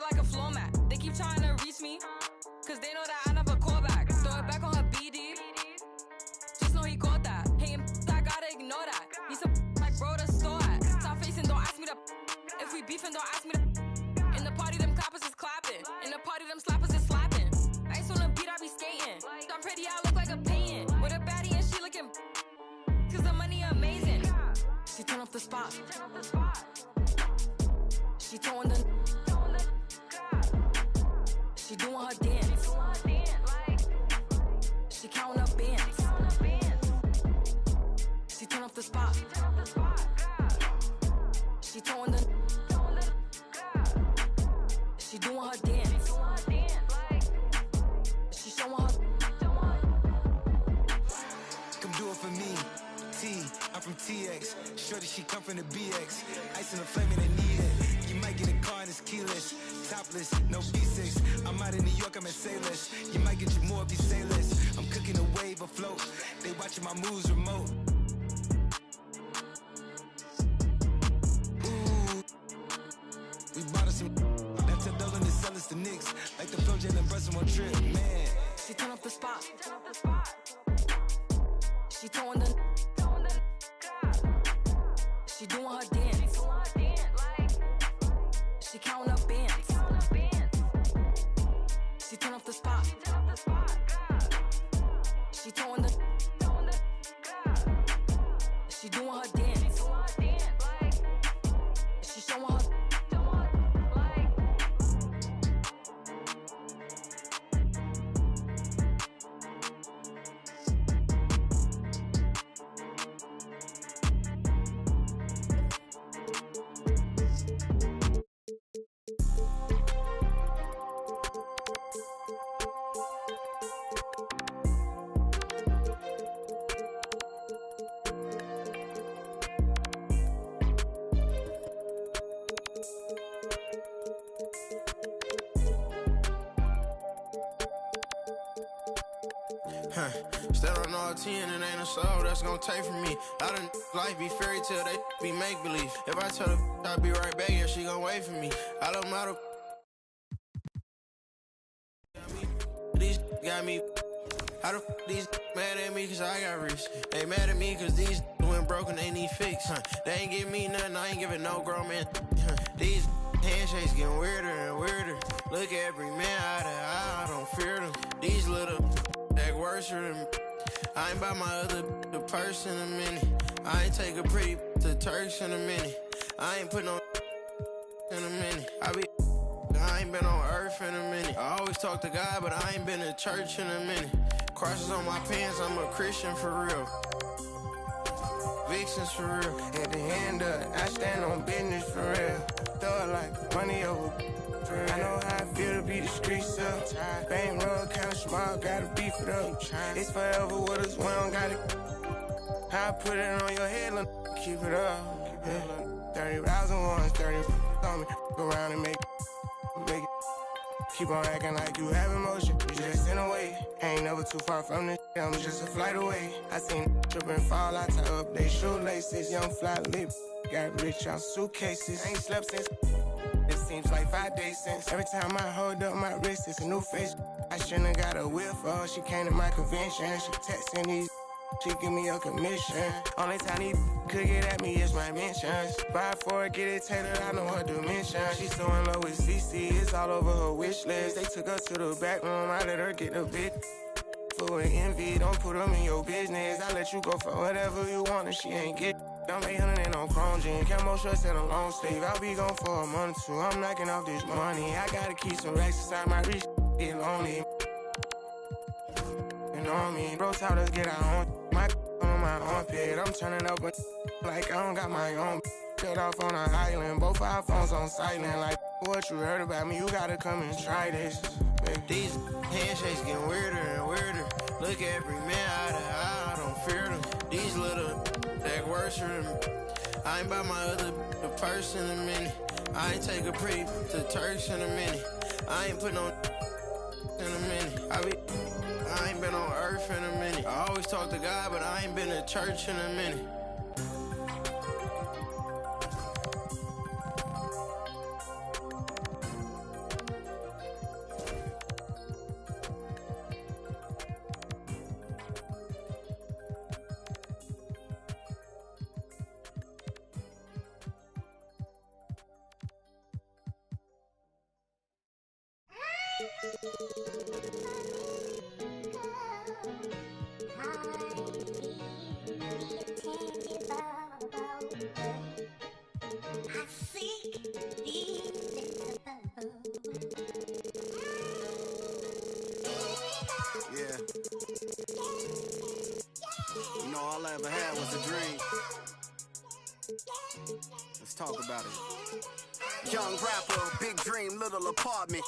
like a floor mat. They keep trying to reach me, cause they know that I never call back. Throw it back on her BD, just know he got that. Hating, I gotta ignore that. He's a like bro to store at. Stop facing, don't ask me to. If we beefing, don't ask me to. In the party, them clappers is clapping. In the party, them slappers is slapping. Ice on the beat, I be skating. I'm pretty, I look like a painting. With a baddie and she looking, cause the money amazing. She turn off the spot. She throwing the. She doing her dance. She counting up bands. She turn off the spot. She throwing the. She doing her dance. She showing her. Come do it for me. T, I'm from TX. Shorty, she come from the BX. Ice in the flame and they need it. You might get a car and it's keyless. Topless, no B6. I'm out in New York, I'm at Sailors. You might get you more if you say less. I'm cooking a wave afloat. They watching my moves remote. Ooh, we bought us some. That's a double and the sellers the Knicks. Like the Flo J and Brunson one trip, man. She turn off the spot. She throwing the. She doing her dance. She counting up bands. She turn off the spot. She throwing the. She doing her dance. She showing her. Stand on all 10 and ain't a soul that's gonna take from me. I done life be fairy tale, they be make believe. If I tell her I'll be right back, yeah, she gon' wait for me. I don't matter. These got me. How the f these mad at me cause I got rich? They mad at me cause these went broken, they need fix. They ain't give me nothing, I ain't giving no grown man. These handshakes getting weirder and weirder. Look at every man eye to eye, I don't fear them. These little act worse than I ain't by my other the purse in a minute. I ain't take a pretty to Turks in a minute. I ain't put no in a minute. I ain't been on earth in a minute. I always talk to God, but I ain't been to church in a minute. Crosses on my pants, I'm a Christian for real. Vixens for real. At the end of it, I stand on business for real. Throw it like money over. I know how I feel to be the streets up. Bankroll kinda small, gotta beef it up. It's forever with us, we don't got it. I put it on your head, look, keep it up. Yeah. 30,000 ones, 30 on me. Go around and make it. Keep on acting like you have emotion. You just in a way. Ain't never too far from this. I'm just a flight away. I seen trip and fall, I tie up they shoelaces. Young fly lip, got rich on suitcases. Ain't slept since. It seems like 5 days since. Every time I hold up my wrist, it's a new face. I shouldn't got a whip for her. She came to my convention. She texting these. She give me a commission. Only time he could get at me is my mentions. Buy for it, get it tailored, I know her dimension. She's so in love with CC, it's all over her wish list. They took her to the back room, I let her get a bit. Full of envy, don't put them in your business. I let you go for whatever you want and she ain't get. I'm 800 and on Chrome Gin, camo shorts and a long sleeve. I'll be gone for a month or two, I'm knocking off this money. I gotta keep some racks inside my reach, get lonely. You know what I mean? Bro told us get our own. My on my armpit, I'm turning up like I don't got my own. Cut off on an island, both our phones on silent. Like what you heard about me, you gotta come and try this. Baby. These handshakes getting weirder and weirder. Look at every man eye to eye, I don't fear them. These little act worse than I ain't by my other the purse in a minute. I ain't take a pretty to Turks in a minute. I ain't put no in a minute. I ain't been on earth in a minute. I always talk to God, but I ain't been to church in a minute. Yeah. You know, all I ever had was a dream. Let's talk about it. Young rapper, big dream, little apartment.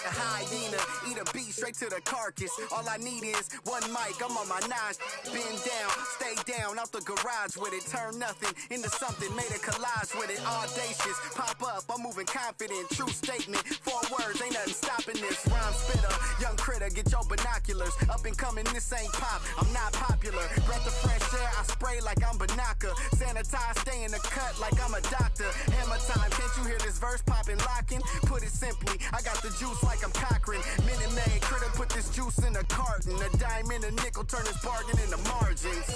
A hyena, eat a beat straight to the carcass. All I need is one mic, I'm on my nine. Bend down, stay down, out the garage with it. Turn nothing into something, made a collage with it. Audacious, pop up, I'm moving confident. True statement, 4 words, ain't nothing stopping this. Rhyme spitter, young critter, get your binoculars. Up and coming, this ain't pop, I'm not popular. Breath of fresh air, I spray like I'm Banaka. Sanitize, stay in the cut like I'm a doctor. Hammer time, can't you hear this verse popping, locking? Put it simply, I got the juice like I'm Cochran. Minute Maid, critter put this juice in a carton. A dime and a nickel turn this bargain into margins.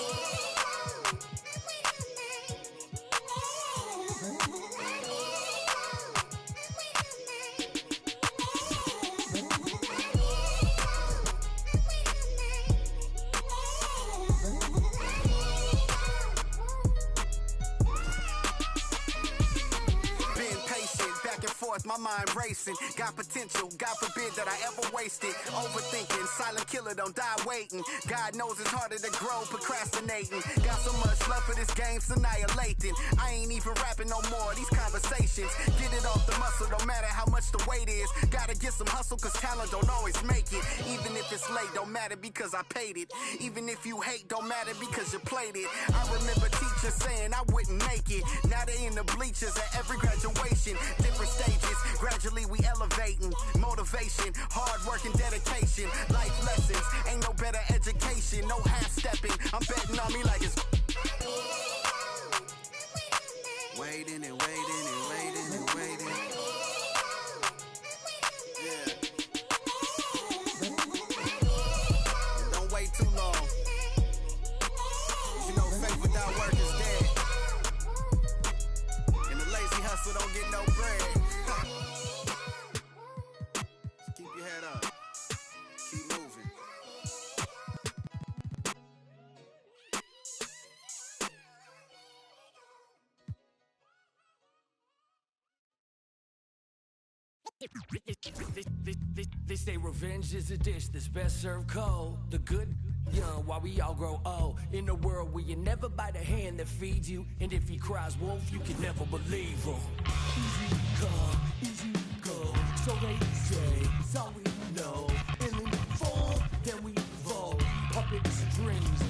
My mind racing, got potential, God forbid that I ever waste it. Overthinking, silent killer, don't die waiting. God knows it's harder to grow, procrastinating. Got so much love for this game's annihilating. I ain't even rapping no more, these conversations. Get it off the muscle, no matter how much the weight is. Gotta get some hustle, cause talent don't always make it. Even if it's late, don't matter because I paid it. Even if you hate, don't matter because you played it. I remember teachers saying I wouldn't make it. Now they in the bleachers at every graduation. Different stages. Gradually we elevating, motivation, hard work and dedication, life lessons, ain't no better education, no half-stepping, I'm betting on me like it's waiting and waiting and waiting and waiting. Yeah. Don't wait too long. You know faith without work is dead. And the lazy hustle don't get no bread. Head up. Keep moving. They say revenge is a dish that's best served cold. The good young while we all grow old. In a world where you never bite a hand that feeds you, and if he cries wolf, you can never believe him. Easy come, easy go. So they say, so we know. And in fall, then we vote. Puppet strings.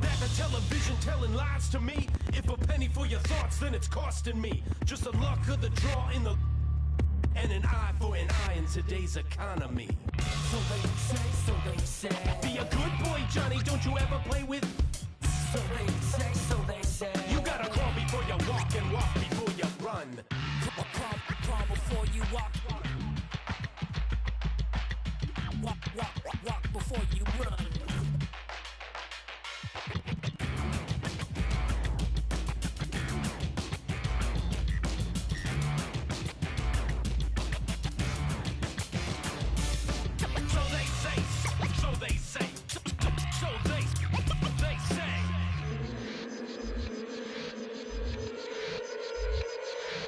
Back on television telling lies to me. If a penny for your thoughts, then it's costing me. Just the luck of the draw in the... And an eye for an eye in today's economy. So they say. Be a good boy, Johnny, don't you ever play with... So they say. You gotta crawl before you walk and walk before you run. Crawl before you walk. Walk before you run.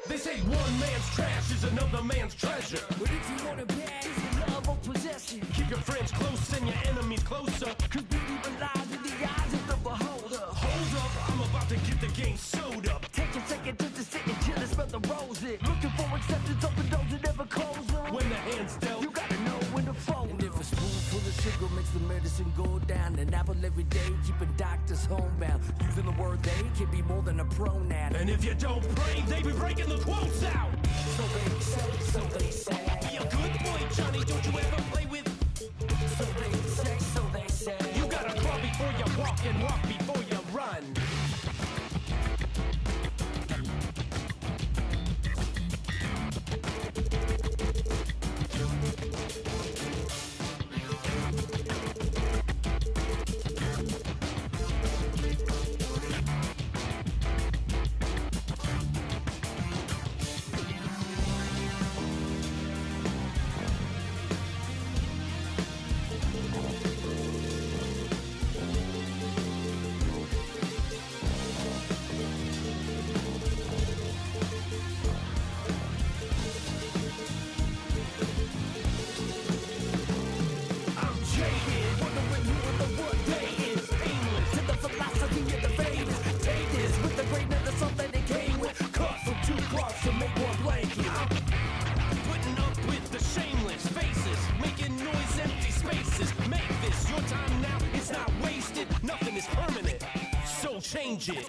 They say one man's trash is another man's treasure. But if you want it bad, it's the love of possession. Keep your friends close and your enemies closer. Cause beauty lies in the eyes of the beholder. Hold up, I'm about to get the game sewed up. Take a second just to sit and chill and smell the roses. Looking for acceptance, open doors and never close them. When the hand's dealt, you gotta know when to fold. And if a spoonful of sugar makes the medicine go down, an apple every day, keeping doctors homebound. Using the word they can be more than a pronoun. And if you don't pray, they be breaking the quotes out. So they say. Be a good boy, Johnny, don't you ever play with. So they say. You gotta crawl before you walk and walk before you run. change it.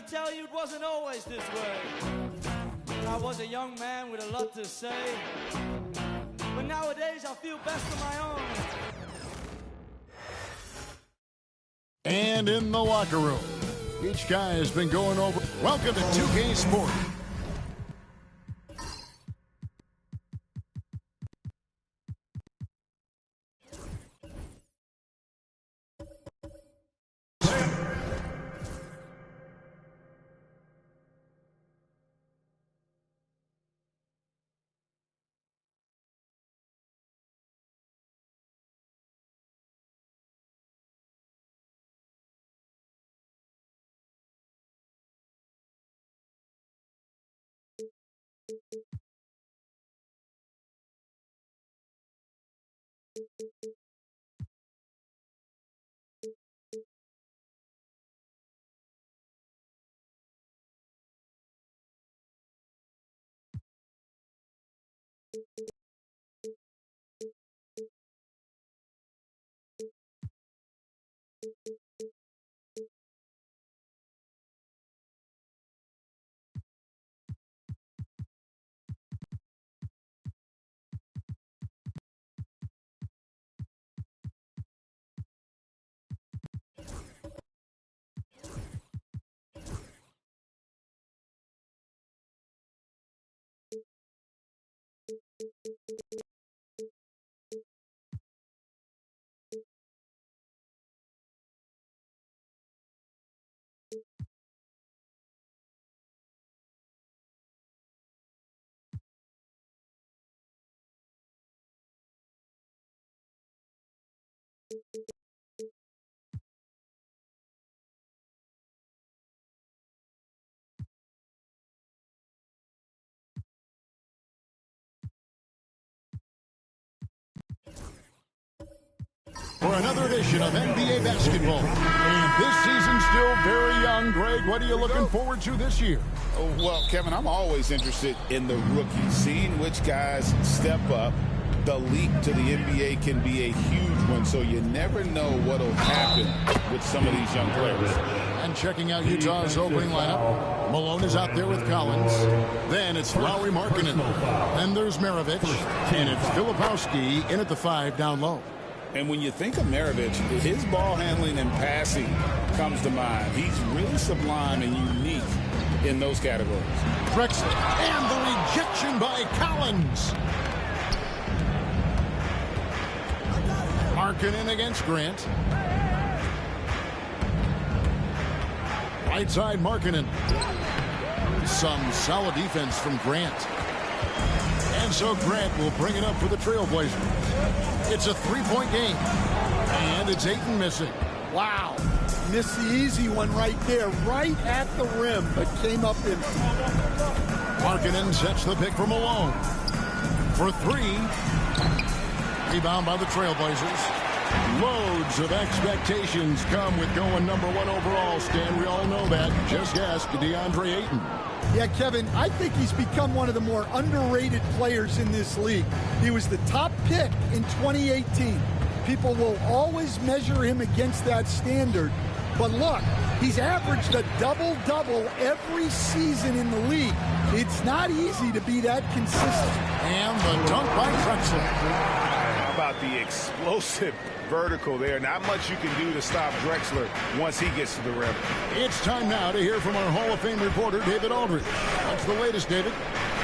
Tell you it wasn't always this way. I was a young man with a lot to say, but nowadays I feel best on my own. And in the locker room, each guy has been going over. Welcome to 2K Sport. For another edition of NBA basketball. And this season's still very young. Greg, what are you looking forward to this year? Well, Kevin, I'm always interested in the rookies, seeing which guys step up. The leap to the NBA can be a huge one, so you never know what will happen with some of these young players. And checking out Utah's opening lineup, Malone is out there with Collins. Then it's Lauri Markkanen. Then there's Maravich. And it's Filipowski in at the 5 down low. And when you think of Maravich, his ball handling and passing comes to mind. He's really sublime and unique in those categories. Drexler, and the rejection by Collins. Markkanen against Grant. Right side Markkanen. Some solid defense from Grant. And so Grant will bring it up for the Trailblazers. It's a 3-point game. And it's Ayton missing. Wow. Missed the easy one right there, right at the rim, but came up in. Markkanen sets the pick for Malone. For 3. Rebound by the Trailblazers. Loads of expectations come with going #1 overall, Stan. We all know that. Just ask DeAndre Ayton. Yeah, Kevin, I think he's become one of the more underrated players in this league. He was the top pick in 2018. People will always measure him against that standard. But look, he's averaged a double-double every season in the league. It's not easy to be that consistent. And the dunk by Drexler. about the explosive vertical there. Not much you can do to stop Drexler once he gets to the rim. It's time now to hear from our Hall of Fame reporter, David Aldridge. What's the latest, David?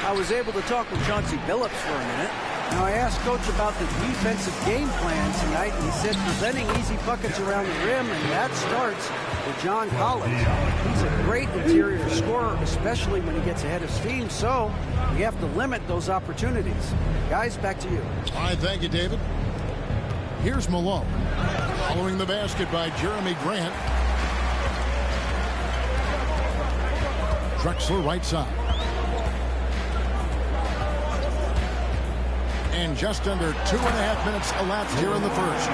I was able to talk with Chauncey Billups for a minute. Now, I asked Coach about the defensive game plan tonight, and he said preventing easy buckets around the rim, and that starts with John Collins. He's a great interior scorer, especially when he gets ahead of steam, so we have to limit those opportunities. Guys, back to you. All right, thank you, David. Here's Malone. Following the basket by Jeremy Grant. Drexler right side. And just under 2.5 minutes elapsed here in the first.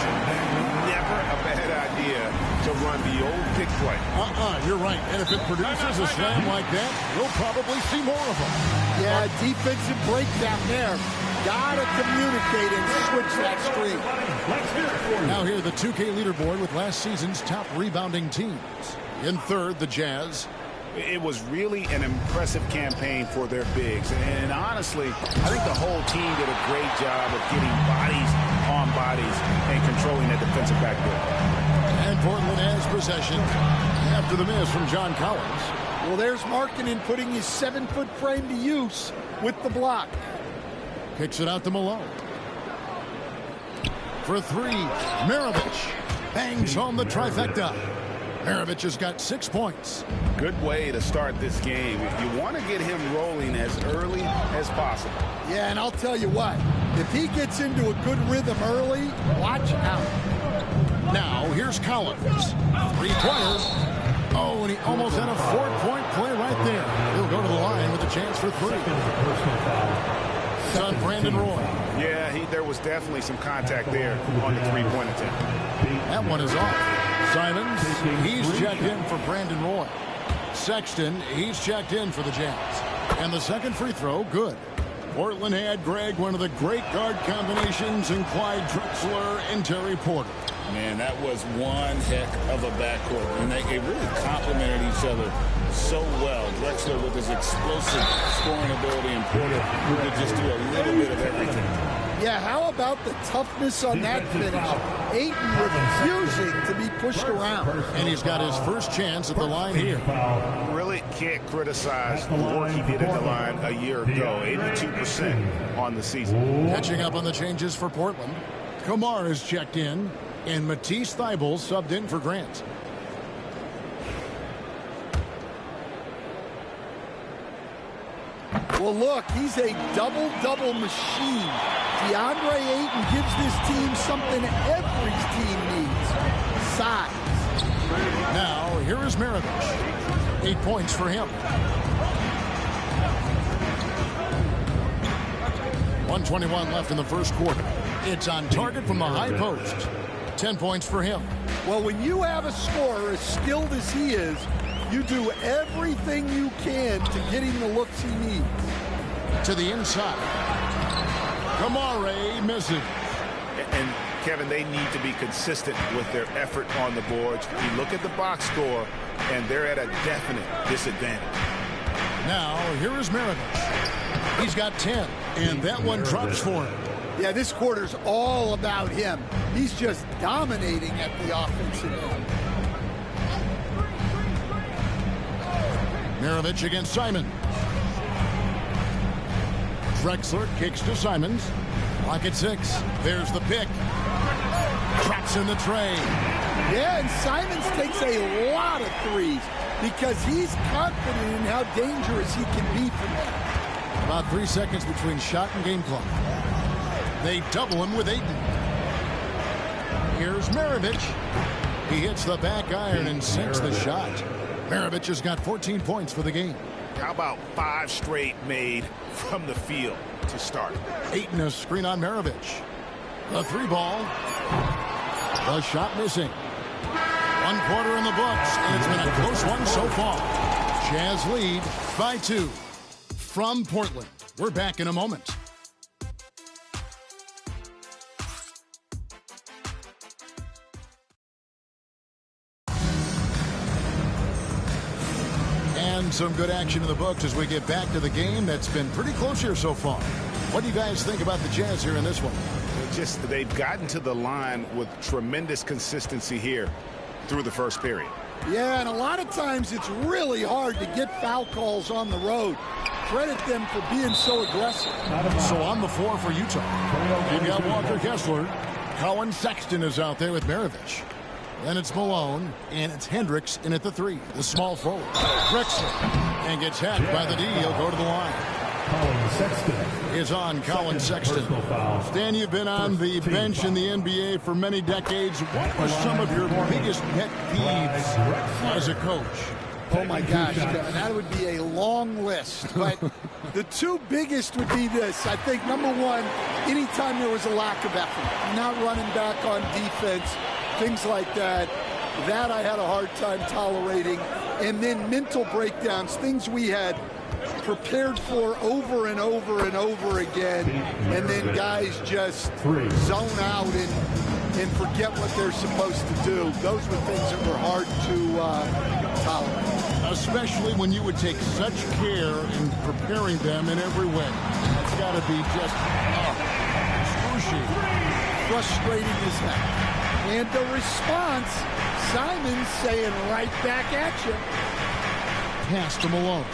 Never a bad idea to run the old pick play. You're right. And if it produces a slam like that, we'll probably see more of them. Yeah, defensive breakdown there. Gotta communicate and switch that screen. Now here, the 2K leaderboard with last season's top rebounding teams. In third, the Jazz. It was really an impressive campaign for their bigs. And honestly, I think the whole team did a great job of getting bodies on bodies and controlling that defensive backboard. And Portland has possession after the miss from John Collins. Well, there's Markkanen putting his 7-foot frame to use with the block. Kicks it out to Malone. For three, Maravich bangs home the trifecta. Maravich has got 6 points. Good way to start this game. If you want to get him rolling as early as possible. Yeah, and I'll tell you what, if he gets into a good rhythm early, watch out. Now, here's Collins. Three-pointer. Oh, and he almost had a 4-point play right there. He'll go to the line with a chance for 3. It's on Brandon Roy. Yeah, there was definitely some contact there on the 3-point attempt. That one is off. Simons, he's checked in for Brandon Roy. Sexton, he's checked in for the Jazz. And the second free throw, good. Portland had, Greg, one of the great guard combinations in Clyde Drexler and Terry Porter. Man, that was one heck of a backcourt. And they really complemented each other so well. Drexler with his explosive scoring ability and Porter who could just do a little bit of everything. Yeah, how about the toughness on that finish? Ayton refusing to be pushed around. And he's got his first chance at the line here. Really can't criticize the work he did at the line a year ago. 82% on the season. Catching up on the changes for Portland. Kamar is checked in, and Matisse Thybulle subbed in for Grant. Well, look, he's a double-double machine. DeAndre Ayton gives this team something every team needs. Size. Now, here is Maravich. 8 points for him. 1:21 left in the first quarter. It's on target from the high post. 10 points for him. Well, when you have a scorer as skilled as he is, you do everything you can to get him the looks he needs. To the inside. Kamare misses. And, Kevin, they need to be consistent with their effort on the boards. You look at the box score, and they're at a definite disadvantage. Now, here is Maravich. He's got 10, and that one drops for him. Yeah, this quarter's all about him. He's just dominating at the offensive end. Maravich against Simon. Drexler kicks to Simons. Lock at 6. There's the pick. Drops in the tray. Yeah, and Simons takes a lot of threes because he's confident in how dangerous he can be from there. About 3 seconds between shot and game clock. They double him with Ayton. Here's Maravich. He hits the back iron and sinks the shot. Maravich has got 14 points for the game. How about 5 straight made from the field to start? Ayton a screen on Maravich. The 3 ball. The shot missing. 1 quarter in the books, and it's been a close one so far. Jazz lead by 2. From Portland. We're back in a moment. And some good action in the books as we get back to the game that's been pretty close here so far. What do you guys think about the Jazz here in this one? they've gotten to the line with tremendous consistency here through the first period. Yeah, and a lot of times it's really hard to get foul calls on the road. Credit them for being so aggressive. So on the floor for Utah, you've got Walker Kessler. Colin Sexton is out there with Maravich. Then it's Malone, and it's Hendricks in at the 3. The small forward. Drexler, and gets hacked by the D. He'll go to the line. Colin Sexton is on Colin Sexton. Stan, you've been on the bench in the NBA for many decades. What were some of your biggest pet peeves as a coach? Oh my gosh, that would be a long list. But the two biggest would be this. I think number one, anytime there was a lack of effort, not running back on defense, things like that, that I had a hard time tolerating. And then mental breakdowns, things we had prepared for over and over and over again, and then guys just zone out and forget what they're supposed to do. Those were things that were hard to tolerate. Especially when you would take such care in preparing them in every win. It's got to be just excruciating. Frustrating as heck. And the response, Simon's saying right back at you. Pass to Malone.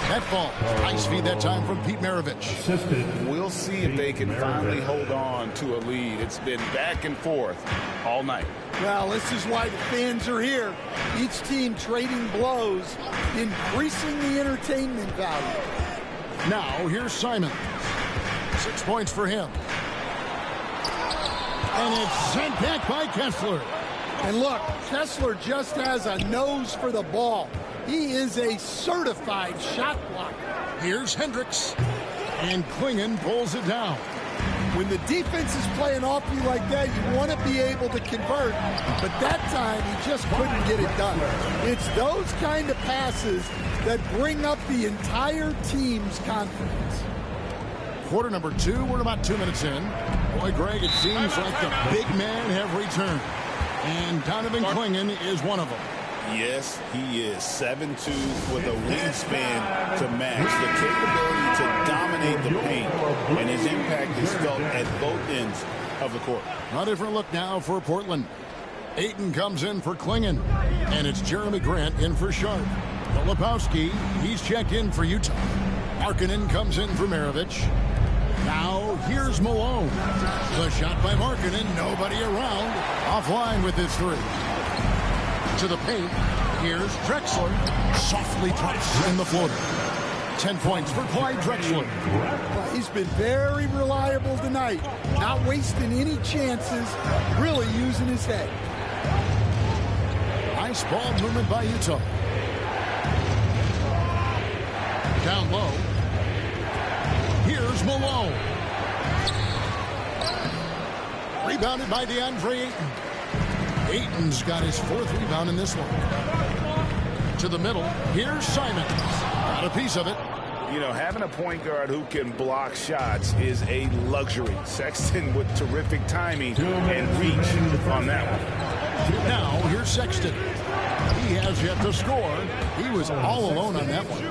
That ball, nice feed that time from Pete Maravich. We'll see if they can finally hold on to a lead. It's been back and forth all night. Well, this is why the fans are here. Each team trading blows, increasing the entertainment value. Now, here's Simon. 6 points for him. And it's sent back by Kessler. And look, Kessler just has a nose for the ball. He is a certified shot blocker. Here's Hendricks. And Klingon pulls it down. When the defense is playing off you like that, you want to be able to convert. But that time, he just couldn't get it done. It's those kind of passes that bring up the entire team's confidence. Quarter number 2, we're about 2 minutes in. Boy, Greg, it seems like the big men have returned. And Donovan Klingon is one of them. Yes, he is 7'2" with a wingspan to match, the capability to dominate the paint, and his impact is felt at both ends of the court. A different look now for Portland. Ayton comes in for Klingon, and it's Jeremy Grant in for Sharp. Filipowski, he's checked in for Utah. Markkanen comes in for Maravich. Now, here's Malone. The shot by Markkanen, nobody around. Offline with his 3. To the paint, here's Drexler. Softly drops in the floater. 10 points for Clyde Drexler. Well, he's been very reliable tonight. Not wasting any chances, really using his head. Nice ball movement by Utah. Down low. Here's Malone. Rebounded by DeAndre Ayton. Ayton's got his 4th rebound in this one. To the middle. Here's Simons. Got a piece of it. You know, having a point guard who can block shots is a luxury. Sexton with terrific timing and reach on that one. Now, here's Sexton. He has yet to score. He was all alone on that one.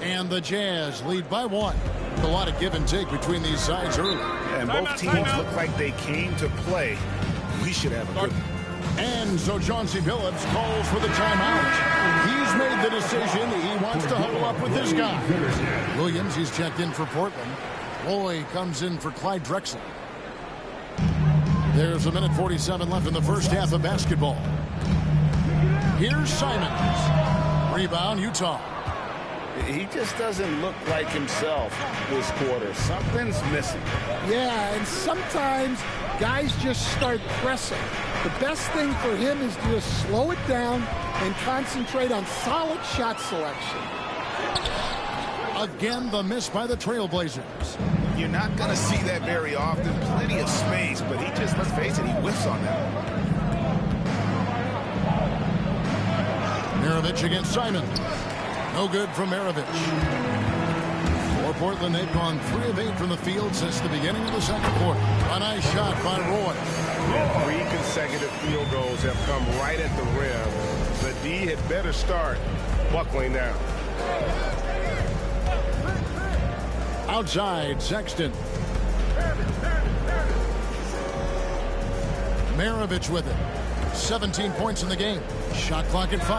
And the Jazz lead by 1. A lot of give and take between these sides early. And both teams look like they came to play. We should have a good one. And so Chauncey Billups calls for the timeout. He's made the decision. He wants to huddle up with this guy. Williams, he's checked in for Portland. Loy comes in for Clyde Drexler. There's 1:47 left in the first half of basketball. Here's Simons. Rebound, Utah. He just doesn't look like himself this quarter. Something's missing. Yeah, and sometimes guys just start pressing. The best thing for him is to just slow it down and concentrate on solid shot selection. Again, the miss by the Trailblazers. You're not going to see that very often. Plenty of space, but he just, let's face it, he whiffs on that. Maravich against Simons. No good from Maravich. For Portland, they've gone 3 of 8 from the field since the beginning of the second quarter. A nice shot by Roy. And 3 consecutive field goals have come right at the rim. The D had better start buckling down. Outside, Sexton. Maravich with it. 17 points in the game. Shot clock at 5.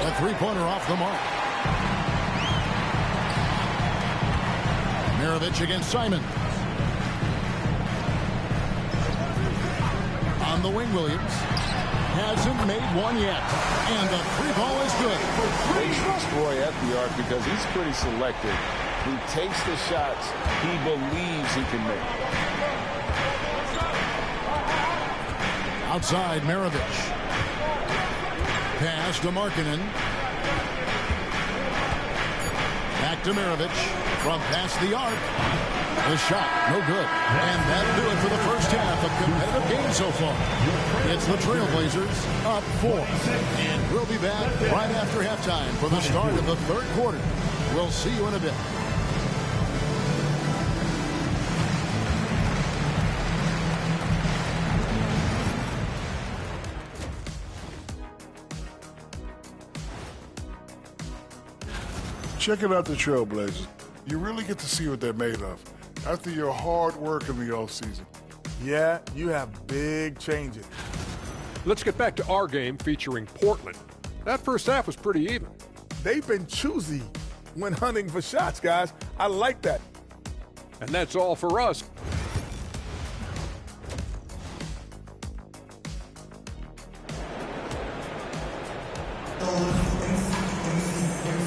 A three-pointer off the mark. Maravich against Simon. On the wing, Williams. Hasn't made one yet. And the three ball is good. They trust Roy at the arc because he's pretty selective. He takes the shots he believes he can make. Outside, Maravich. Pass to Markkanen. Back to Maravich. From past the arc. The shot, no good. And that'll do it for the first half. A competitive game so far. It's the Trailblazers up 4. And we'll be back right after halftime for the start of the third quarter. We'll see you in a bit. Checking out the Trailblazers, you really get to see what they're made of after your hard work in the offseason. Yeah, you have big changes. Let's get back to our game featuring Portland. That first half was pretty even. They've been choosy when hunting for shots, guys. I like that. And that's all for us.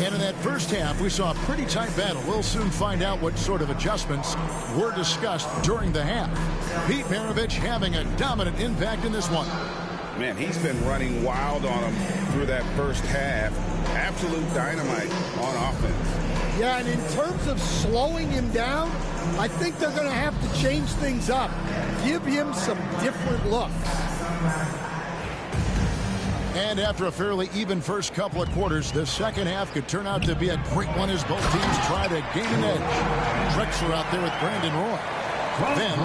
And in that first half, we saw a pretty tight battle. We'll soon find out what sort of adjustments were discussed during the half. Pete Maravich having a dominant impact in this one. Man, he's been running wild on him through that first half. Absolute dynamite on offense. Yeah, and in terms of slowing him down, I think they're going to have to change things up. Give him some different looks. And after a fairly even first couple of quarters, the second half could turn out to be a great one as both teams try to gain an edge. Drexler out there with Brandon Roy. Then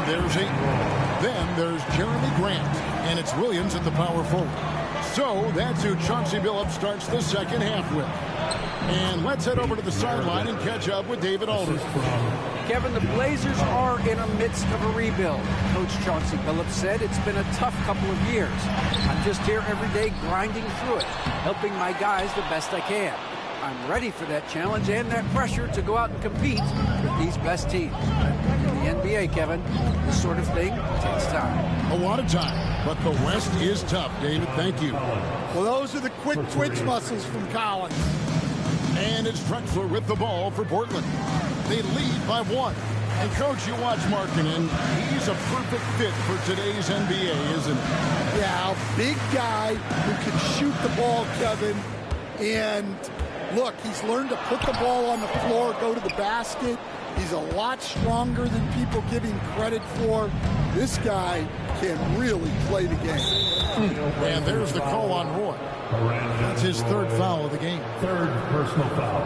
there's Jeremy Grant, and it's Williams at the power forward. So that's who Chauncey Billups starts the second half with. And let's head over to the sideline and catch up with David Aldridge. Kevin, the Blazers are in the midst of a rebuild. Coach Chauncey Billups said it's been a tough couple of years. I'm just here every day grinding through it, helping my guys the best I can. I'm ready for that challenge and that pressure to go out and compete with these best teams. In the NBA, Kevin, this sort of thing takes time. A lot of time, but the West is tough, David. Thank you. Well, those are the quick twitch muscles from Collins. And it's Drexler with the ball for Portland. They lead by 1. And, Coach, you watch Markkanen. He's a perfect fit for today's NBA, isn't he? Yeah, a big guy who can shoot the ball, Kevin. And, look, he's learned to put the ball on the floor, go to the basket. He's a lot stronger than people give him credit for. This guy can really play the game. And there's the call on Roy. That's his third foul of the game. Third personal foul.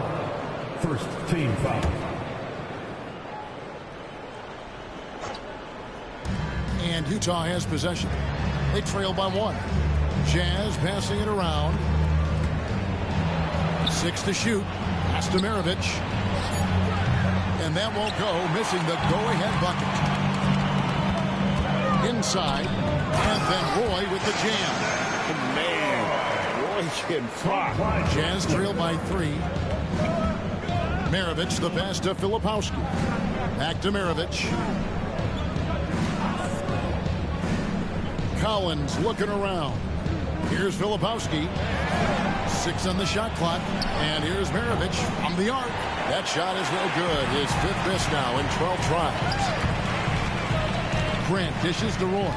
First team foul. And Utah has possession. They trail by 1. Jazz passing it around. 6 to shoot. Pass to Maravich. And that won't go, missing the go-ahead bucket. Inside. And then Roy with the jam. Man, Roy can fly. Jazz trail by 3. Maravich the pass to Filipowski. Back to Maravich. Collins looking around. Here's Filipowski. 6 on the shot clock. And here's Maravich from the arc. That shot is no good. His 5th miss now in 12 tries. Grant dishes to Roy.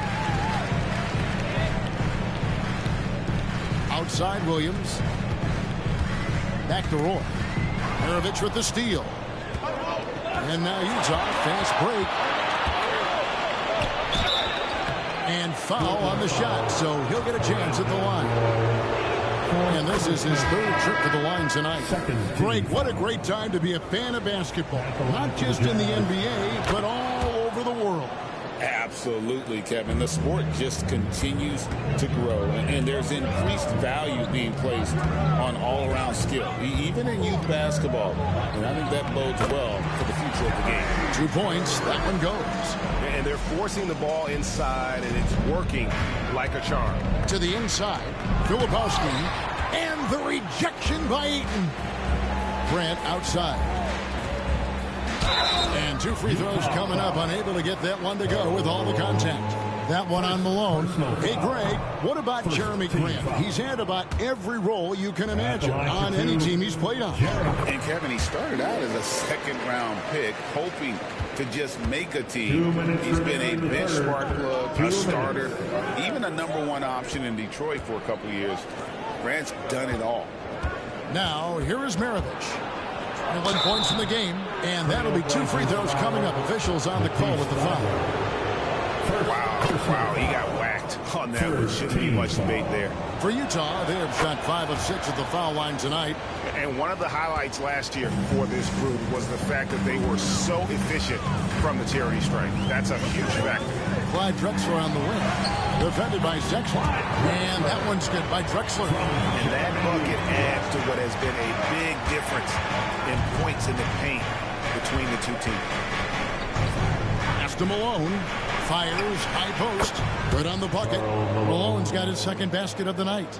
Outside Williams. Back to Roy. Maravich with the steal. And now Utah, fast break. And foul on the shot, so he'll get a chance at the line. And this is his 3rd trip to the line tonight. Greg, what a great time to be a fan of basketball. Not just in the NBA, but all over the world. Absolutely, Kevin. The sport just continues to grow, and there's increased value being placed on all-around skill, even in youth basketball. And I think that bodes well for the future of the game. 2 points. That one goes. And they're forcing the ball inside, and it's working like a charm. To the inside, Filipowski, and the rejection by Eaton. Grant outside. And 2 free throws coming up, unable to get that one to go with all the contact. That one on Malone. Hey, Greg, what about Jeremy Grant? He's had about every role you can imagine on any team he's played on. And, Kevin, he started out as a second-round pick, hoping to just make a team. He's been a bench spark plug, a starter, even a #1 option in Detroit for a couple years. Grant's done it all. Now, here is Maravich. 11 points in the game, and that'll be 2 free throws coming up. Officials on the call with the foul. Wow, he got whacked on that one. Shouldn't be much debate there. For Utah, they have shot 5 of 6 at the foul line tonight. And one of the highlights last year for this group was the fact that they were so efficient from the charity stripe. That's a huge factor. Clyde Drexler on the wing. Defended by Sexton. And that one's good by Drexler. And that bucket adds to what has been a big difference in points in the paint between the two teams. Pass to Malone. Fires, high post. Good on the bucket. Malone's got his second basket of the night.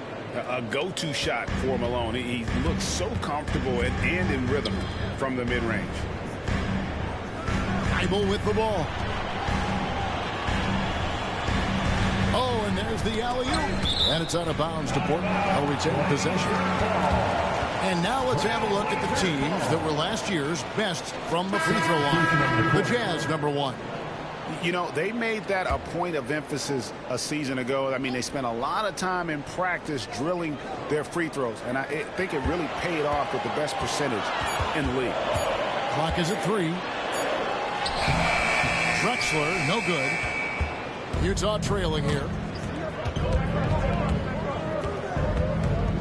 A go-to shot for Malone. He looks so comfortable and in rhythm from the mid-range. Thybulle with the ball. Oh, and there's the alley-oop. And it's out of bounds to Portland. They'll retain possession. And now let's have a look at the teams that were last year's best from the free throw line. The Jazz, #1. You know, they made that a point of emphasis a season ago. I mean, they spent a lot of time in practice drilling their free throws, and I think it really paid off with the best percentage in the league. Clock is at 3. Drexler, no good. Utah trailing here.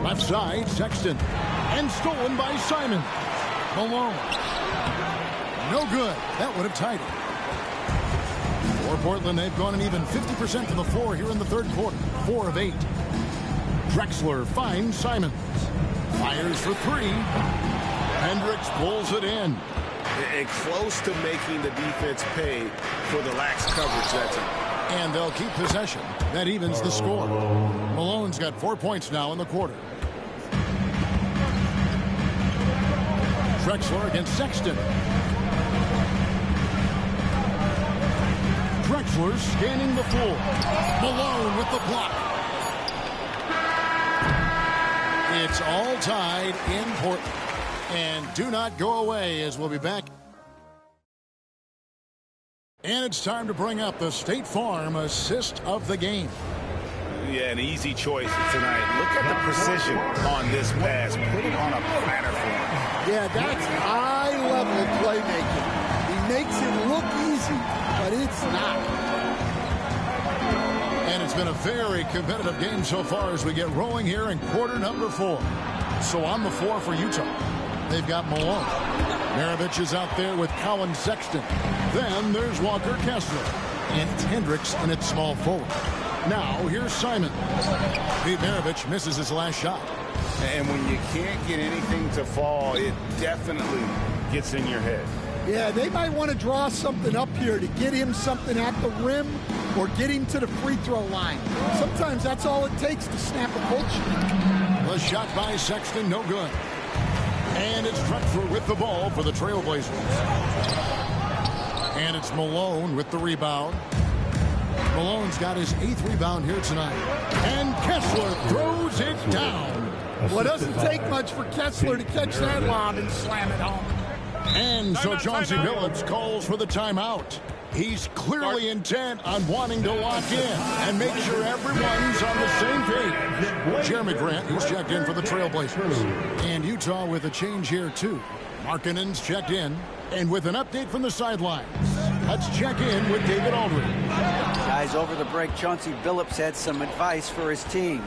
Left side, Sexton. And stolen by Simon. Malone. No good. That would have tied it. For Portland, they've gone an even 50% to the floor here in the third quarter. 4 of 8. Drexler finds Simons. Fires for 3. Hendricks pulls it in. And close to making the defense pay for the lax coverage that time. And they'll keep possession. That evens the score. Malone's got 4 points now in the quarter. Drexler against Sexton. Drexler scanning the floor. Malone with the block. It's all tied in Portland. And do not go away, as we'll be back. And it's time to bring up the State Farm assist of the game. Yeah, an easy choice tonight. Look at the precision on this pass. Put it on a platter for him. Yeah, that's high-level playmaking. He makes it look easy, but it's not. And it's been a very competitive game so far as we get rolling here in quarter #4. So on the floor for Utah, they've got Malone. Maravich is out there with Colin Sexton. Then there's Walker Kessler. And Hendricks in its small forward. Now here's Simon. Pete Maravich misses his last shot. And when you can't get anything to fall, it definitely gets in your head. Yeah, they might want to draw something up here to get him something at the rim or get him to the free throw line. Sometimes that's all it takes to snap a coach. The shot by Sexton, no good. And it's Drexler with the ball for the Trailblazers. And it's Malone with the rebound. Malone's got his 8th rebound here tonight. And Kessler throws it down. Well, it doesn't take much for Kessler to catch that lob and slam it home. And so Chauncey Billups calls for the timeout. He's clearly intent on wanting to lock in and make sure everyone's on the same page. Jeremy Grant, who's checked in for the Trailblazers. And Utah with a change here, too. Markkanen's checked in. And with an update from the sidelines, let's check in with David Aldridge. Guys, over the break, Chauncey Billups had some advice for his team.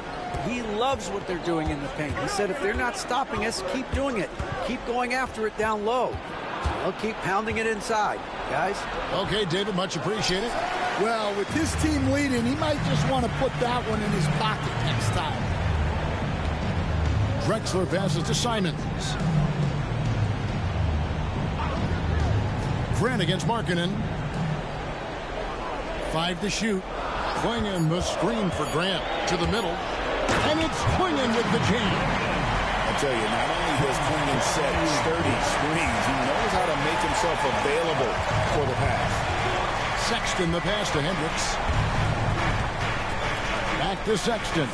He loves what they're doing in the paint. He said if they're not stopping us, keep doing it. Keep going after it down low. They'll keep pounding it inside, guys. Okay, David, much appreciated. Well, with his team leading, he might just want to put that one in his pocket next time. Drexler passes to Simons. Grant against Markkanen. 5 to shoot. Clingan the screen for Grant to the middle. And it's Clingan with the jam. I tell you, not only does Clingan set sturdy screens, he knows how to make himself available for the pass. Sexton the pass to Hendricks. Back to Sexton.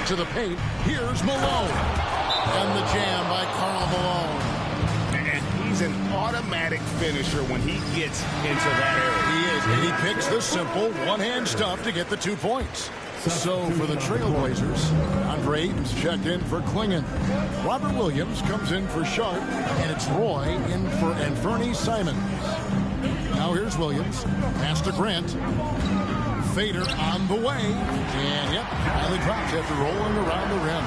To the paint. Here's Malone. And the jam by Karl Malone. He's an automatic finisher when he gets into that area. He is, and he picks the simple one-hand stuff to get the 2 points. So for the Trailblazers, Andre Ayton's checked in for Clingan. Robert Williams comes in for Sharp, and it's Roy in for Fernie Simons. Now here's Williams. Pass to Grant. Fader on the way. And yep, finally drops after rolling around the rim.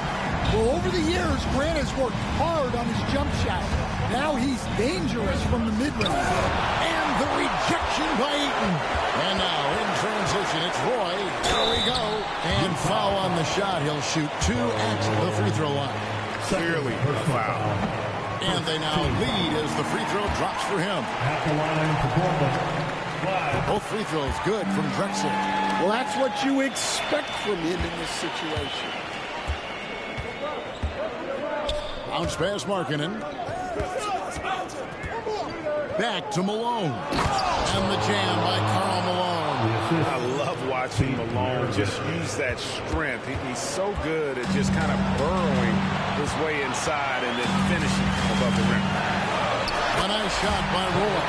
Well, over the years, Grant has worked hard on his jump shot. Now he's dangerous from the mid-range. And the rejection by Ayton. And now in transition, it's Roy. There we go. And foul on the shot. He'll shoot 2 at the free throw line. Clearly a foul. And they now lead as the free throw drops for him. At the line for Portland. Both free throws good from Drexler. Well, that's what you expect from him in this situation. Bounce pass Markkanen. Back to Malone. And the jam by Karl Malone. I love watching Malone just use that strength. He's so good at just kind of burrowing his way inside and then finishing above the rim. A nice shot by Roy.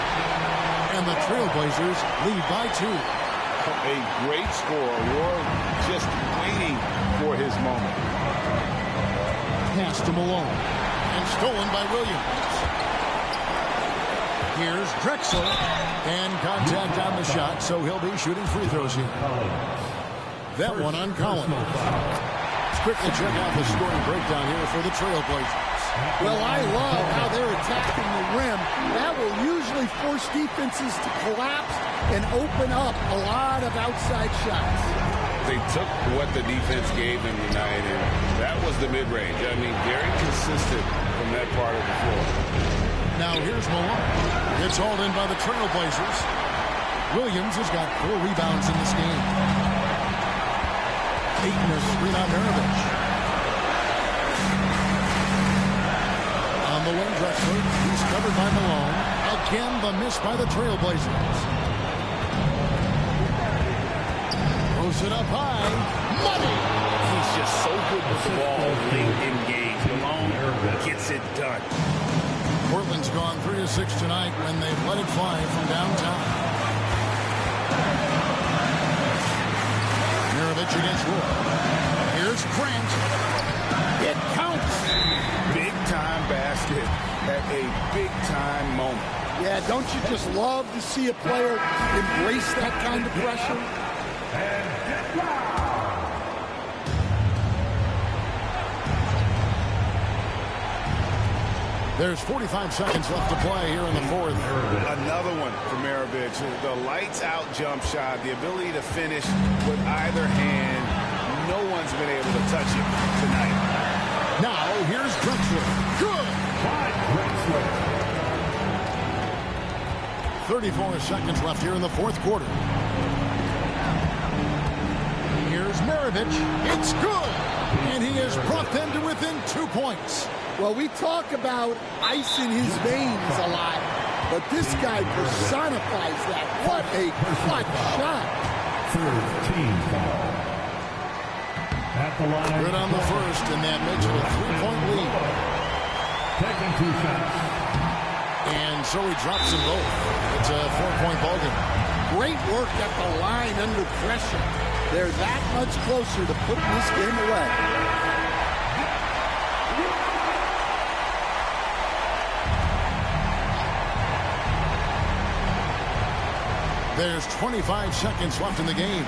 And the Trailblazers lead by 2. A great score. Roy just waiting for his moment. Pass to Malone. And stolen by Williams. Here's Drexler. And contact on the shot, so he'll be shooting free throws here. That one on Collins. Let's quickly check out the scoring breakdown here for the Trailblazers. Well, I love how they're attacking the rim. That will usually force defenses to collapse and open up a lot of outside shots. They took what the defense gave them tonight, and that was the mid-range. I mean, very consistent from that part of the floor. Now here's Malone. It's hauled in by the Trailblazers. Williams has got 4 rebounds in this game. Ayton has screen on Maravich. On the wing, Drexler. He's covered by Malone. Again, the miss by the Trailblazers. Throws it up high. Money! He's just so good with the ball late in games. Malone gets it done. Portland's gone 3 of 6 tonight when they've let it fly from downtown. Maravich against Roy. Here's Grant. It counts. Big-time basket at a big-time moment. Yeah, don't you just love to see a player embrace that kind of pressure? There's 45 seconds left to play here in the fourth. Another one for Maravich. The lights-out jump shot, the ability to finish with either hand. No one's been able to touch it tonight. Now, here's Drexler. Good! 34 seconds left here in the fourth quarter. Here's Maravich. It's good! And he has brought them to within 2 points. Well, we talk about ice in his veins a lot, but this guy personifies that. What a clutch shot. Third team foul. At the line. Good on the first, and that makes it a 3-point lead. Taking 2 shots. And so he drops them both. It's a 4-point ballgame. Great work at the line under pressure. They're that much closer to putting this game away. There's 25 seconds left in the game.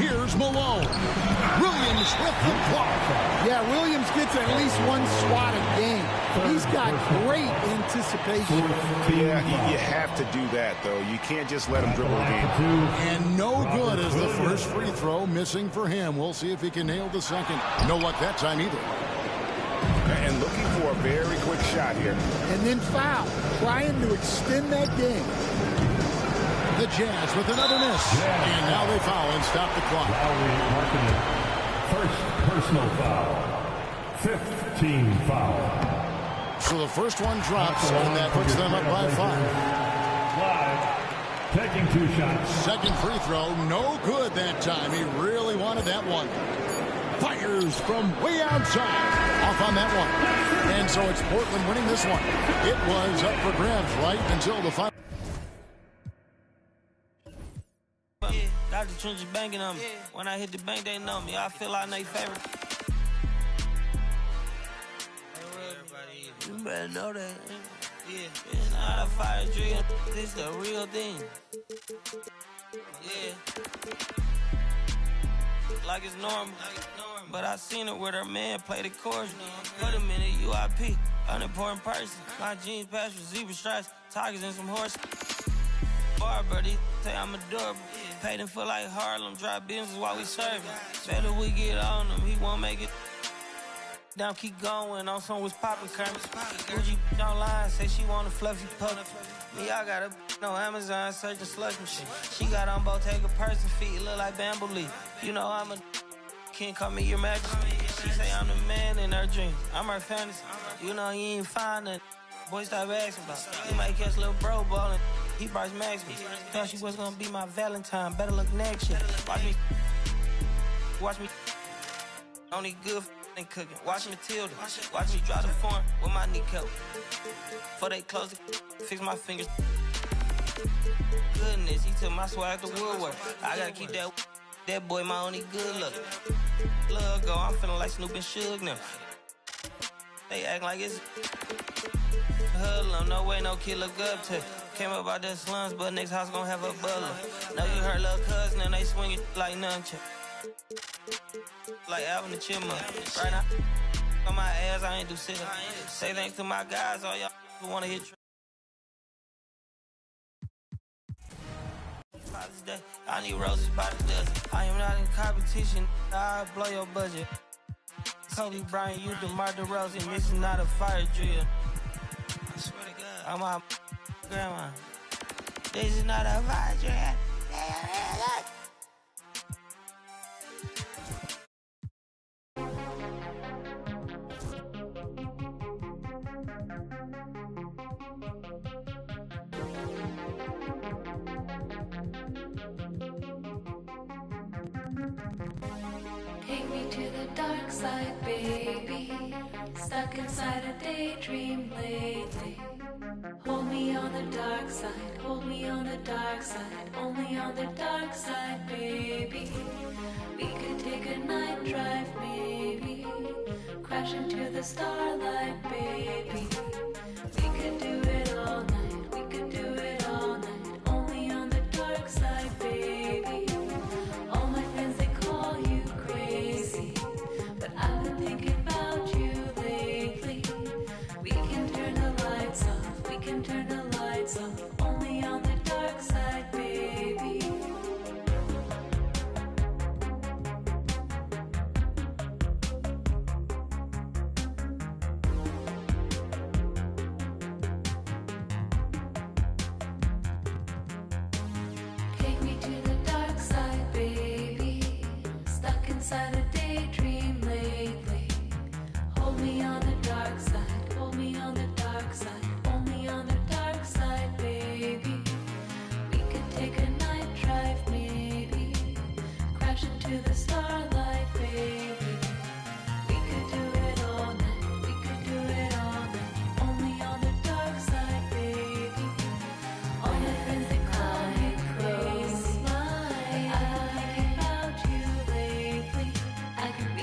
Here's Here's Malone. Williams with the block. Yeah, Williams gets at least one swat a game. He's got great anticipation. Yeah, you have to do that, though. You can't just let him dribble a game. And no good as the first free throw missing for him. We'll see if he can nail the second. No luck that time either. And looking for a very quick shot here. And then foul, trying to extend that game. The Jazz with another miss. And now they foul and stop the clock. First personal foul. 5th team foul. So the first one drops, and that puts them up by 5. Taking 2 shots. Second free throw, no good that time. He really wanted that one. Fires from way outside. Off on that one. And so it's Portland winning this one. It was up for grabs right until the final. Got the trenches banging on me. When I hit the bank, they know me. I feel like they favorite. You better know that. Yeah. It's not a fire drill. This the real thing. Yeah. Like it's normal. But I seen it with her man play the chorus. Put him in a UIP. Unimportant person. My jeans patch with zebra stripes. Tigers and some horses. Barber, they say I'm adorable. Paid him for like Harlem. Drive business while we serving. Better we get on him. He won't make it. Down, keep going. On some was popping curtains. Gucci online, say she want a fluffy pup. Me, I got a no Amazon searching slush machine. She got on Bottega person feet, look like bamboo leaf. You know I'm a can't call me your majesty. She say I'm the man in her dream. I'm her fantasy. You know you ain't find it. Boy, stop asking about. You might catch little bro ballin'. He Bryce Max me. Thought she was gonna be my Valentine. Better look next year. Watch me. Only good and cooking. Watch Matilda. Watch me drive the form with my kneecap. Before they close it, fix my fingers. Goodness, he took my swag to Woodward. I gotta keep that boy my only good look. Look, go, I'm feeling like Snoop and Suge now. They act like it's hoodlum, no way, no kid look up to. Came up out the slums, but next house gon' have a butler. Know you heard little cousin and they swing it like nunchuck. Like Alvin the Chipmunk. Right now, on my ass, I ain't do sit up. Say thanks to my guys, all y'all who wanna hit Father's Day. I need roses by the dozen. I am not in competition, I'll blow your budget. Kobe Bryant, you DeMar DeRozan, this is not a fire drill. I swear to God. I'm my grandma. This is not a fire drill. Take me to the dark side, baby. Stuck inside a daydream lately. Hold me on the dark side, hold me on the dark side, only on the dark side, baby. We could take a night drive, maybe. Crash into the starlight, baby. We could do it all night, we could do it all night, only on the dark side, baby. All my friends, they call you crazy, but I've been thinking about you lately. We can turn the lights off, we can turn the lights off, only on the dark side, baby. Take me to the dark side, baby. Stuck inside a daydream lately. Hold me on the dark side, hold me on the dark side, only on the dark side, baby. We could take a night drive, maybe. Crash into the starlight, baby. We could do it all night, we could do it all night, only on the dark side, baby. All my friends, they call me crazy. I've been thinking about you lately. I could be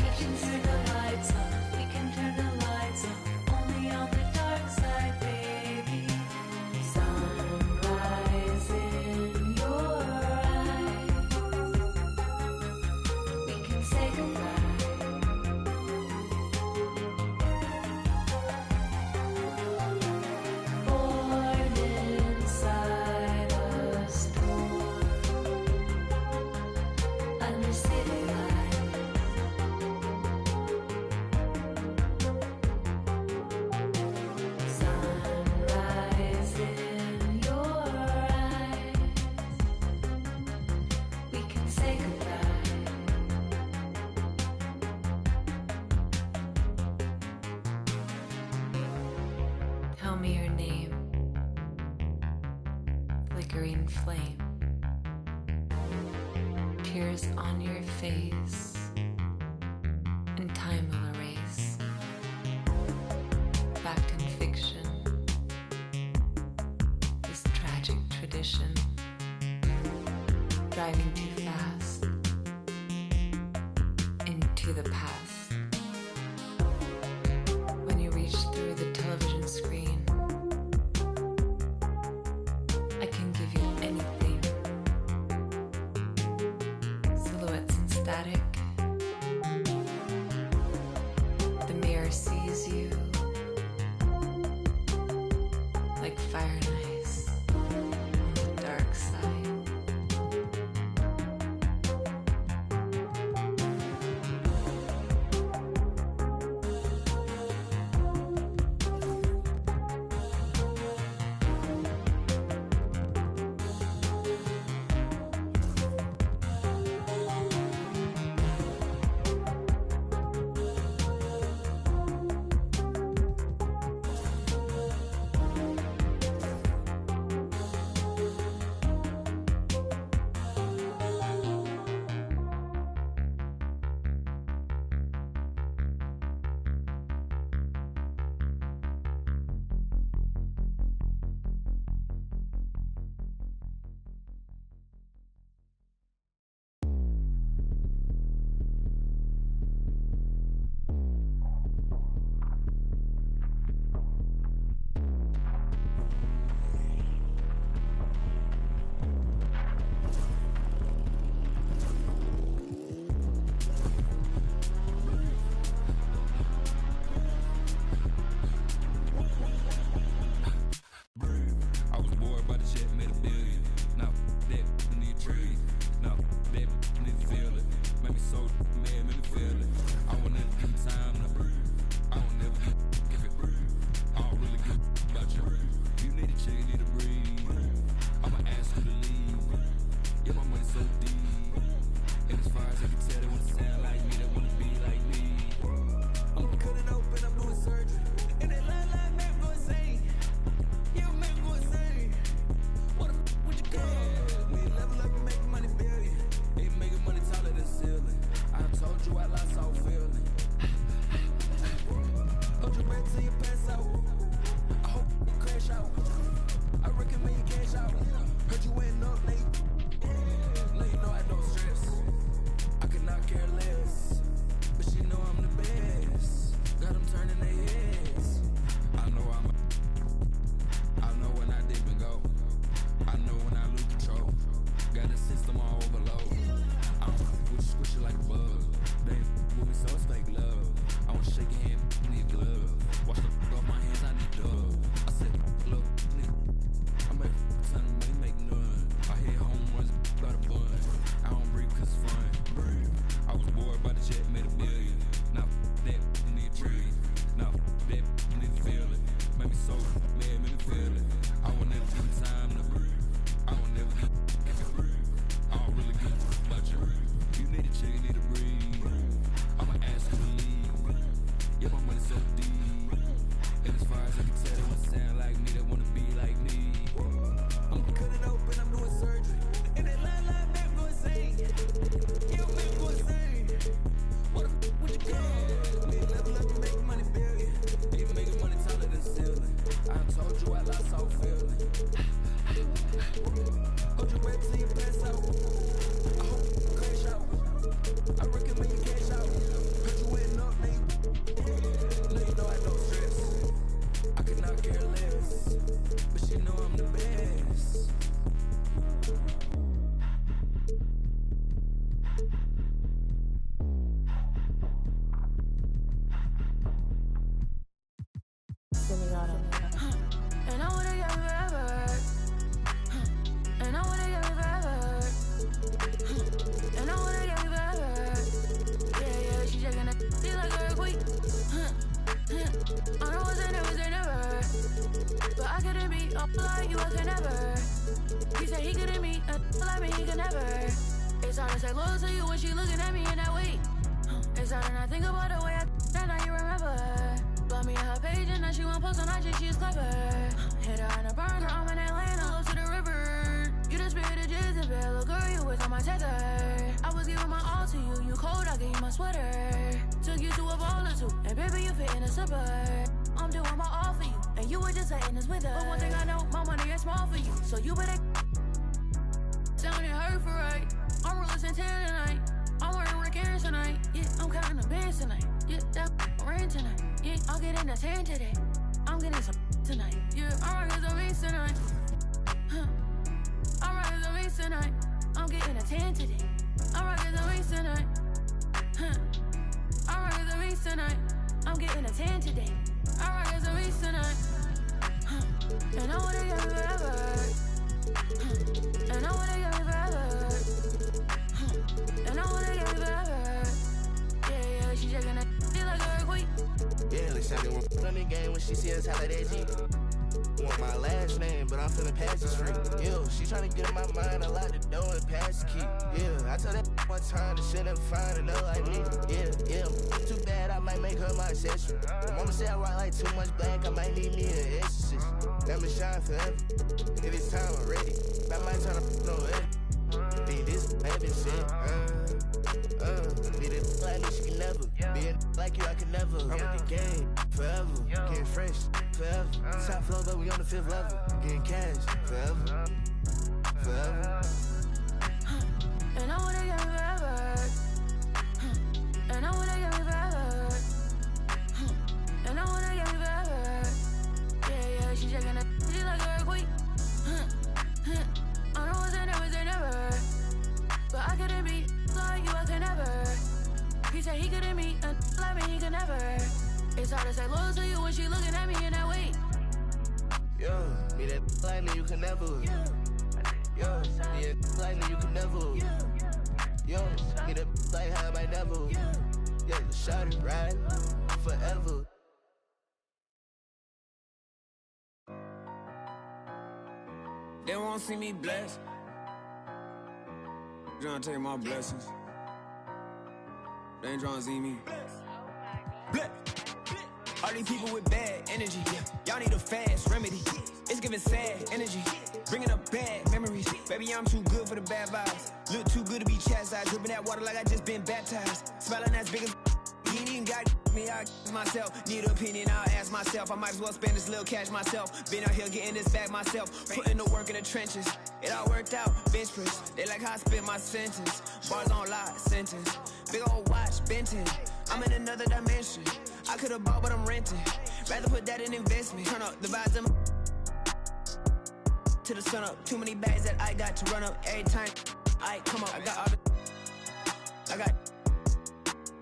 flame. Tears on your face, and time will erase. Fact and fiction, this tragic tradition, driving too fast into the past. When you reach through the television screen, I can give you anything. Silhouettes and static. The mirror sees you like fire and ice on the dark side. like you wasn't ever. He said he couldn't meet a like me, he could never. It's hard to say loyal to you when she looking at me in that way. It's hard to not think about the way I that now you remember. Blow me on her page and now she won't post on IG, she's clever. Hit her on a burner, I'm in Atlanta, close to the river. You the spirit of Jezebel, little girl, you was on my tether. I was giving my all to you, you cold, I gave you my sweater. Took you to a ball or two, and baby, you fit in a slipper. I'm doing my all for you, and you were just letting us with us. But one thing I know, my money is small for you, so you better sounding hurt for right. I'm real Santana tonight. I'm wearing Rick Aaron tonight. Yeah, I'm counting the bands tonight. Yeah, that rain tonight. Yeah, I'll get in the tan today. I'm getting some tonight. Yeah, I'm rocking some beats tonight. Huh. I'm rocking some beats tonight. I'm getting a tan today. I'm rocking some beats tonight. Huh. I'm rocking some beats tonight. I'm getting a tan today. I'm rocking some beats tonight. Huh. And I wanna get it forever. Huh. And I wanna get it forever. Huh. And I wanna get it forever. Yeah, she shaking that shit like an earthquake. Yeah, let's shot it on the game when she see us holla that G. Want my last name, but I'm feeling past the street. Yeah, she tryna get in my mind, I lock the door and pass the key. Yeah, I told that one time the shit ain't fine enough like me. Yeah, too bad I might make her my accessory. The mama said I rock like too much black, I might need me an exorcist. Let me shine forever. If it's time, I'm ready. I might turn up no way. Be this heaven shit. Be the like me, she can never. Be like you, I can never. I'm in the game forever. Getting fresh forever. Top floor, but we on the 5th level. Getting cash forever. Forever. And I wanna get it forever. And I wanna get it forever. And I wanna get it forever. Yeah, she shaking that shit like an earthquake. I know it's never. But I couldn't be like you, I could never. He said he couldn't meet a like me, he could never. It's hard to say loyal to you when she looking at me in that way. Yo, be that like me, you can never. Yo, be that like me, you can never. Yo, be that like how I might never. Yeah, shot it right forever. They won't see me blessed. Trying to take my blessings. They ain't trying to see me. Bless. All these people with bad energy. Y'all need a fast remedy. It's giving sad energy. Bringing up bad memories. Baby, I'm too good for the bad vibes. Look too good to be chastised. Dripping that water like I just been baptized. Smelling as big as you ain't even got me, I myself. Need an opinion, I'll ask myself. I might as well spend this little cash myself. Been out here getting this back myself. Putting the work in the trenches. It all worked out, bench press. They like how I spit my sentence. Bars on lot, sentence. Big old watch, Benton. I'm in another dimension. I could've bought, but I'm renting. Rather put that in investment. Turn up the vibes to the sun up. Too many bags that I got to run up every time. I come up. I got all the. I got.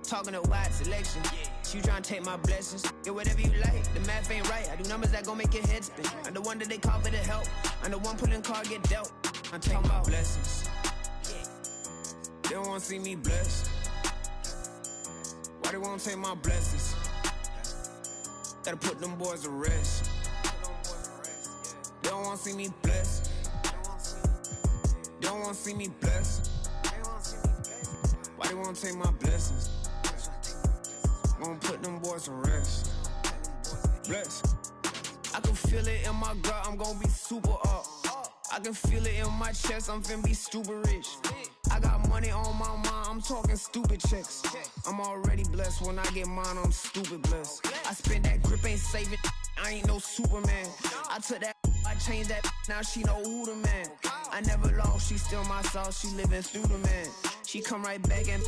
Talking a wide selection. You tryna take my blessings. Get whatever you like. The math ain't right. I do numbers that gon' make your head spin. I'm the one that they call for the help. I'm the one pulling car get dealt. I'm taking my blessings. They don't wanna see me blessed. Why they won't take my blessings? Gotta put them boys to rest. They don't wanna see me blessed. They don't wanna see me blessed. Why they won't take my blessings? Gonna put them boys to rest. Bless. I can feel it in my gut, I'm gonna be super up. I can feel it in my chest, I'm finna be stupid rich. I got money on my mind, I'm talking stupid checks. I'm already blessed, when I get mine, I'm stupid blessed. I spend that grip, ain't saving, I ain't no Superman. I took that, I changed that, now she know who the man. I never lost, she still my sauce, she living through the man. She come right back and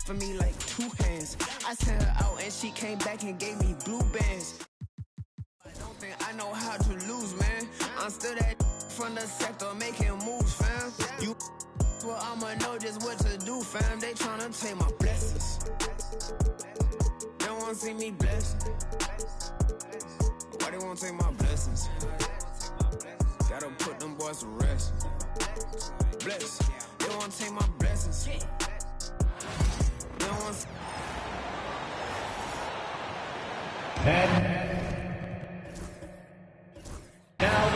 for me like 2 hands. I sent her out and she came back and gave me blue bands. I don't think I know how to lose, man. I'm still that from the sector making moves, fam. You well, I'ma know just what to do, fam. They tryna take my blessings. They don't wanna see me blessed. Why they wanna take my blessings? Gotta put them boys to rest. Bless. They wanna take my blessings. They don't wanna. Now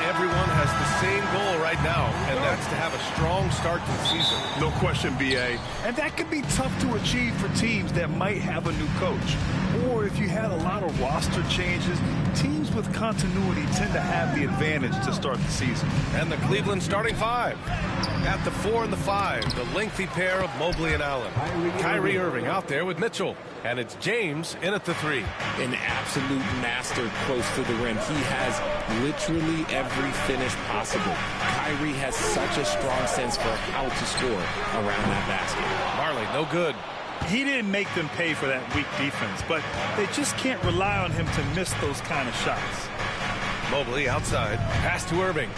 Everyone has the same goal right now, and that's to have a strong start to the season. No question, B.A. And that can be tough to achieve for teams that might have a new coach. Or if you had a lot of roster changes, teams with continuity tend to have the advantage to start the season. And the Cleveland starting five. At the 4 and the 5, the lengthy pair of Mobley and Allen. Kyrie Irving out there with Mitchell. And it's James in at the 3. An absolute master close to the rim. He has literally every finish possible. Kyrie has such a strong sense for how to score around that basket. Marley, no good. He didn't make them pay for that weak defense, but they just can't rely on him to miss those kind of shots. Mobley outside. Pass to Irving.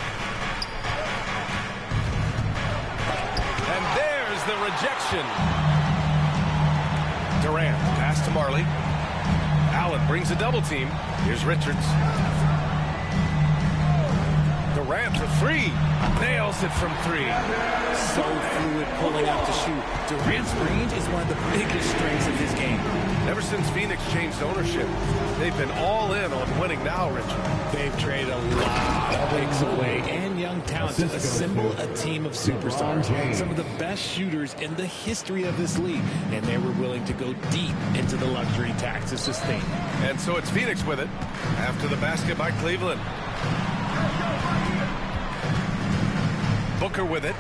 And there's the rejection. Durant, pass to Marley. Allen brings a double team. Here's Richards. Durant for 3. Nails it from 3. So fluid pulling out to shoot. Durant's range is one of the biggest strengths of his game. Ever since Phoenix changed ownership, they've been all in on winning now, Richard. They've traded a lot of picks away and young talent to assemble a team of superstars. Some of the best shooters in the history of this league. And they were willing to go deep into the luxury tax to sustain. And so it's Phoenix with it after the basket by Cleveland. Booker with it.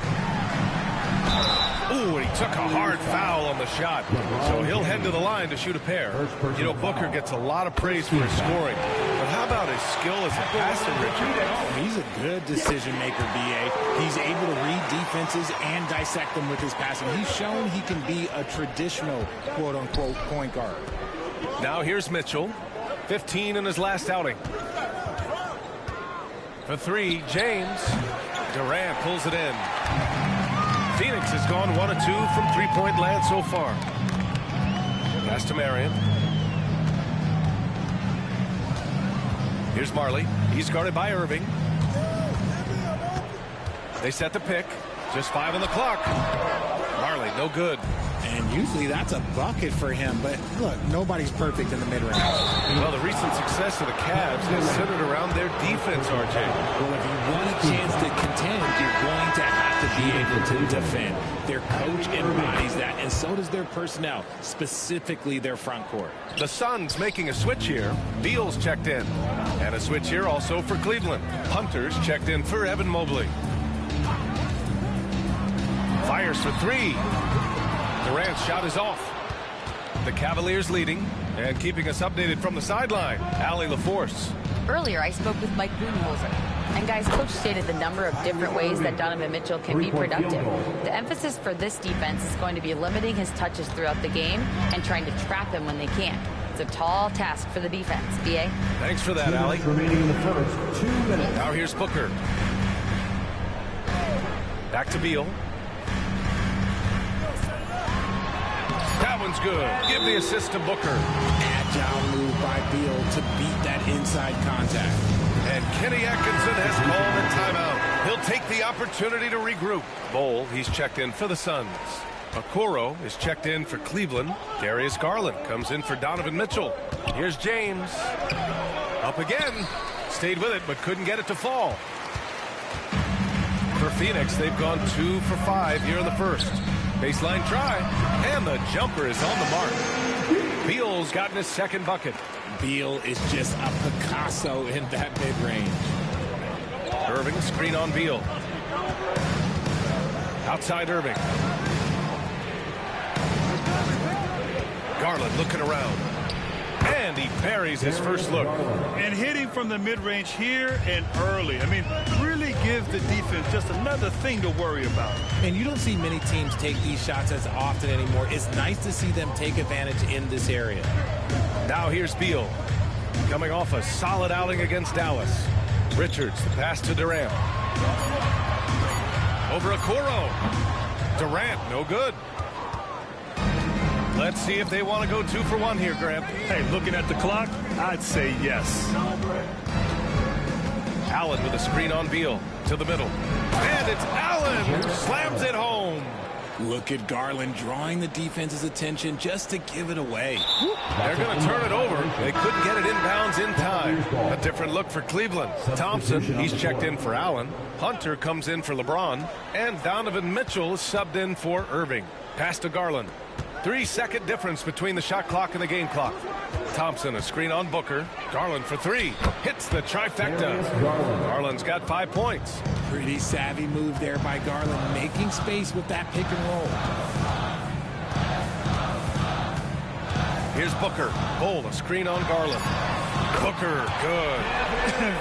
Ooh, and he took a hard foul on the shot. So he'll head to the line to shoot a pair. You know, Booker gets a lot of praise for his scoring. But how about his skill as a passer, Richard? He's a good decision maker, B.A. He's able to read defenses and dissect them with his passing. He's shown he can be a traditional, quote-unquote, point guard. Now here's Mitchell. 15 in his last outing. For 3, James. Durant pulls it in. Phoenix has gone 1 of 2 from three-point land so far. Pass to Marion. Here's Marley. He's guarded by Irving. They set the pick. Just 5 on the clock. Marley, no good. And usually that's a bucket for him. But look, nobody's perfect in the mid-range. Well, the recent success of the Cavs has centered around their defense, RJ. Well, if you want a chance to contend, you're going to have to be able to defend. Their coach embodies that, and so does their personnel, specifically their front court. The Suns making a switch here. Beal's checked in. And a switch here also for Cleveland. Hunter's checked in for Evan Mobley. Fire fires for three. Durant's shot is off. The Cavaliers leading and keeping us updated from the sideline. Allie LaForce. Earlier, I spoke with Mike Budenholzer. And guys, Coach stated the number of different ways that Donovan Mitchell can be productive. The emphasis for this defense is going to be limiting his touches throughout the game and trying to trap him when they can. It's a tall task for the defense. B.A.? Thanks for that, Allie. Remaining in the first 2 minutes. Now here's Booker. Back to Beal. That one's good. Give the assist to Booker. Agile move by Beal to beat that inside contact. And Kenny Atkinson has called a timeout. He'll take the opportunity to regroup. Bol, he's checked in for the Suns. Okoro is checked in for Cleveland. Darius Garland comes in for Donovan Mitchell. Here's James. Up again. Stayed with it, but couldn't get it to fall. For Phoenix, they've gone 2 for 5 here in the first. Baseline try, and the jumper is on the mark. Beal's gotten his second bucket. Beal is just a Picasso in that mid-range. Irving, screen on Beal. Outside Irving. Garland looking around. And he buries his first look. And hitting from the mid-range here and early. I mean, really gives the defense just another thing to worry about. And you don't see many teams take these shots as often anymore. It's nice to see them take advantage in this area. Now here's Beal. Coming off a solid outing against Dallas. Richards, the pass to Durant. Over Okoro. Durant, no good. Let's see if they want to go 2 for 1 here, Grant. Hey, looking at the clock, I'd say yes. Allen with a screen on Beal to the middle. And it's Allen who slams it home. Look at Garland drawing the defense's attention just to give it away. They're going to turn it over. They couldn't get it inbounds in time. A different look for Cleveland. Thompson, he's checked in for Allen. Hunter comes in for LeBron. And Donovan Mitchell is subbed in for Irving. Pass to Garland. 3-second difference between the shot clock and the game clock. Thompson, a screen on Booker. Garland for 3. Hits the trifecta. Garland's got 5 points. Pretty savvy move there by Garland, making space with that pick and roll. Here's Booker. Bol, a screen on Garland. Booker, good.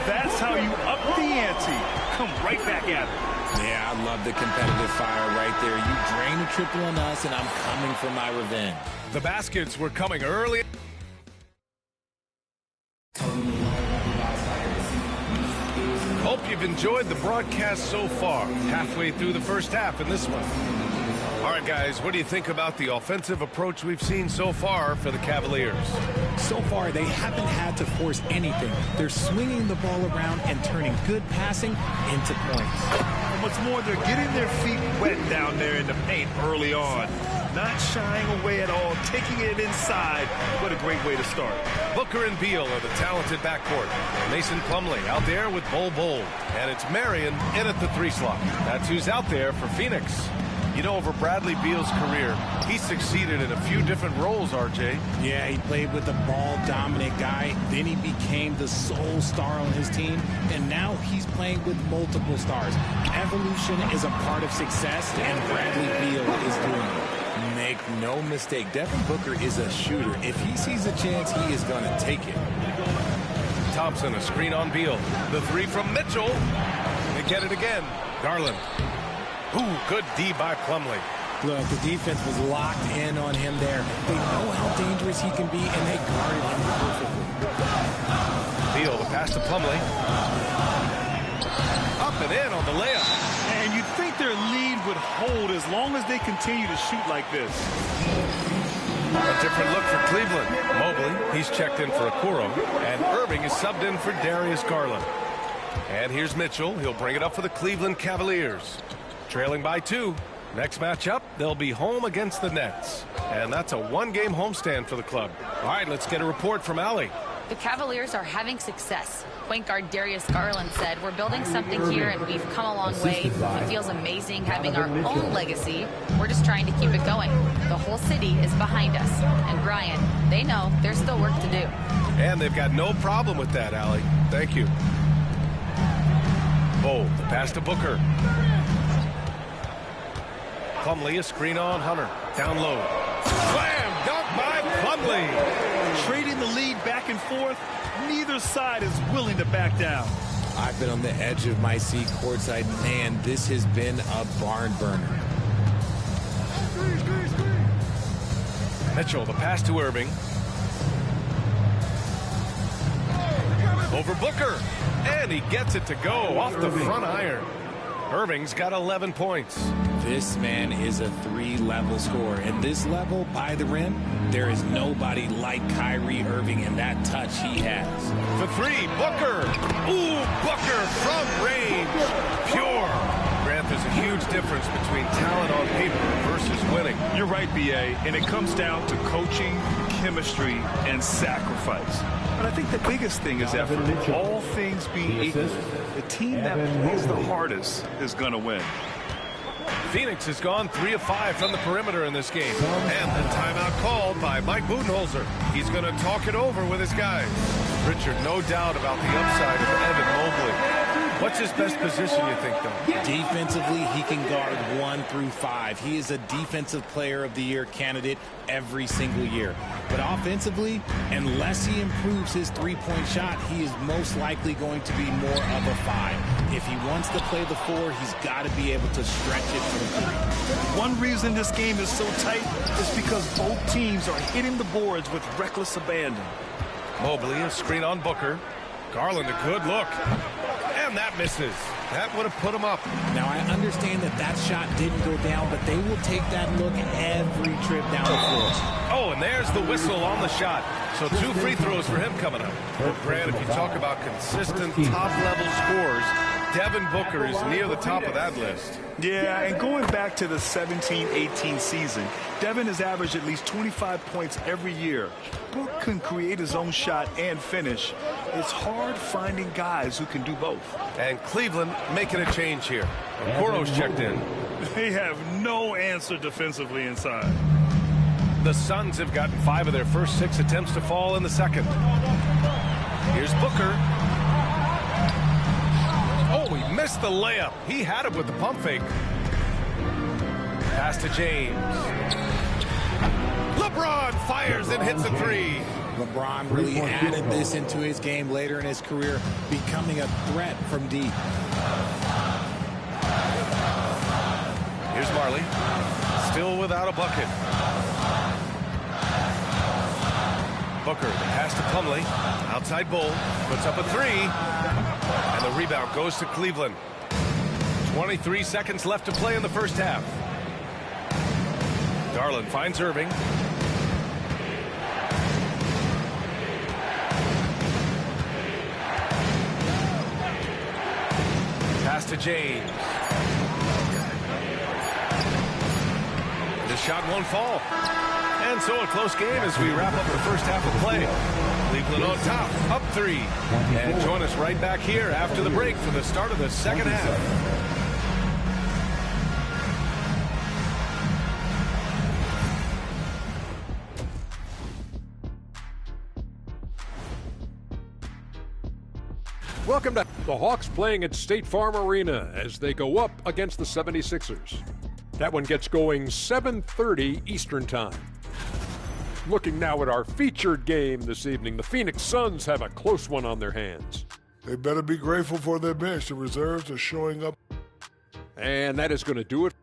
That's how you up the ante. Come right back at it. Yeah, I love the competitive fire right there. You drain a triple on us, and I'm coming for my revenge. The baskets were coming early. Hope you've enjoyed the broadcast so far. Halfway through the first half in this one. All right, guys, what do you think about the offensive approach we've seen so far for the Cavaliers? So far, they haven't had to force anything. They're swinging the ball around and turning good passing into points. And what's more, they're getting their feet wet down there in the paint early on. Not shying away at all, taking it inside. What a great way to start. Booker and Beal are the talented backcourt. Mason Plumlee out there with Bol. And it's Marion in at the 3 slot. That's who's out there for Phoenix. You know, over Bradley Beal's career, he succeeded in a few different roles, RJ. Yeah, he played with the ball-dominant guy. Then he became the sole star on his team. And now he's playing with multiple stars. Evolution is a part of success, and Bradley Beal is doing it. Make no mistake, Devin Booker is a shooter. If he sees a chance, he is going to take it. Thompson, a screen on Beal. The 3 from Mitchell. They get it again. Garland. Ooh, good D by Plumlee. Look, the defense was locked in on him there. They know how dangerous he can be, and they guarded him perfectly. Beal, the pass to Plumlee. Up and in on the layup. And you'd think their lead would hold as long as they continue to shoot like this. A different look for Cleveland. Mobley, he's checked in for Okoro. And Irving is subbed in for Darius Garland. And here's Mitchell. He'll bring it up for the Cleveland Cavaliers. Trailing by 2. Next matchup, they'll be home against the Nets. And that's a 1-game homestand for the club. All right, let's get a report from Allie. The Cavaliers are having success. Point guard Darius Garland said, "We're building something here and we've come a long way. It feels amazing having our own legacy. We're just trying to keep it going. The whole city is behind us." And Brian, they know there's still work to do. And they've got no problem with that, Allie. Thank you. Bol, the pass to Booker. Plumlee, a screen on Hunter. Down low. Slam dunk by Plumlee. Trading the lead back and forth, neither side is willing to back down. I've been on the edge of my seat courtside. Man, this has been a barn burner. Mitchell, the pass to Irving. Over Booker. And he gets it to go off the front iron. Irving's got 11 points. This man is a 3-level scorer. And this level by the rim, there is nobody like Kyrie Irving in that touch he has. For 3, Booker. Ooh, Booker from range. Pure. Grant, there's a huge difference between talent on paper versus winning. You're right, B.A., and it comes down to coaching, chemistry, and sacrifice. But I think the biggest thing is effort. All things being equal, the team that plays the hardest is going to win. Phoenix has gone 3 of 5 from the perimeter in this game. And the timeout called by Mike Budenholzer. He's going to talk it over with his guys. Richard, no doubt about the upside of Evan Mobley. What's his best position, you think, though? Defensively, he can guard 1 through 5. He is a Defensive Player of the Year candidate every single year. But offensively, unless he improves his three-point shot, he is most likely going to be more of a 5. If he wants to play the 4, he's got to be able to stretch it from 3. One reason this game is so tight is because both teams are hitting the boards with reckless abandon. Mobley, a screen on Booker. Garland, a good look. And that misses. That would have put him up. Now, I understand that that shot didn't go down, but they will take that look every trip down the floor. Oh, and there's the whistle on the shot. So 2 free throws for him coming up. Well, Grant, if you talk about consistent top-level scores, Devin Booker is near the top of that list. Yeah, and going back to the 17-18 season, Devin has averaged at least 25 points every year. Book can create his own shot and finish. It's hard finding guys who can do both. And Cleveland making a change here. Okoro's checked in. They have no answer defensively inside. The Suns have gotten 5 of their first 6 attempts to fall in the second. Here's Booker. Oh, he missed the layup. He had it with the pump fake. Pass to James. LeBron fires and hits a 3. LeBron really added this into his game later in his career, becoming a threat from deep. Here's Marley. Still without a bucket. Booker, the pass to Plumlee. Outside Bull. Puts up a 3. And the rebound goes to Cleveland. 23 seconds left to play in the first half. Garland finds Irving. Pass to James. The shot won't fall. And so a close game as we wrap up the first half of play. Cleveland on top, up 3. And join us right back here after the break for the start of the second half. Welcome to the Hawks playing at State Farm Arena as they go up against the 76ers. That one gets going 7:30 Eastern Time. Looking now at our featured game this evening, the Phoenix Suns have a close one on their hands. They better be grateful for their bench. The reserves are showing up. And that is going to do it.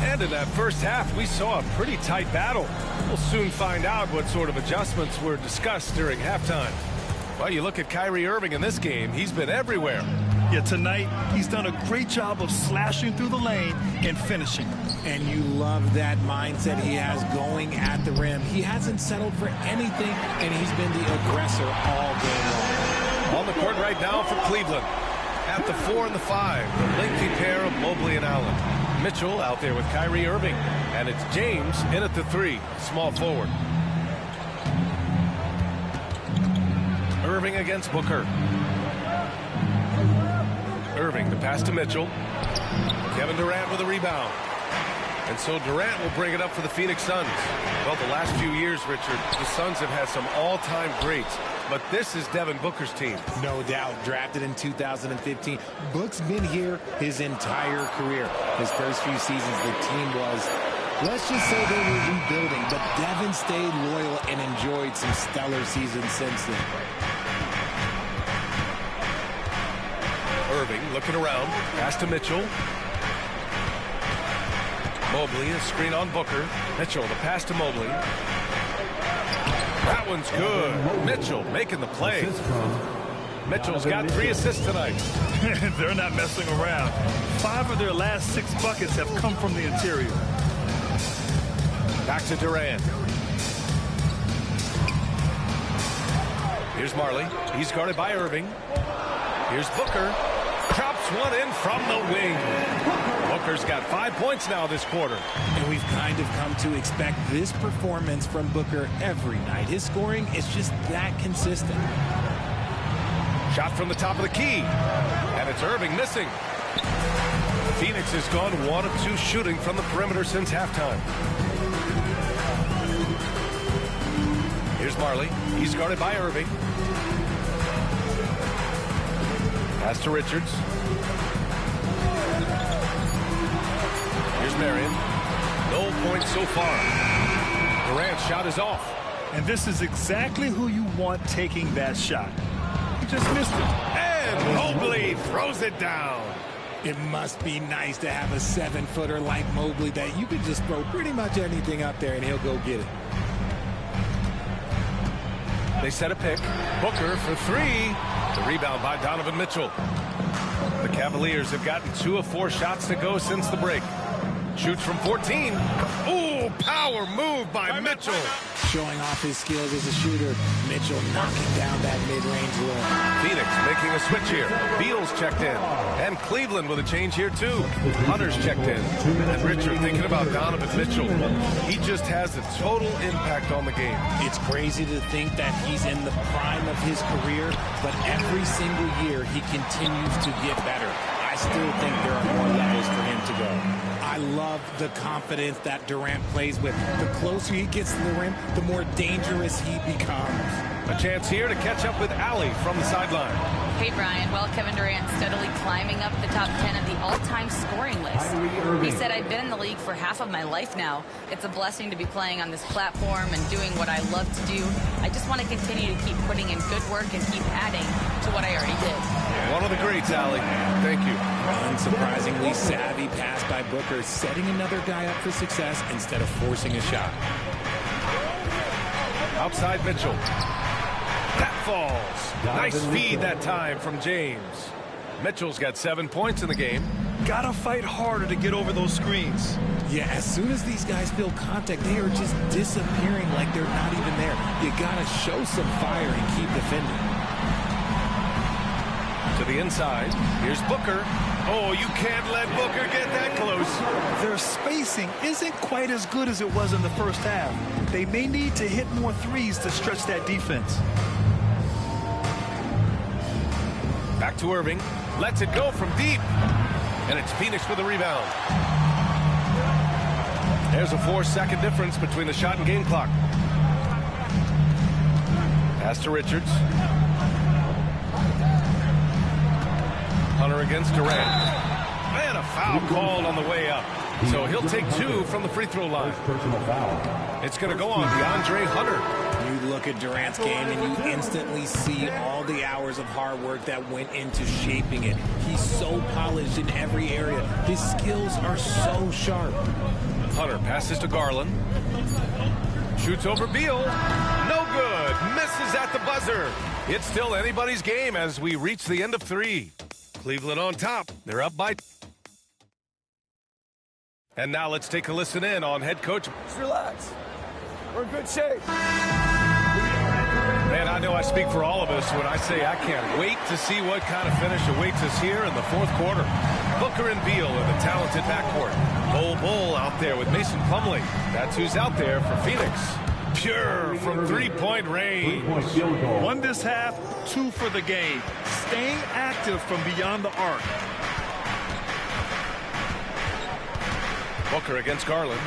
And in that first half, we saw a pretty tight battle. We'll soon find out what sort of adjustments were discussed during halftime. Well, you look at Kyrie Irving in this game, he's been everywhere. Yeah, tonight, he's done a great job of slashing through the lane and finishing. And you love that mindset he has going at the rim. He hasn't settled for anything, and he's been the aggressor all game long. On the court right now for Cleveland. At the 4 and the 5, the lengthy pair of Mobley and Allen. Mitchell out there with Kyrie Irving. And it's James in at the 3, small forward. Irving against Booker. Irving, the pass to Mitchell. Kevin Durant with a rebound. And so Durant will bring it up for the Phoenix Suns. Well, the last few years, Richard, the Suns have had some all-time greats. But this is Devin Booker's team. No doubt. Drafted in 2015. Book's been here his entire career. His first few seasons, the team was, let's just say they were rebuilding. But Devin stayed loyal and enjoyed some stellar seasons since then. Irving looking around. Pass to Mitchell. Mobley, a screen on Booker. Mitchell, the pass to Mobley. That one's good. Mitchell making the play. Mitchell's got 3 assists tonight. They're not messing around. 5 of their last 6 buckets have come from the interior. Back to Durant. Here's Marley. He's guarded by Irving. Here's Booker. Drops one in from the wing. Booker's got 5 points now this quarter. And we've kind of come to expect this performance from Booker every night. His scoring is just that consistent. Shot from the top of the key. And it's Irving missing. Phoenix has gone 1 of 2 shooting from the perimeter since halftime. Here's Marley. He's guarded by Irving. Pass to Richards. Here's Marion. No points so far. Durant's shot is off. And this is exactly who you want taking that shot. He just missed it. And Mobley throws it down. It must be nice to have a 7-footer like Mobley that you could just throw pretty much anything up there and he'll go get it. They set a pick. Booker for 3. The rebound by Donovan Mitchell. The Cavaliers have gotten 2 of 4 shots to go since the break. Shoots from 14. Ooh, power move by Mitchell. Showing off his skills as a shooter. Mitchell knocking down that mid-range look. Phoenix making a switch here. Beal's checked in. And Cleveland with a change here, too. Hunter's checked in. And Richard thinking about Donovan Mitchell. He just has a total impact on the game. It's crazy to think that he's in the prime of his career, but every single year he continues to get better. I still think there are more levels for him to go. I love the confidence that Durant plays with. The closer he gets to the rim, the more dangerous he becomes. A chance here to catch up with Allie from the sideline. Hey, Brian. Well, Kevin Durant steadily climbing up the top 10 of the all-time scoring list. He said, I've been in the league for half of my life now. It's a blessing to be playing on this platform and doing what I love to do. I just want to continue to keep putting in good work and keep adding to what I already did. One of the greats, Allie. Thank you. Unsurprisingly savvy pass by Booker, setting another guy up for success instead of forcing a shot. Outside Mitchell. That falls. Nice feed that time from James. Mitchell's got 7 points in the game. Gotta fight harder to get over those screens. Yeah, as soon as these guys feel contact, they are just disappearing like they're not even there. You gotta show some fire and keep defending. To the inside. Here's Booker. Oh, you can't let Booker get that close. Their spacing isn't quite as good as it was in the first half. They may need to hit more threes to stretch that defense. Back to Irving. Lets it go from deep. And it's Phoenix with the rebound. There's a 4-second difference between the shot and game clock. Pass to Richards. Hunter against Durant. And a foul called on the way up. So he'll take 2 from the free throw line. It's going to go on DeAndre Hunter. You look at Durant's game and you instantly see all the hours of hard work that went into shaping it. He's so polished in every area. His skills are so sharp. Hunter passes to Garland. Shoots over Beal. No good. Misses at the buzzer. It's still anybody's game as we reach the end of 3. Cleveland on top. They're up by... And now let's take a listen in on head coach. Just relax. We're in good shape. Man, I know I speak for all of us when I say I can't wait to see what kind of finish awaits us here in the 4th quarter. Booker and Beal in the talented backcourt. Bol Bol out there with Mason Plumlee. That's who's out there for Phoenix. Pure from 3-point range. 1 this half, 2 for the game. Staying active from beyond the arc. Booker against Garland.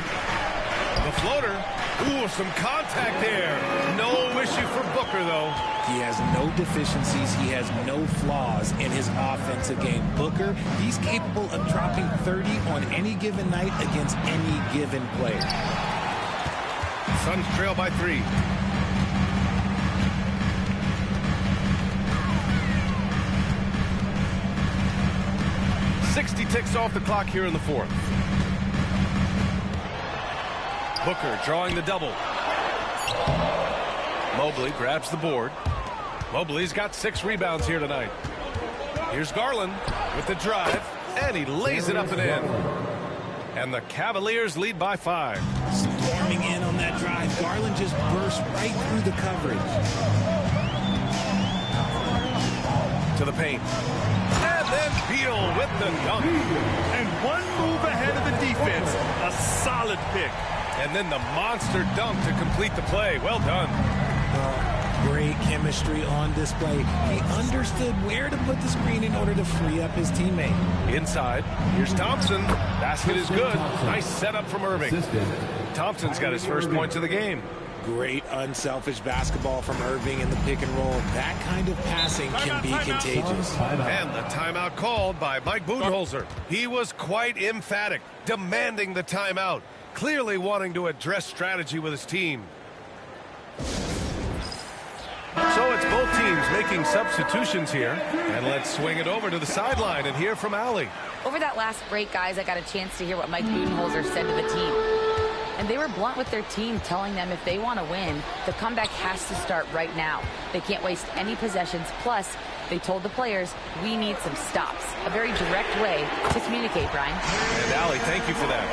The floater. Ooh, some contact there. No issue for Booker, though. He has no deficiencies. He has no flaws in his offensive game. Booker, he's capable of dropping 30 on any given night against any given player. Suns trail by 3. .60 ticks off the clock here in the 4th. Booker drawing the double. Mobley grabs the board. Mobley's got 6 rebounds here tonight. Here's Garland with the drive, and he lays it up and in. And the Cavaliers lead by 5. Storming in on that drive. Garland just burst right through the coverage. To the paint. And then Beal with the dunk. And one move ahead of the defense. A solid pick. And then the monster dunk to complete the play. Well done. Great chemistry on display. He understood where to put the screen in order to free up his teammate. Inside, here's Thompson. Basket is good. Nice setup from Irving. Thompson's got his first points of the game. Great unselfish basketball from Irving in the pick and roll. That kind of passing can be contagious. And the timeout called by Mike Budenholzer. He was quite emphatic, demanding the timeout, clearly wanting to address strategy with his team. So it's both teams making substitutions here. And let's swing it over to the sideline and hear from Allie. Over that last break, guys, I got a chance to hear what Mike Budenholzer said to the team. And they were blunt with their team, telling them if they want to win, the comeback has to start right now. They can't waste any possessions. Plus, they told the players, we need some stops. A very direct way to communicate, Brian. And Allie, thank you for that.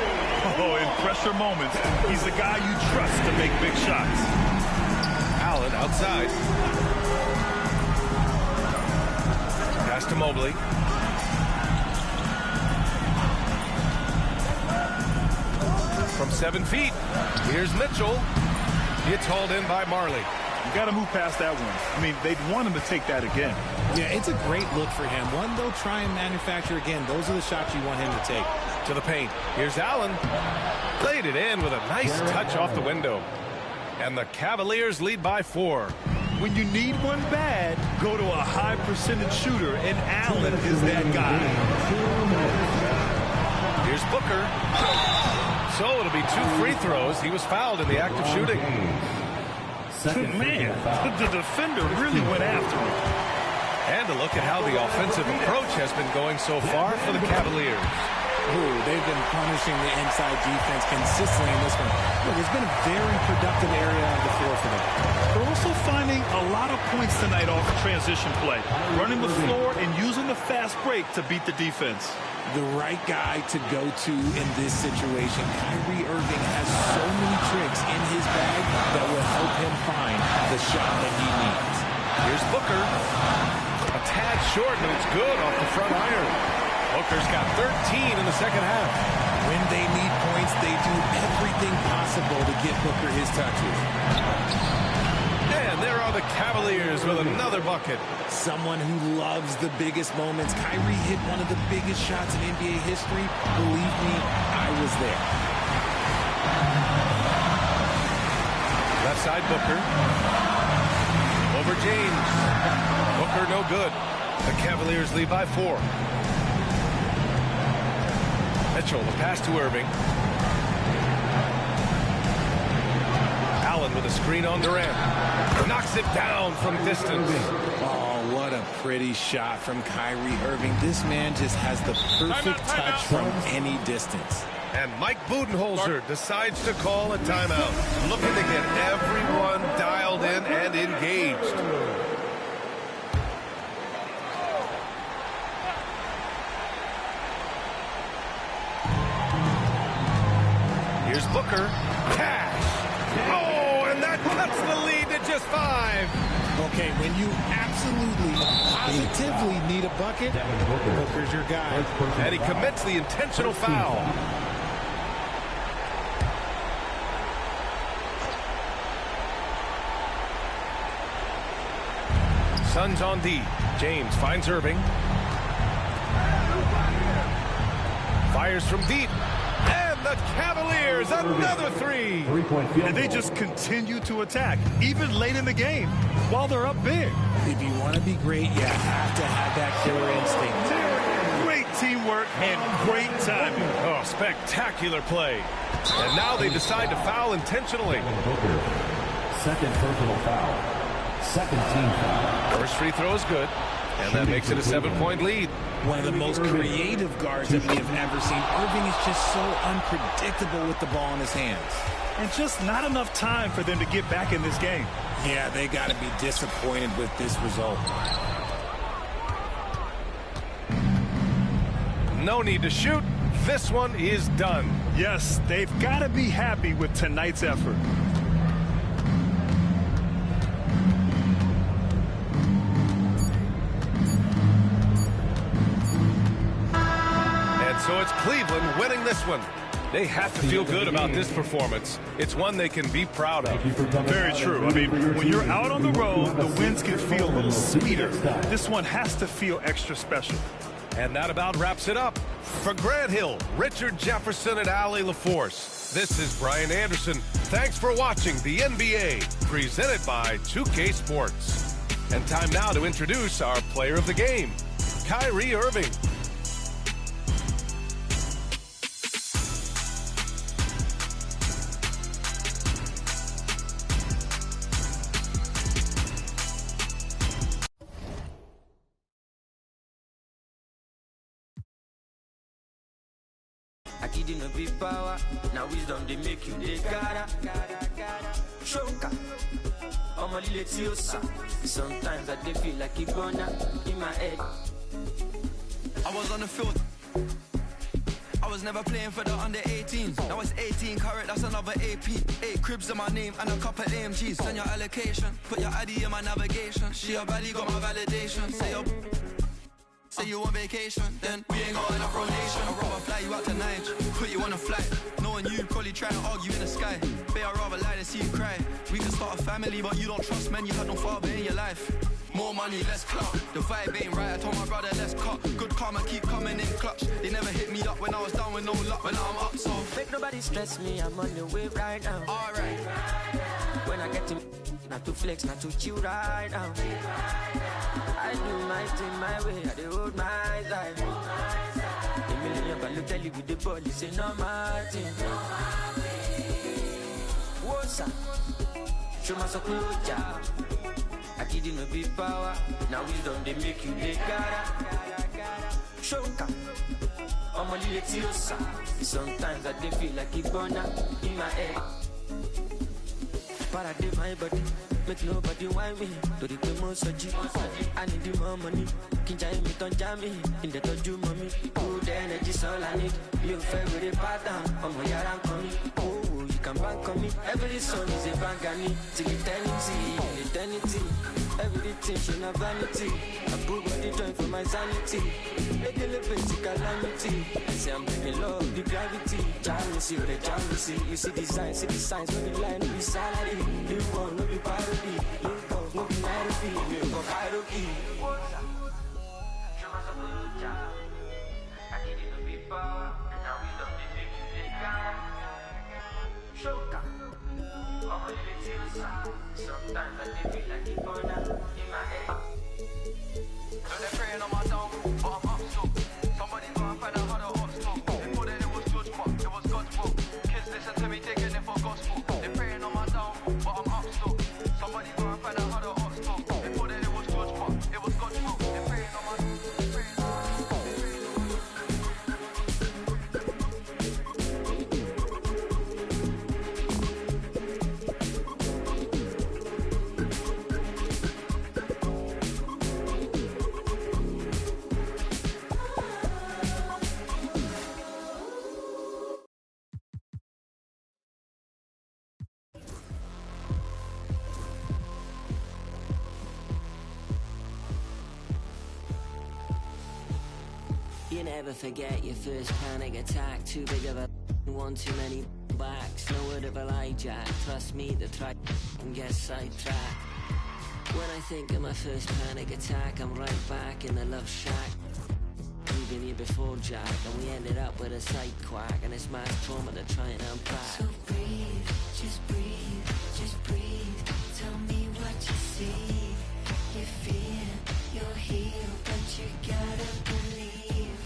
Oh, in pressure moments, he's the guy you trust to make big shots. Allen outside. Pass to Mobley. From 7 feet, here's Mitchell. It's hauled in by Marley. You got to move past that one. I mean, they'd want him to take that again. Yeah, it's a great look for him. One they'll try and manufacture again. Those are the shots you want him to take. To the paint. Here's Allen. Played it in with a nice touch off the window. And the Cavaliers lead by 4. When you need one bad, go to a high percentage shooter, and Allen is that guy. Here's Booker. So it'll be 2 free throws. He was fouled in the act of shooting. Man, the defender really went after him. And a look at how the offensive approach has been going so far for the Cavaliers. Ooh, they've been punishing the inside defense consistently in this one. Look, it's been a very productive area of the floor for them. They're also finding a lot of points tonight off of transition play, running the floor and using the fast break to beat the defense. The right guy to go to in this situation. Kyrie Irving has so many tricks in his bag that will help him find the shot that he needs. Here's Booker. A tad short, but it's good off the front iron. Booker's got 13 in the second half. When they need points, they do everything possible to get Booker his touches. And there are the Cavaliers with another bucket. Someone who loves the biggest moments. Kyrie hit one of the biggest shots in NBA history. Believe me, I was there. Left side, Booker. Over James. Booker no good. The Cavaliers lead by 4. Mitchell, the pass to Irving. Allen with a screen on Durant. Knocks it down from distance. Oh, what a pretty shot from Kyrie Irving. This man just has the perfect touch from any distance. And Mike Budenholzer decides to call a timeout, looking to get everyone dialed in and engaged. Here's Booker. Cash. Oh, and that cuts the lead to just 5. Okay, when you absolutely, positively need a bucket, Booker's your guy. And he commits the intentional foul. Suns on D. James finds Irving. Fires from deep. And the Cavaliers, another three. And they just continue to attack, even late in the game, while they're up big. If you want to be great, you have to have that killer instinct. Great teamwork and great timing. Oh, spectacular play. And now they decide to foul intentionally. Second personal foul. Second team foul. First free throw is good, and that makes it a 7-point lead. One of the most creative guards that we have ever seen. Irving is just so unpredictable with the ball in his hands. And just not enough time for them to get back in this game. Yeah, they got to be disappointed with this result. No need to shoot. This one is done. Yes, they've got to be happy with tonight's effort. And so it's Cleveland winning this one. They have to feel good about this performance. It's one they can be proud of. Very true. I mean, when you're out on the road, the wins can feel a little sweeter. This one has to feel extra special. And that about wraps it up. For Grant Hill, Richard Jefferson, and Allie LaForce, this is Brian Anderson. Thanks for watching the NBA, presented by 2K Sports. And time now to introduce our player of the game, Kyrie Irving. I didn't know big power. Now wisdom they make you they gotta. Shoka. I'm a little tiosa. Sometimes I dey feel like Ibona in my head. I was on the field. I was never playing for the under 18s. Now it's 18 carat, that's another AP. 8 cribs in my name and a couple AMGs. Send your allocation, put your ID in my navigation. She a baddie, got my validation. Say you on vacation, then we ain't got enough rotation. I'd rather fly you out to Niger, put you on a flight. Knowing you probably trying to argue in the sky. Babe, I'd rather lie than see you cry. We can start a family, but you don't trust men. You had no father in your life. More money, less clout. The vibe ain't right, I told my brother, let's cut. Good karma keep coming in clutch. They never hit me up when I was down with no luck. But now I'm up, so make nobody stress me, I'm on the wave right now. Alright. When I get to not to flex, not to chill right now. I do my thing my way, I do hold my side. A million but look tell you with the body, say no my thing. What's up? Show my so close job. I didn't know big power. Now wisdom they make you they gotta. Shoka. I'm a little tiosa. Sometimes I dey feel like Ibona in my head. Paradigm my body, make nobody whine me. To the most I need the more money. Kinja me don't jam me. In the toju mommy. Good energy, all I need. You favorite pattern. I'm a yaran coming. Oh, you can bank on me. Every song is a bangani. Till eternity. Everything she not vanity. I put body joint for my sanity. Make a basic calamity. I say I'm in love, the gravity. Jealousy, the jealousy. You see the signs when the line be salary. Live on, no be parody. Live on, no be Nairobi. Live on, hierarchy. I didn't know be power. Now we love the big, big guy. Shoka. I'm a little tiosa. Sometimes I feel like it's gonna in my head. So they're praying on my down, but I'm up still. Somebody go and find out how the hot still. They thought that it was George, but it was God's will. Kids listen to me, taking it for gospel. They're praying on my down, but I'm up still. Somebody go and find out how the hot still. They thought that it was George, but it was God's will. They're praying on my down. You never forget your first panic attack. Too big of a one, too many backs. No word of a lie, Jack. Trust me to try and get sidetracked. When I think of my first panic attack, I'm right back in the love shack. we've been here before, Jack, and we ended up with a side quack, and it's mass trauma to try and unpack. So breathe, just breathe, just breathe. Tell me what you see. You fear you're healed, but you gotta believe.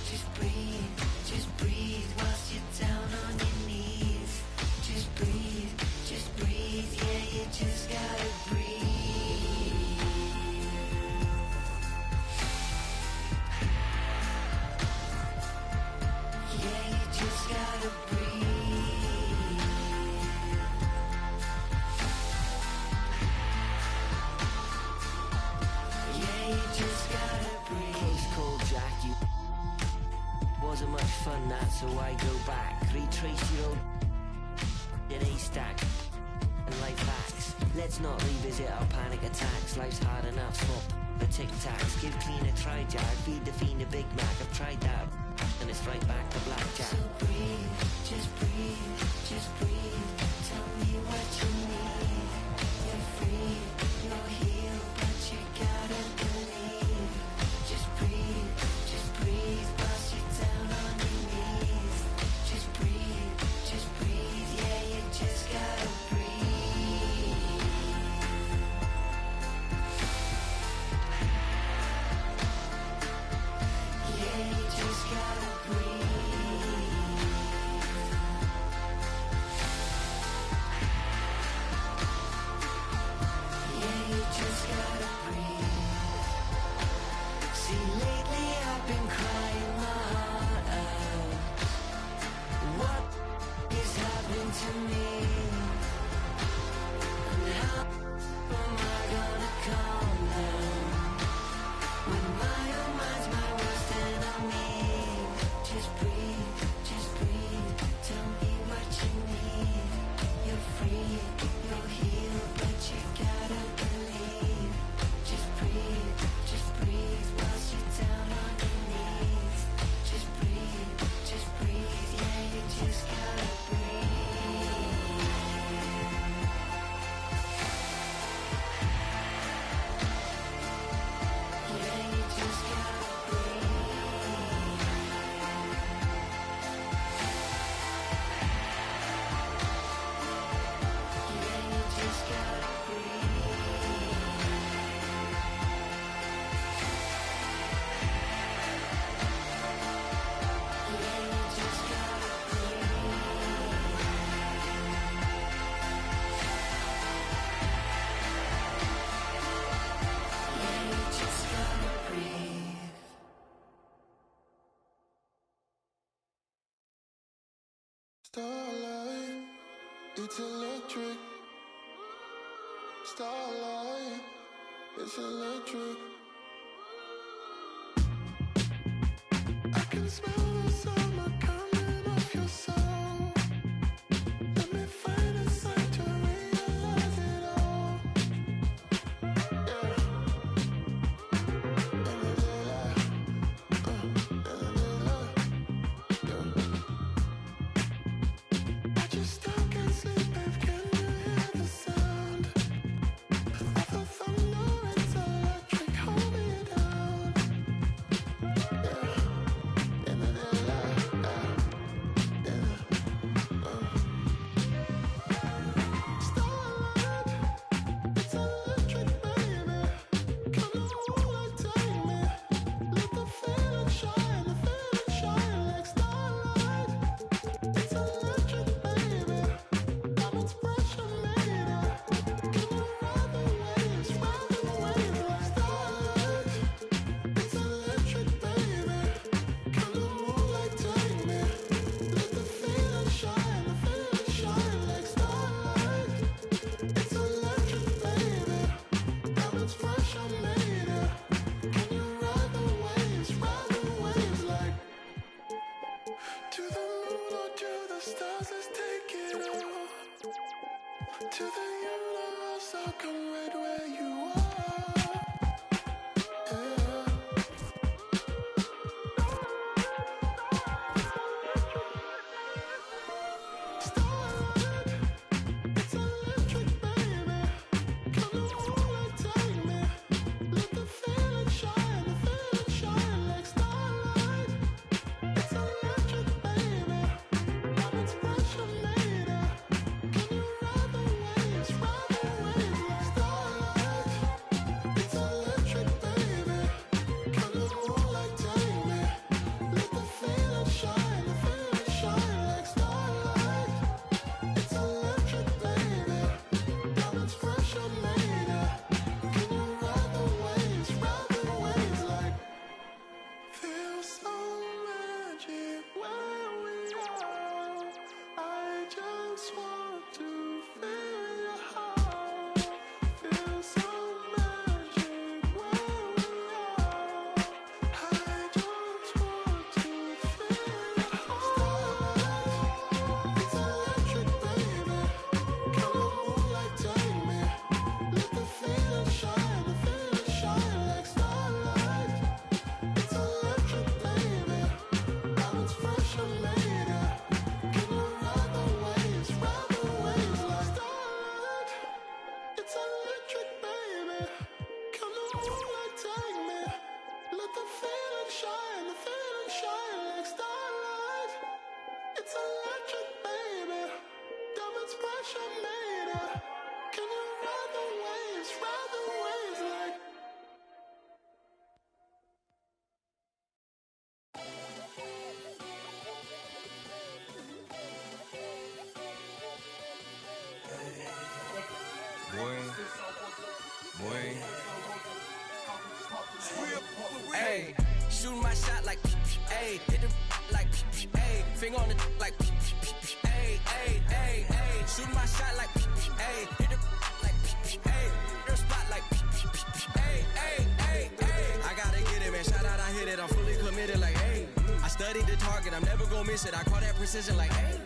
Just breathe whilst you're down on your knees. Just breathe, yeah, you just gotta breathe. Yeah, you just gotta breathe. Yeah, you just gotta breathe. Close call, Jack, you wasn't much fun that, so I go back. Retrace your old in a stack and life hacks. Let's not revisit our panic attacks. Life's hard enough for the tic-tacs. Give clean a try, Jack. Feed the fiend a Big Mac. I've tried that, and it's right back to blackjack. So breathe, just breathe, just breathe. Tell me what you need. You're free, you're healed, but you gotta believe. Just breathe, whilst you're down on your knees. Just breathe, yeah, you just gotta breathe. Yeah, you just gotta breathe. Yeah, you just gotta breathe. See, lately I've been crying my heart out. What is happening to me? And how am I gonna calm down when my own mind's my worst enemy? Just breathe, tell me what you need. You're free, you're healed, but you gotta believe. Just breathe, whilst you're down on your knees. Just breathe, yeah, you just gotta breathe. Yeah, you just gotta breathe. Yeah, you just gotta breathe. Yeah, you just gotta breathe. Yeah, you just gotta breathe. Starlight, it's electric. Starlight, it's electric. I can smell the summer coming off your soul. Let me find a sign to realize it all. Yeah. I just still can't sleep, babe. Can you hear the sound of the thunder? It's electric. Hold me down. To the universe, I'll come right where you are. Yeah. Starlight, it's electric, baby. Come on, take me. Let the feeling shine like starlight. ayy. Shooting my shot like, ayy. Hit the like, ayy. Finger on the like, ayy, ayy, ayy, ayy. Shooting my shot like, ayy. Hit the like, ayy. Your spot like, ayy, ayy, ayy, ayy. I gotta get it, man. Shout out, I hit it. I'm fully committed like, ayy. I studied the target. I'm never gonna miss it. I call that precision like, ayy.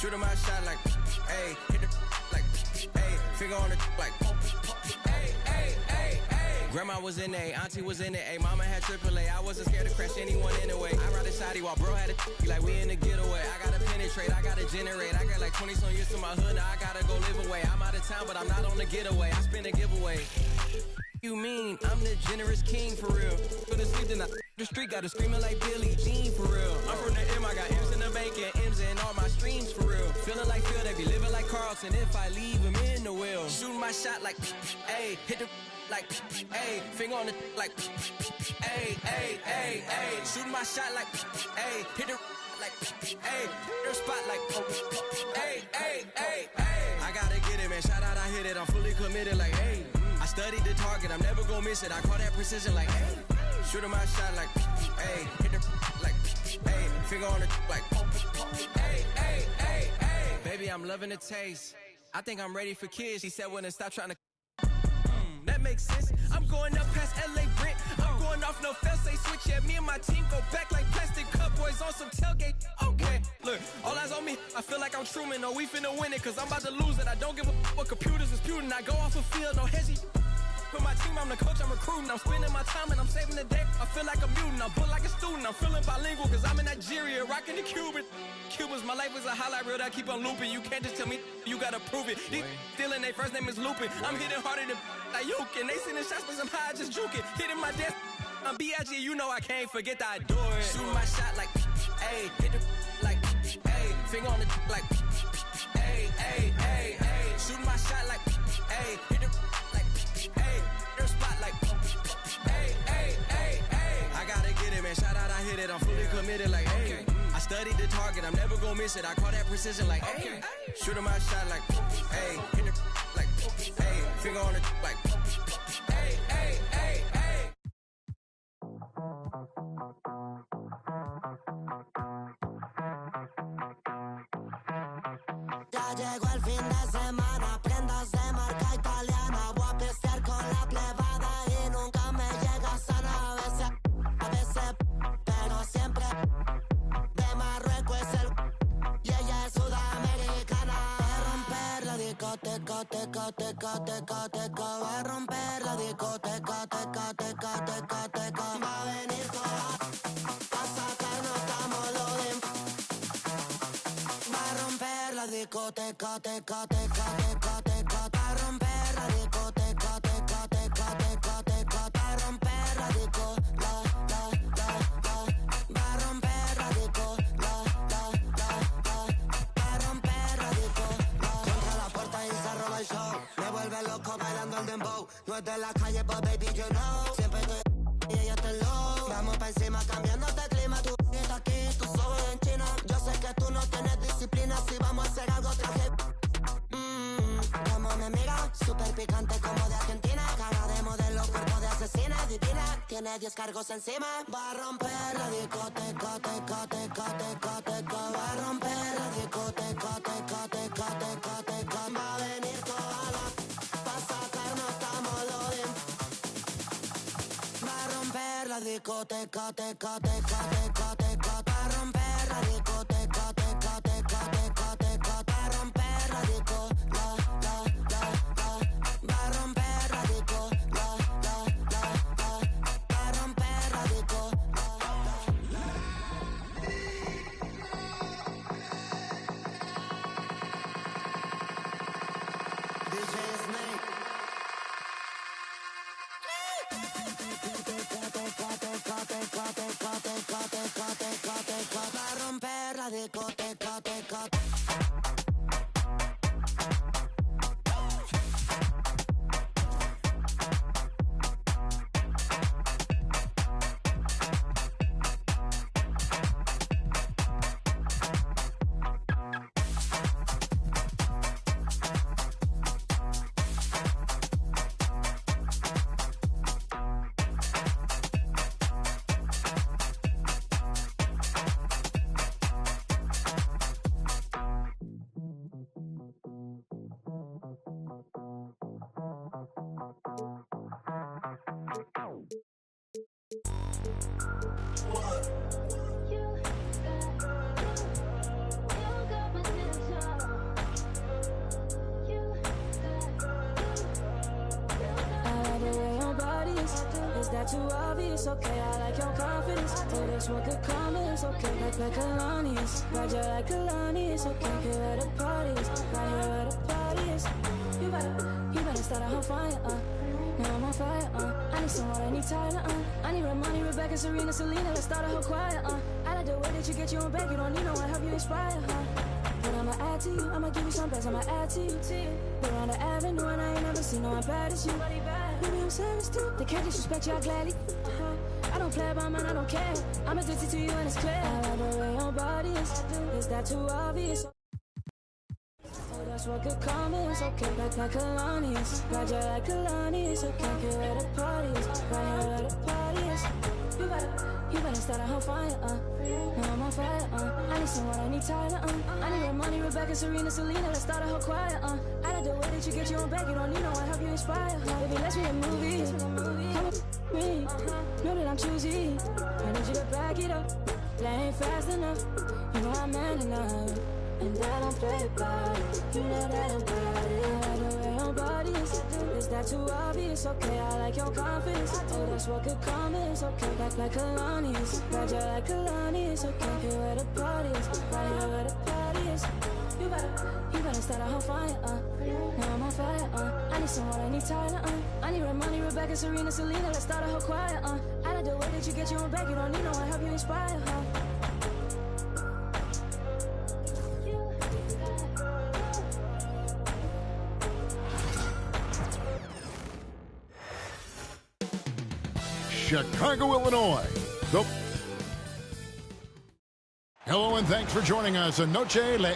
Shooting my shot like, ayy. Hit the like, ayy. Finger on the like, ayy, ayy, ayy, ayy. Grandma was in A, auntie was in A, mama had AAA. I wasn't scared to crash anyone anyway. I ride a shotty while bro had a like we in the getaway. I gotta penetrate, I gotta generate. I got like 20 some years to my hood, now I gotta go live away. I'm out of town, but I'm not on the getaway. I spend a giveaway. You mean I'm the generous king for real? For the sleep, then the street got to screaming like Billie Jean for real. I'm from the M, I got M's in the bank and M's in all my streams for real. Feeling like Phil, they be living like Carlson if I leave him in the wheel. Shooting my shot like, ayy, hit the like, ayy, finger on the like, ayy, ayy, ayy, ayy. Shooting my shot like, ayy, hit the like, ayy, your spot like, ayy, ayy, ayy, ayy. I gotta get it, man. Shout out, I hit it. I'm fully committed like, ayy. I studied the target, I'm never gonna miss it. I call that precision like, ayy. Shooting my shot like, ayy. Hit the like, ayy. Finger on the like, ayy, ayy, ayy, ayy. Baby, I'm loving the taste. I think I'm ready for kids. She said when to stop trying to. That makes sense. I'm going up past LA Brent. I'm going off no fail, say switch. Yeah, me and my team go back like plastic cup boys on some tailgate. Okay, look, all eyes on me. I feel like I'm Truman. No, we finna win it, cause I'm about to lose it. I don't give a what computers is putin'. I go off a field, no hezzy. For my team, I'm the coach, I'm recruiting. I'm spending my time and I'm saving the day. I feel like a mutant, I'm built like a student. I'm feeling bilingual, cause I'm in Nigeria, rocking the Cuban. Cubans, my life is a highlight reel that I keep on looping. You can't just tell me, you gotta prove it. These stealing, their first name is Lupin. I'm hitting harder than Ayuk, and they sending shots, but I'm high, just juke it. Hitting my desk, I'm B.I.G., you know I can't forget that I do it. Shooting my shot like, ayy, hit the like, ayy, finger on the like, ayy, ayy, ayy, ayy. Shooting my shot like, ayy, hit the like, ayy, your spot like, ayy, ayy, ayy, ayy. I gotta get it, man. Shout out, I hit it. I'm fully committed like, ayy. I studied the target, I'm never gonna miss it. I call that precision like, ayy. Shooting my shot like, ayy, hit the like, ayy, finger on the like, ayy, ayy, ayy, ayy. Ya llegó el fin de semana, prendas de marca italiana. Voy a pistear con la plebada y nunca me llega sana. A veces, pero siempre. De Marruecos es el y ella es sudamericana. Va a romper la discoteca, teca, teca, teca, teca. Va a romper la discoteca, teca, teca, teca, teca. Va a venir toda a sacarnos camolodín. Va a romper la discoteca, teca, teca, teca, teca. Va a romper la discoteca, teca, teca, teca, teca. Va a romper la disco, la. Va a romper la disco, la. Va a romper la disco, la. Contra la puerta y se roba el show. Me vuelve loco bailando el dembow. No es de la calle, but baby, you know. Siempre estoy y ella está low. Vamos pa' encima cambiando de clima. Tú estás aquí, tú solo en China. Yo sé que tú no tienes disciplina. Si vamos a hacer algo, traje. Como me mira, súper picante como de Argentina. Cara de modelo, cuerpo de asesina, divina. Tiene 10 cargos encima. Va a romper la discoteca, teca, teca, teca, teca. Va a romper la discoteca, teca, teca, teca, teca. Va a venir toda la pa' sacarnos camolodín. Va a romper la discoteca, teca, teca, teca, teca. Va a romper la discoteca, teca, teca, teca, teca. Va a romper la disco, la. Va a romper la disco, la. Va a romper la disco, DJ Snake. Va a romper la discoteca, teca. that too obvious? Okay, I like your confidence. Oh, that's what could come is okay. Like Kalani's, ride you like Kalani's. Okay, here where the party is, right here where the party is. You better start a whole fire, now I'm on fire, I need someone, I need Tyler, I need Ramani, Rebecca, Serena, Selena, let's start a whole choir, I like the way that you get you on back, you don't need no one, help you inspire, But I'ma add to you, I'ma give you some best, I'ma add to you. We're on the avenue and I ain't never seen no one bad as you. Maybe I'm serious too, they can't disrespect you, I gladly. I don't play about mine, I don't care. I'm addicted to you and it's clear. I like the way your body is that too obvious? Oh, that's what could come is okay, like Kalani's. Ride you like Kalani's, okay, here where the party is, right here where the party is. You better start a whole fire, now I'm on fire, I need someone, I need Tyler, I need Ramani, Rebecca, Serena, Selena, let's start a whole choir, I like the way that you get you on back, you don't need no one, help you inspire, Baby, let's be a movie, come with me, know that I'm choosy, I need you to back it up, that ain't fast enough, you know I'm man enough, and I don't play about it, you know that I'm about it, I like the way your body is that too obvious? Okay, I like your confidence. Oh, that's what could come is okay, like Kalani's. Ride you like Kalani's. Okay, here where the party is, right here where the party is. You better start a whole fire, now I'm on fire, I need someone, I need Tyler, I need Ramani, Rebecca, Serena, Selena, let's start a whole choir, I like the way that you get you on back, you don't need no one, help you inspire, Chicago, Illinois. Hello and thanks for joining us. Noche Le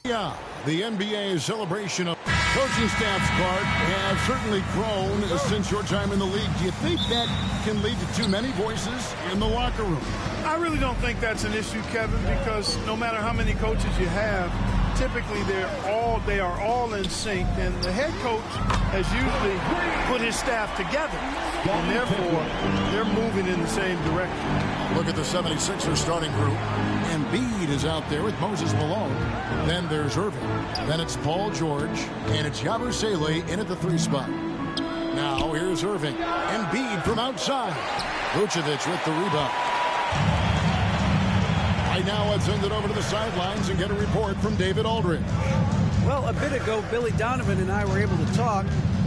Yeah, the NBA celebration of coaching staffs, Clark, have certainly grown since your time in the league. Do you think that can lead to too many voices in the locker room? I really don't think that's an issue, Kevin, because no matter how many coaches you have, typically they are all in sync, and the head coach has usually put his staff together, and therefore they're moving in the same direction. Look at the 76ers starting group. Embiid is out there with Moses Malone. Then there's Irving. Then it's Paul George, and it's Yabusele in at the 3 spot. Now here's Irving. Embiid from outside. Vucevic with the rebound. Right now, let's send it over to the sidelines and get a report from David Aldridge. Well, a bit ago, Billy Donovan and I were able to talk.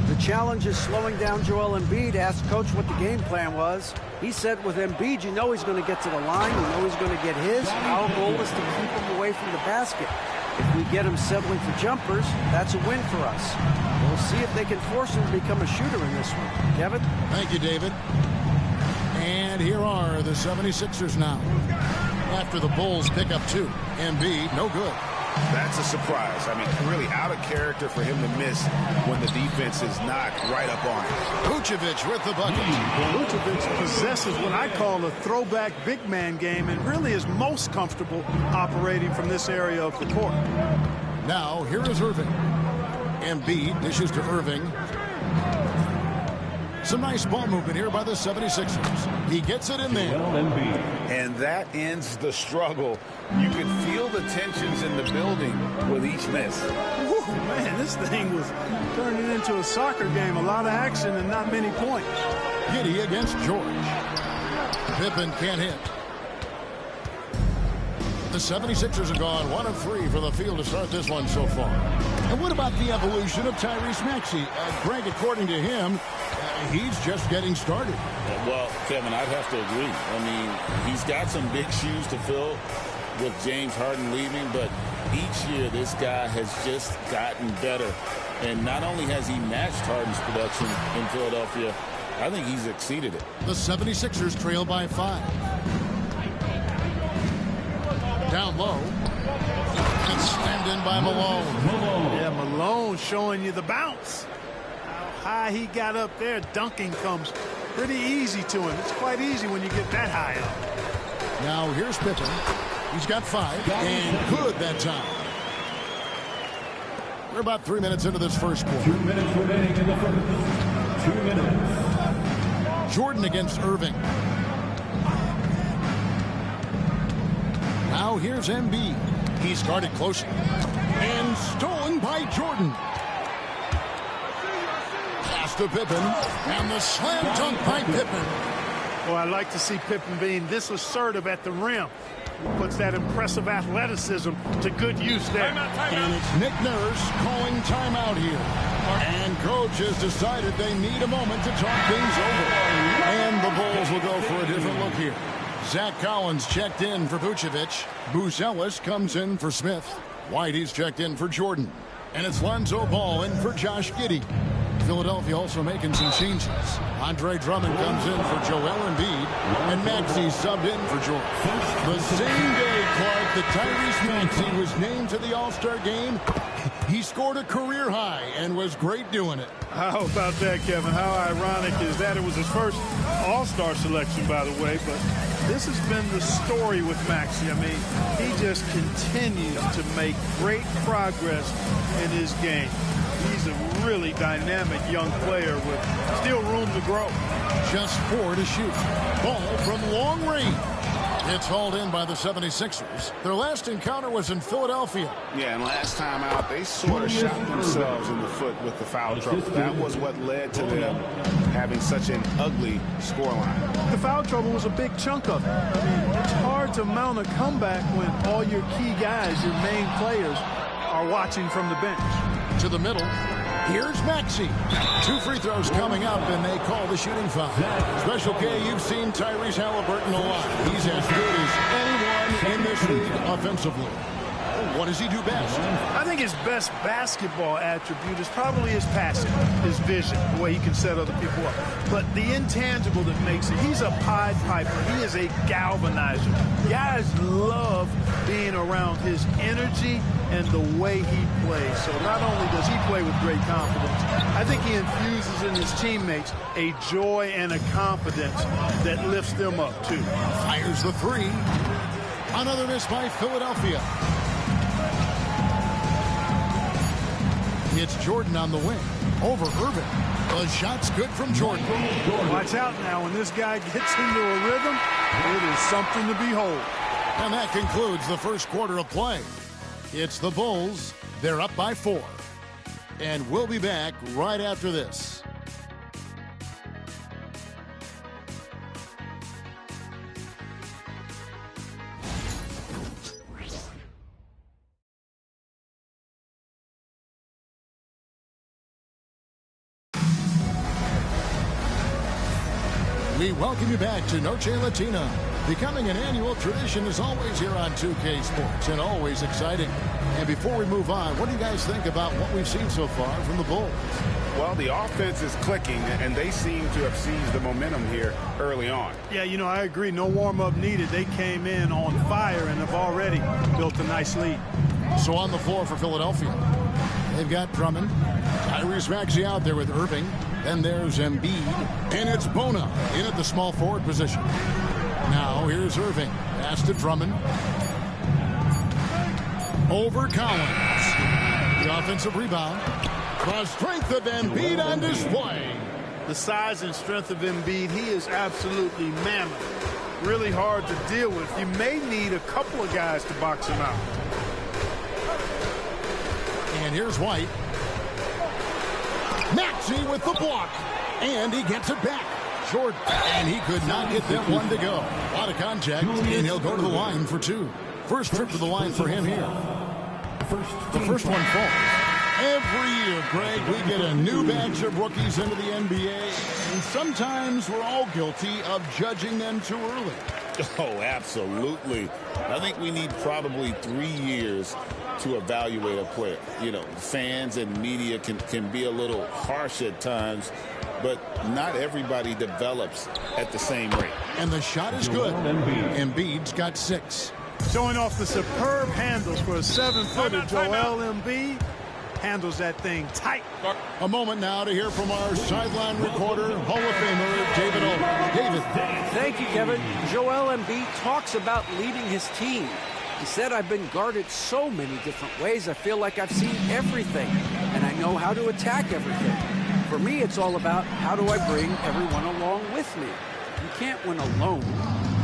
The challenge is slowing down Joel Embiid. Asked Coach what the game plan was. He said with Embiid, you know he's going to get to the line. You know he's going to get his. Our goal is to keep him away from the basket. If we get him settling for jumpers, that's a win for us. We'll see if they can force him to become a shooter in this one. Kevin? Thank you, David. And here are the 76ers now. After the Bulls pick up 2. Embiid, no good. That's a surprise. I mean, really out of character for him to miss when the defense is not right up on him. Vucevic with the bucket. Vucevic possesses what I call a throwback big man game and really is most comfortable operating from this area of the court. Now, here is Irving. Embiid dishes to Irving. Some nice ball movement here by the 76ers. He gets it in there. And that ends the struggle. You can feel the tensions in the building with each miss. Whew, man, this thing was turning into a soccer game. A lot of action and not many points. Giddey against George. Pippen can't hit. The 76ers are gone 1 of 3 for the field to start this one so far. And what about the evolution of Tyrese Maxey? Greg, according to him, he's just getting started. Well, Kevin, I'd have to agree. I mean, he's got some big shoes to fill with James Harden leaving, but each year this guy has just gotten better. And not only has he matched Harden's production in Philadelphia, I think he's exceeded it. The 76ers trail by 5. Down low. And slammed in by Malone. Yeah, Malone showing you the bounce. How high he got up there, dunking comes pretty easy to him. It's quite easy when you get that high up. Now here's Pippen. He's got 5, and good that time. We're about 3 minutes into this first quarter. 2 minutes remaining in the first. 2 minutes. Jordan against Irving. Now here's Embiid. He's guarded closely. And stolen by Jordan. Pass to Pippen. And the slam dunk by Pippen. Well, I like to see Pippen being this assertive at the rim. Puts that impressive athleticism to good use there. And it's Nick Nurse calling timeout here. And coach has decided they need a moment to talk things over. And the Bulls will go for a different look here. Zach Collins checked in for Vucevic. Booz Ellis comes in for Smith. Whitey's checked in for Jordan. And it's Lonzo Ball in for Josh Giddey. Philadelphia also making some changes. Andre Drummond comes in for Joel Embiid. And Maxey subbed in for George. The same day, Clark, that Tyrese Maxey was named to the All-Star game, he scored a career high and was great doing it. How about that, Kevin? How ironic is that? It was his first All-Star selection, by the way, but this has been the story with Maxey. I mean, he just continues to make great progress in his game. He's a really dynamic young player with still room to grow. Just 4 to shoot. Ball from long range. It's hauled in by the 76ers. Their last encounter was in Philadelphia. Yeah, and last time out, they sort of shot themselves in the foot with the foul trouble. That was what led to them having such an ugly scoreline. The foul trouble was a big chunk of it. I mean, it's hard to mount a comeback when all your key guys, your main players, are watching from the bench. To the middle. Here's Maxey. 2 free throws coming up, and they call the shooting foul. Special K, you've seen Tyrese Halliburton a lot. He's as good as anyone in this league offensively. what does he do best? I think his best basketball attribute is probably his passing, his vision, the way he can set other people up. But the intangible that makes it, he's a Pied Piper. He is a galvanizer. Guys love being around his energy and the way he plays. So not only does he play with great confidence, I think he infuses in his teammates a joy and a confidence that lifts them up too. Fires the three. Another miss by Philadelphia. It's Jordan on the wing. Over Irving. The shot's good from Jordan. Watch out now. When this guy gets into a rhythm, it is something to behold. And that concludes the first quarter of play. It's the Bulls. They're up by 4. And we'll be back right after this. We welcome you back to Noche Latina. Becoming an annual tradition is always here on 2K Sports and always exciting. And before we move on, what do you guys think about what we've seen so far from the Bulls? Well, the offense is clicking, and they seem to have seized the momentum here early on. Yeah, you know, I agree. No warm-up needed. They came in on fire and have already built a nice lead. So on the floor for Philadelphia, they've got Drummond. Tyrese Maxey out there with Irving. Then there's Embiid. And it's Bona in at the small forward position. Now here's Irving. Pass to Drummond. Over Collins. The offensive rebound. The strength of Embiid on display. The size and strength of Embiid, he is absolutely mammoth. Really hard to deal with. You may need a couple of guys to box him out. And here's White. Maxey with the block. And he gets it back. Jordan. And he could not get that one to go. A lot of contact. And he'll go to the line for 2. First trip to the line for him here. The first one falls. Every year, Greg, we get a new batch of rookies into the NBA. And sometimes we're all guilty of judging them too early. Oh, absolutely. I think we need probably 3 years to evaluate a player. You know, fans and media can be a little harsh at times, but not everybody develops at the same rate. And the shot is good. Embiid's got 6. Showing off the superb handles for a 7-footer, Joel Embiid. Handles that thing tight. A moment now to hear from our sideline reporter, Hall of Famer David Olber. David. Thank you, Kevin. Joel Embiid talks about leading his team. He said, I've been guarded so many different ways. I feel like I've seen everything, and I know how to attack everything. For me, it's all about how do I bring everyone along with me. You can't win alone.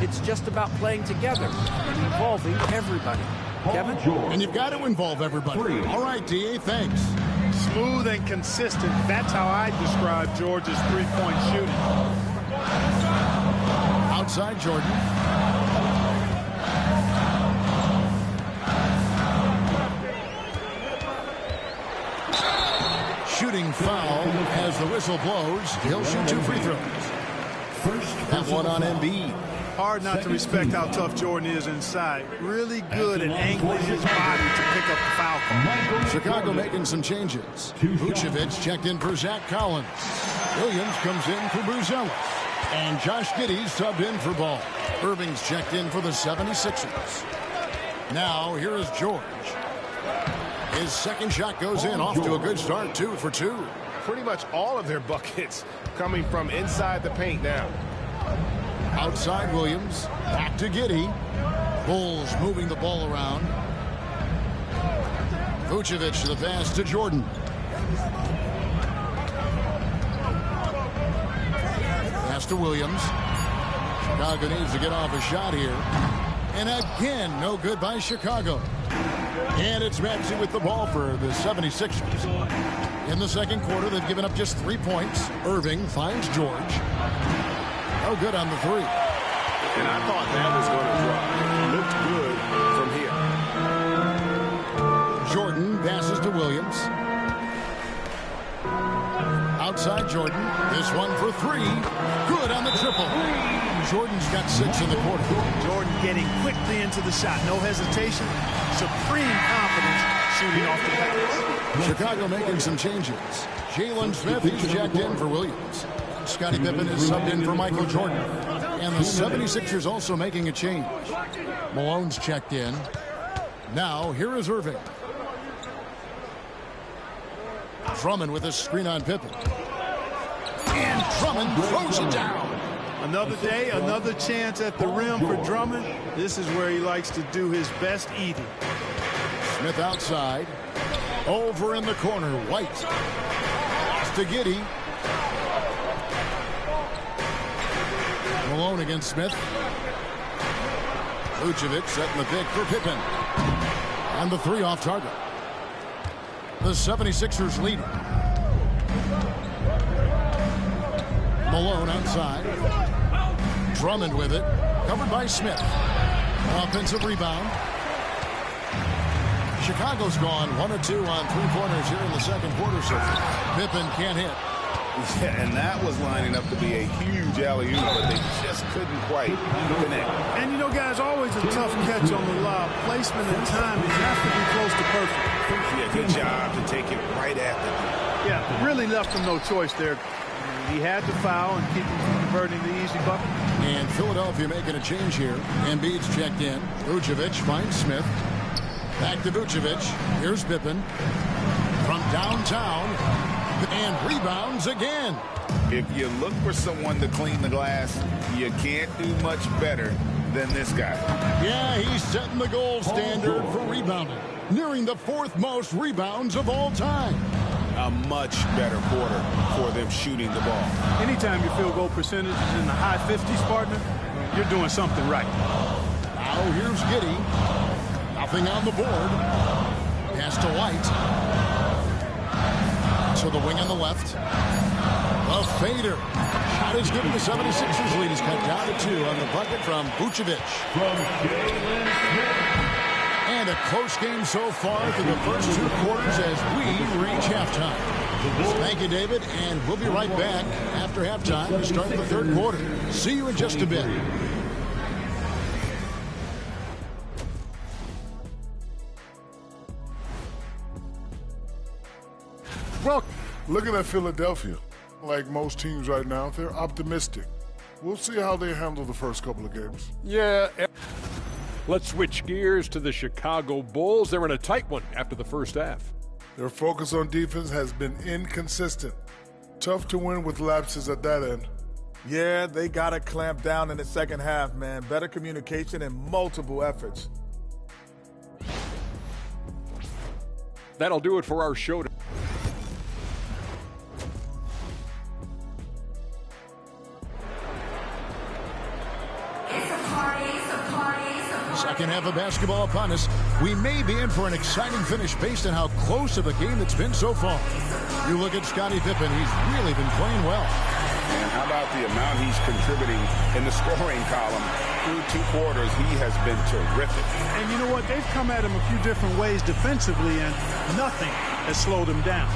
It's just about playing together and involving everybody. Kevin? And you've got to involve everybody. All right, D.A., thanks. Smooth and consistent. That's how I describe George's three-point shooting. Outside Jordan. Shooting foul as the whistle blows. He'll shoot 2 free throws. That one on Embiid. Hard not to respect how tough Jordan is inside. Really good at angling his body to pick up the foul call. Chicago making some changes. Vucevic checked in for Zach Collins. Williams comes in for Bruzelis. And Josh Giddey subbed in for Ball. Irving's checked in for the 76ers. Now here is George. His second shot goes in, off to a good start, 2 for 2. Pretty much all of their buckets coming from inside the paint now. Outside Williams, back to Giddey. Bulls moving the ball around. Vucevic the pass to Jordan. Pass to Williams. Chicago needs to get off a shot here. And again, no good by Chicago. And it's Maxey with the ball for the 76ers. In the second quarter, they've given up just 3 points. Irving finds George. No good on the 3. And I thought that was going to drop. Looked good from here. Jordan passes to Williams. Outside Jordan. This one for 3. Good on the triple. Jordan's got 6 in the quarter. Jordan getting quickly into the shot. No hesitation, supreme confidence shooting off the pass. Chicago making some changes. Jalen Smith, he's checked in for Williams. Scottie Pippen is subbed in for Michael Jordan. And the 76ers also making a change. Malone's checked in. Now, here is Irving. Drummond with a screen on Pippen. And Drummond throws it down. Another day, another chance at the rim for Drummond. This is where he likes to do his best eating. Smith outside. Over in the corner, White. To Giddey. Malone against Smith. Vucevic setting the pick for Pippen. And the three off target. The 76ers lead. Malone outside. Drummond with it. Covered by Smith. Offensive rebound. Chicago's gone 1 of 2 on three-pointers here in the second quarter. So Pippen can't hit. Yeah, and that was lining up to be a huge alley-oop, but they just couldn't quite connect. And you know, guys, always a tough catch on the lob. Placement and timing have to be close to perfect. Yeah, good job to take it right at them. Yeah, really left him no choice there. He had to foul and keep him from converting the easy bucket. And Philadelphia making a change here. Embiid's checked in. Vucevic finds Smith. Back to Vucevic. Here's Pippen. From downtown. And rebounds again. If you look for someone to clean the glass, you can't do much better than this guy. Yeah, he's setting the gold standard for rebounding. Nearing the 4th most rebounds of all time. A much better quarter for them shooting the ball. Anytime your field goal percentage is in the high 50s, partner, you're doing something right. Now here's Giddey. Nothing on the board. Pass to White. To the wing on the left. A fader. Shot is good. The 76ers lead is cut down to 2 on the bucket from Vucevic. And a close game so far through the first 2 quarters as we reach halftime. Thank you, David, and we'll be right back after halftime to start the 3rd quarter. See you in just a bit. Well, looking at Philadelphia, like most teams right now, they're optimistic. We'll see how they handle the first couple of games. Yeah. Let's switch gears to the Chicago Bulls. They're in a tight one after the first half. Their focus on defense has been inconsistent. Tough to win with lapses at that end. Yeah, they got to clamp down in the second half, man. Better communication and multiple efforts. That'll do it for our show. Second half of basketball upon us. We may be in for an exciting finish based on how close of a game it's been so far. You look at Scottie Pippen, he's really been playing well. And how about the amount he's contributing in the scoring column? Through 2 quarters, he has been terrific. And you know what? They've come at him a few different ways defensively, and nothing has slowed him down.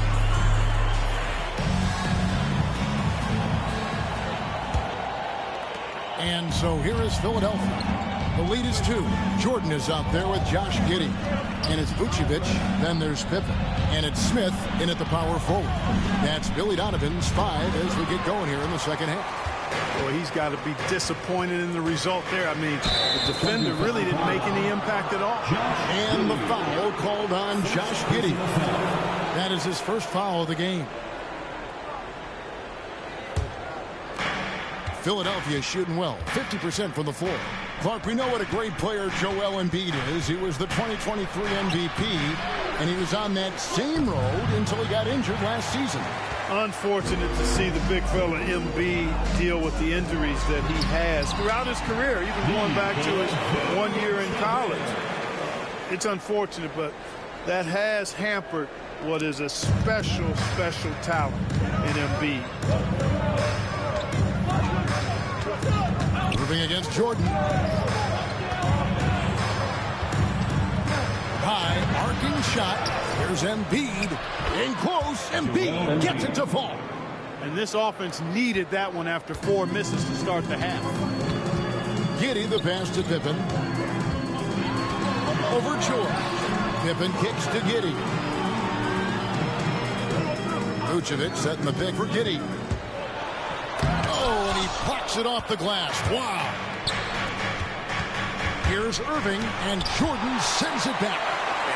And so here is Philadelphia. The lead is 2. Jordan is out there with Josh Giddey. And it's Vucevic. Then there's Pippen. And it's Smith in at the power forward. That's Billy Donovan's 5 as we get going here in the second half. Boy, he's got to be disappointed in the result there. I mean, the defender really didn't make any impact at all. And the foul called on Josh Giddey. That is his first foul of the game. Philadelphia shooting well, 50% from the floor. Clark, we know what a great player Joel Embiid is. He was the 2023 MVP, and he was on that same road until he got injured last season. Unfortunate to see the big fella Embiid deal with the injuries that he has throughout his career, even going back to his 1 year in college. It's unfortunate, but that has hampered what is a special, special talent in Embiid. Moving against Jordan. High, arcing shot. Here's Embiid. In close. Embiid gets it to fall. And this offense needed that one after 4 misses to start the half. Giddey the pass to Pippen. Over George. Pippen kicks to Giddey. Vucevic setting the pick for Giddey. Oh, and he plucks it off the glass. Wow. Here's Irving, and Jordan sends it back.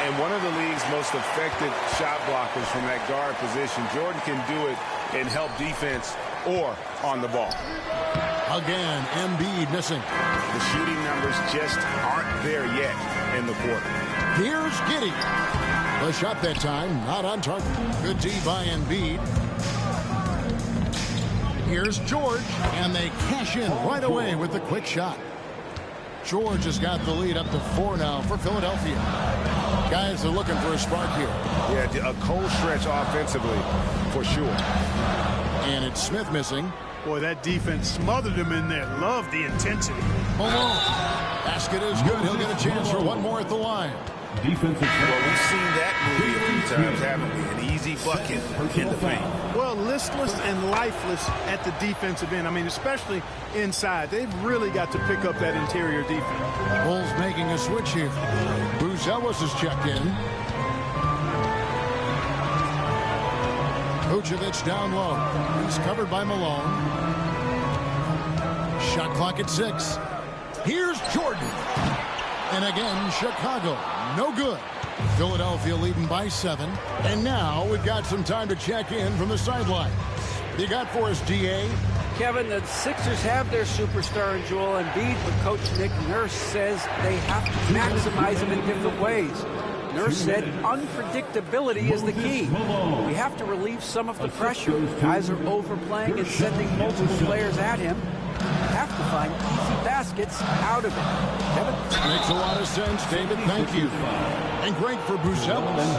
And one of the league's most effective shot blockers from that guard position. Jordan can do it and help defense or on the ball. Again, Embiid missing. The shooting numbers just aren't there yet in the quarter. Here's Giddey. The shot that time, not on target. Good D by Embiid. Here's George, and they cash in right away with the quick shot. George has got the lead up to 4 now for Philadelphia. Guys are looking for a spark here. Yeah, a cold stretch offensively, for sure. And it's Smith missing. Boy, that defense smothered him in there. Love the intensity. Malone. Basket is good. He'll get a chance for one more at the line. Defensive. Well, we've seen that movie a few times, haven't we? An easy bucket in the paint. Well, listless and lifeless at the defensive end. I mean, especially inside. They've really got to pick up that interior defense. Bulls making a switch here. Buzelis is checked in. Vucevic down low. He's covered by Malone. Shot clock at 6. Here's Jordan. And again, Chicago. No good. Philadelphia leading by 7. And now we've got some time to check in from the sideline. You got for us, DA? Kevin, the Sixers have their superstar in Joel Embiid, but Coach Nick Nurse says they have to maximize him in different ways. Nurse said unpredictability is the key. We have to relieve some of the pressure. Guys are overplaying and sending multiple players at him. Have to find easy baskets out of it. Kevin? Makes a lot of sense, David. Thank you. And great for Buzelis.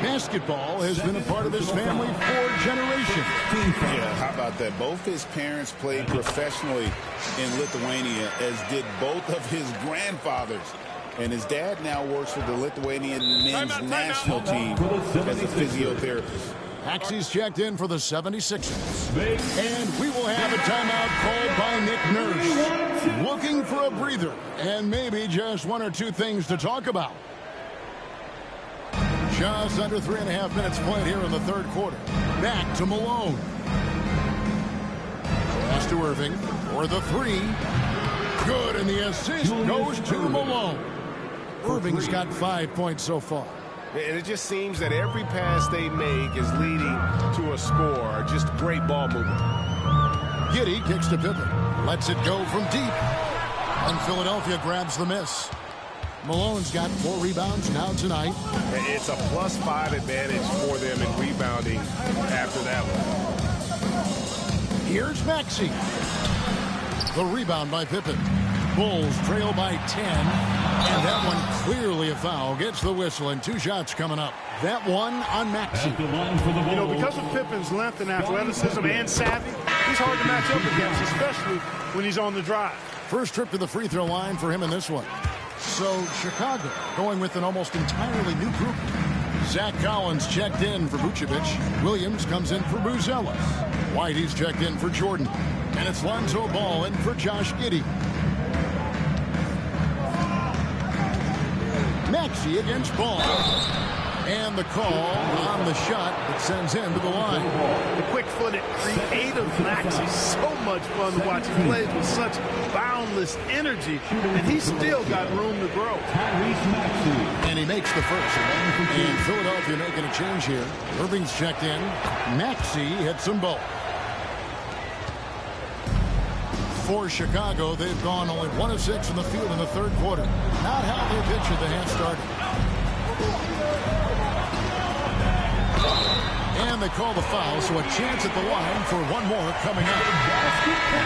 Basketball has been a part of his family for generations. Yeah, how about that? Both his parents played professionally in Lithuania, as did both of his grandfathers. And his dad now works for the Lithuanian men's national team as a physiotherapist. Axie's checked in for the 76ers. And we will have a timeout called by Nick Nurse. Looking for a breather and maybe just one or two things to talk about. Just under 3.5 minutes played here in the third quarter. Back to Malone. Pass to Irving for the 3. Good, and the assist goes to Malone. Irving's got 5 points so far. And it just seems that every pass they make is leading to a score. Just great ball movement. Giddey kicks to Pippen. Lets it go from deep. And Philadelphia grabs the miss. Malone's got 4 rebounds now tonight. It's a +5 advantage for them in rebounding after that one. Here's Maxey. The rebound by Pippen. Bulls trail by 10. And that one clearly a foul. Gets the whistle, and 2 shots coming up. That one on Maxey. You know, because of Pippen's length and athleticism and savvy, he's hard to match up against, especially when he's on the drive. First trip to the free throw line for him in this one. So Chicago going with an almost entirely new group. Zach Collins checked in for Vucevic. Williams comes in for Buzelis. Whitey's checked in for Jordan. And it's Lonzo Ball in for Josh Giddey. Maxey against Ball. And the call on the shot that sends him to the line. The quick-footed, creative Maxey. So much fun to watch. He plays with such boundless energy, and he's still got room to grow. And he makes the first. And Philadelphia making a change here. Irving's checked in. Maxey hits them both. For Chicago, they've gone only 1 of 6 in the field in the third quarter. Not how they pictured the half started. And they call the foul, so a chance at the line for one more coming up.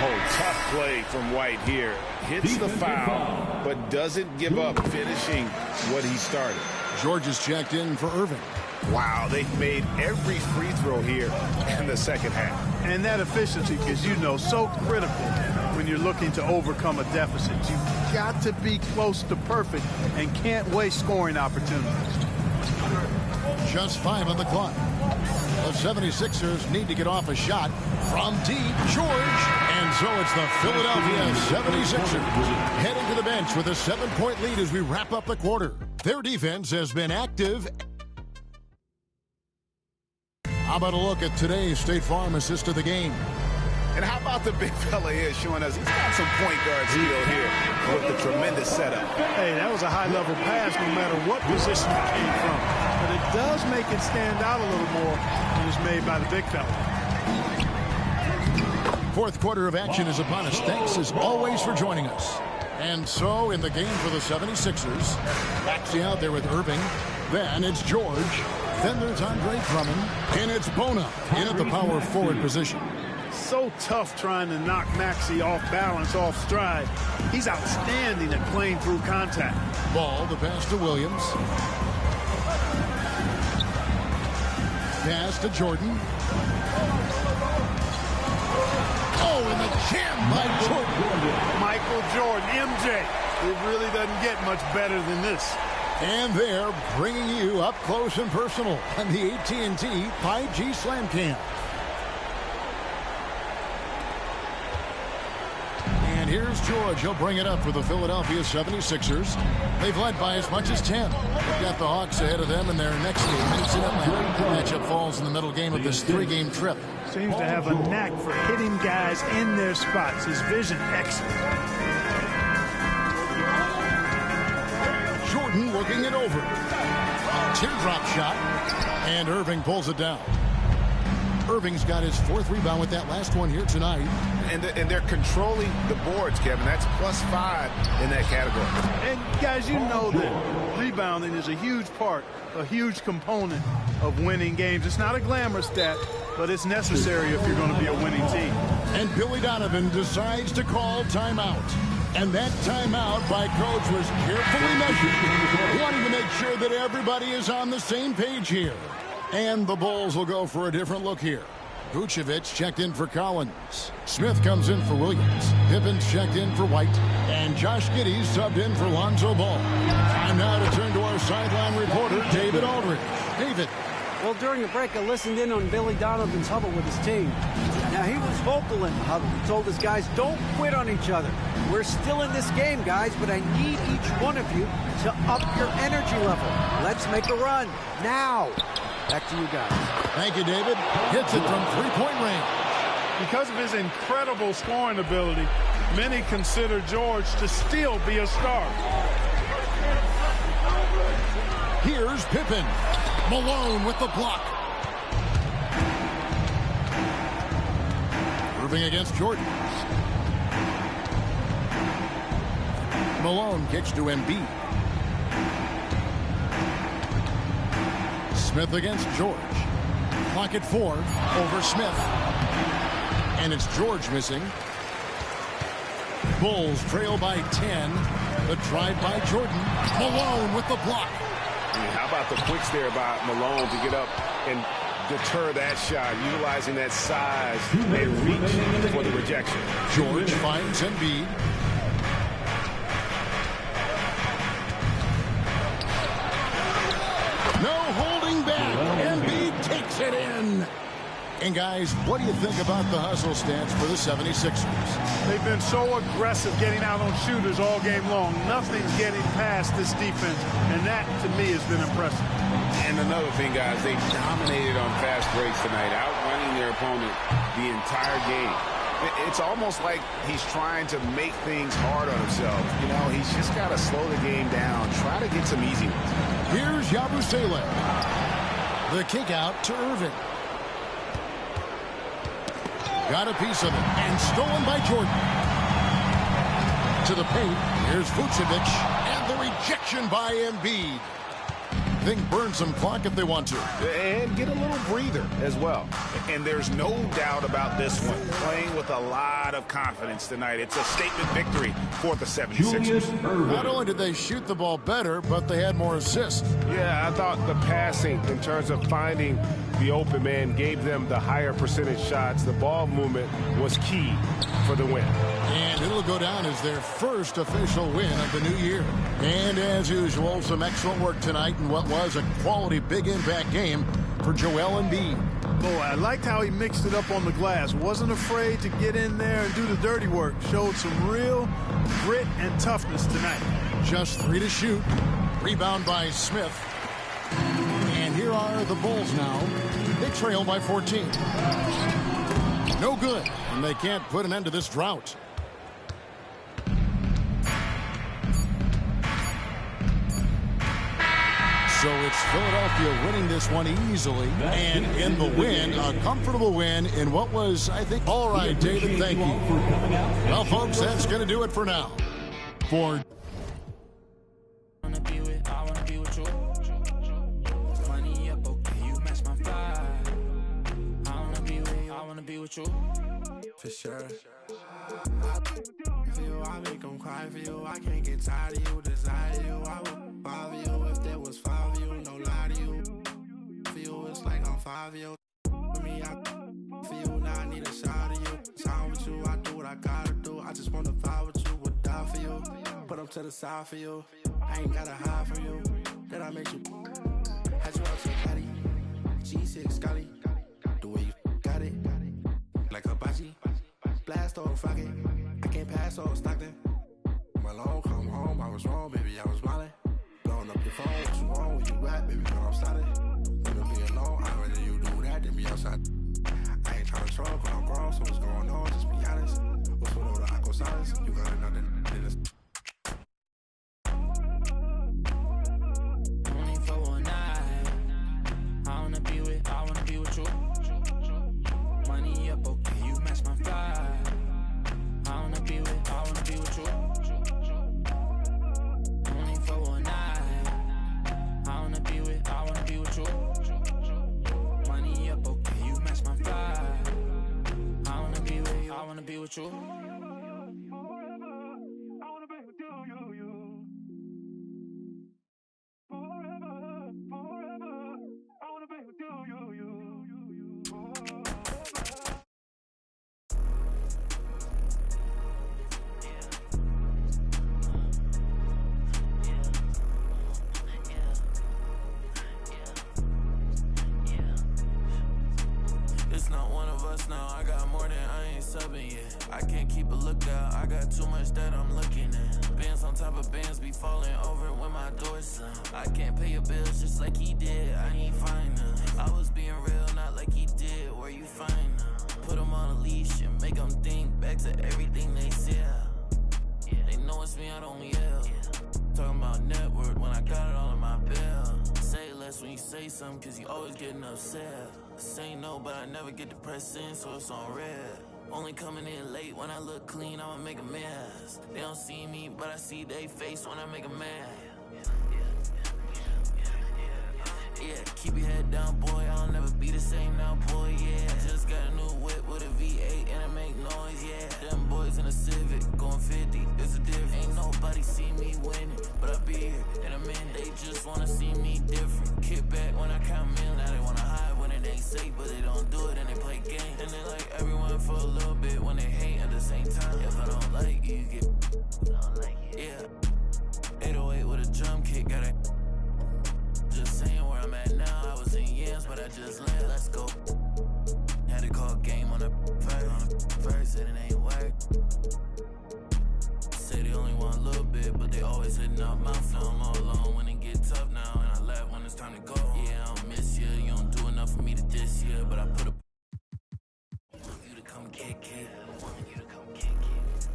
Oh, tough play from White here. Hits the foul, but doesn't give up finishing what he started. George is checked in for Irving. Wow, they've made every free throw here in the second half. And that efficiency is, you know, so critical when you're looking to overcome a deficit. You've got to be close to perfect and can't waste scoring opportunities. Just 5 on the clock. The 76ers need to get off a shot from deep. George, and And so it's the Philadelphia 76ers heading to the bench with a 7-point lead as we wrap up the quarter. Their defense has been active. How about a look at today's State Farm assist of the game? And how about the big fella here showing us he's got some point guard skill here with the tremendous setup. Hey, that was a high-level pass no matter what position it came from. But it does make it stand out a little more when it was made by the big fella. Fourth quarter of action is upon us. Thanks as always for joining us. And so in the game for the 76ers, Maxey out there with Irving. Then it's George. Then there's Andre Drummond. And it's Bona in at the power forward position. So tough trying to knock Maxey off balance, off stride. He's outstanding at playing through contact. Ball, the pass to Williams. Pass to Jordan. Oh, and the jam by Jordan. Michael Jordan, MJ. It really doesn't get much better than this. And they're bringing you up close and personal on the AT&T 5G Slam Cam. And here's George. He'll bring it up for the Philadelphia 76ers. They've led by as much as 10. They've got the Hawks ahead of them in their next game. Incidentally, the matchup falls in the middle game of this 3-game trip. Seems to have a knack for hitting guys in their spots. His vision excellent. Jordan working it over. Teardrop shot. And Irving pulls it down. Irving's got his 4th rebound with that last one here tonight. And they're controlling the boards, Kevin. That's +5 in that category. And guys, you know that rebounding is a huge part, a huge component of winning games. It's not a glamour stat, but it's necessary if you're going to be a winning team. And Billy Donovan decides to call timeout. And that timeout by Coach was carefully measured, wanting to make sure that everybody is on the same page here. And the Bulls will go for a different look here. Vucevic checked in for Collins. Smith comes in for Williams. Pippin's checked in for White. And Josh Giddey subbed in for Lonzo Ball. Time now to turn to our sideline reporter, David Aldridge. David. Well, during the break, I listened in on Billy Donovan's huddle with his team. Now, he was vocal in the huddle. He told his guys, don't quit on each other. We're still in this game, guys, but I need each one of you to up your energy level. Let's make a run now. Back to you guys. Thank you, David. Hits it from 3-point range. Because of his incredible scoring ability, many consider George to still be a star. Here's Pippen. Malone with the block. Irving against Jordan. Malone kicks to Embiid. Smith against George. Clock at 4 over Smith. And it's George missing. Bulls trail by 10. The drive by Jordan. Malone with the block. How about the quicks there by Malone to get up and deter that shot, utilizing that size and reach for the rejection. George finds Embiid. No holding back. Embiid takes it in. And guys, what do you think about the hustle stance for the 76ers? They've been so aggressive getting out on shooters all game long. Nothing's getting past this defense, and that, to me, has been impressive. And another thing, guys, they dominated on fast breaks tonight, outrunning their opponent the entire game. It's almost like he's trying to make things hard on himself. You know, he's just got to slow the game down, try to get some easy ones. Here's Yabusele. The kick out to Irving. Got a piece of it, and stolen by Jordan. To the paint, here's Vucevic, and the rejection by Embiid. They can burn some clock if they want to. And get a little breather as well. And there's no doubt about this one. Playing with a lot of confidence tonight. It's a statement victory for the 76ers. Not only did they shoot the ball better, but they had more assists. Yeah, I thought the passing in terms of finding the open man gave them the higher percentage shots. The ball movement was key for the win. And it'll go down as their first official win of the new year. And as usual, some excellent work tonight in what was a quality big impact game for Joel Embiid. Boy, I liked how he mixed it up on the glass. Wasn't afraid to get in there and do the dirty work. Showed some real grit and toughness tonight. Just 3 to shoot. Rebound by Smith. And here are the Bulls now. They trail by 14. No good, and they can't put an end to this drought. So it's Philadelphia winning this one easily, and in the win, a comfortable win in what was, I think, all right, David, thank you. Well, folks, that's going to do it for now. For I wanna be with you. Money up, okay, you match my vibe. I wanna be with you. For sure. For you, I make them cry for you. I can't get tired of you, desire you. I would follow you if there was 5 of you, no lie to you. For you, it's like I'm 5 of you. For me, for you, now I need a shot of you. Time with you, I do what I gotta do. I just wanna vibe with you, would die for you. Put them to the side for you. I ain't gotta hide from you. Then I make you. Had you out to Patty. G6 Scotty. The way you got it. Like Hibachi. Blast off rocket. I can't pass off Stockton. My long come home, I was wrong, baby, I was wildin'. Blowing up your phone, what you wrong, where you at, baby, know I'm sliding. Wanna be alone, I'd rather you do that than be outside. I ain't tryna troll, cause I'm grown, so what's going on, just be honest. What's with all the aqua silence? You got another this. Only for one night. I wanna be with you. Money up, okay, you match my vibe. I wanna be with you. Only for one night. I wanna be with you. Money up, okay, you match my vibe. I wanna be with you. It's not one of us now. I got more than I ain't subbing yet. I can't keep a lookout. I got too much that I'm looking at. Bands on top of bands be falling over when my door's slam. I can't pay your bills just like he did. I ain't fine now. I was being real, not like he did. Where you find now? Put him on a leash and make him think back to everything they said. They know it's me, I don't yell. Talking about network when I got it all in my bill. Say less when you say something, cause you always getting upset. Say no, but I never get depressed in, so it's on red. Only coming in late when I look clean, I'ma make a mess. They don't see me, but I see they face when I make a mad. Yeah, keep your head down, boy, I'll never be the same now, boy, yeah. Just got a new whip with a V8 and it make noise, yeah. Them boys in a Civic, going 50, it's a difference. Ain't nobody see me winning, but I'll be here in a minute. They just wanna see me different. Kick back when I count million, now they wanna hide when it ain't safe, but they don't do it and they play games. And they like everyone for a little bit when they hate at the same time. If I don't like you, you get, yeah. 808 with a drum kick, got it. Just saying where I'm at now. I was in Yams, but I just landed. Let's go. Had to call game on the first, said it ain't work. Say they only want a little bit, but they always hitting out mouth. Now I'm all alone when it get tough now, and I laugh when it's time to go. Yeah, I don't miss you. You don't do enough for me to diss you, but I put a you to come kick it. I want you to come kick it.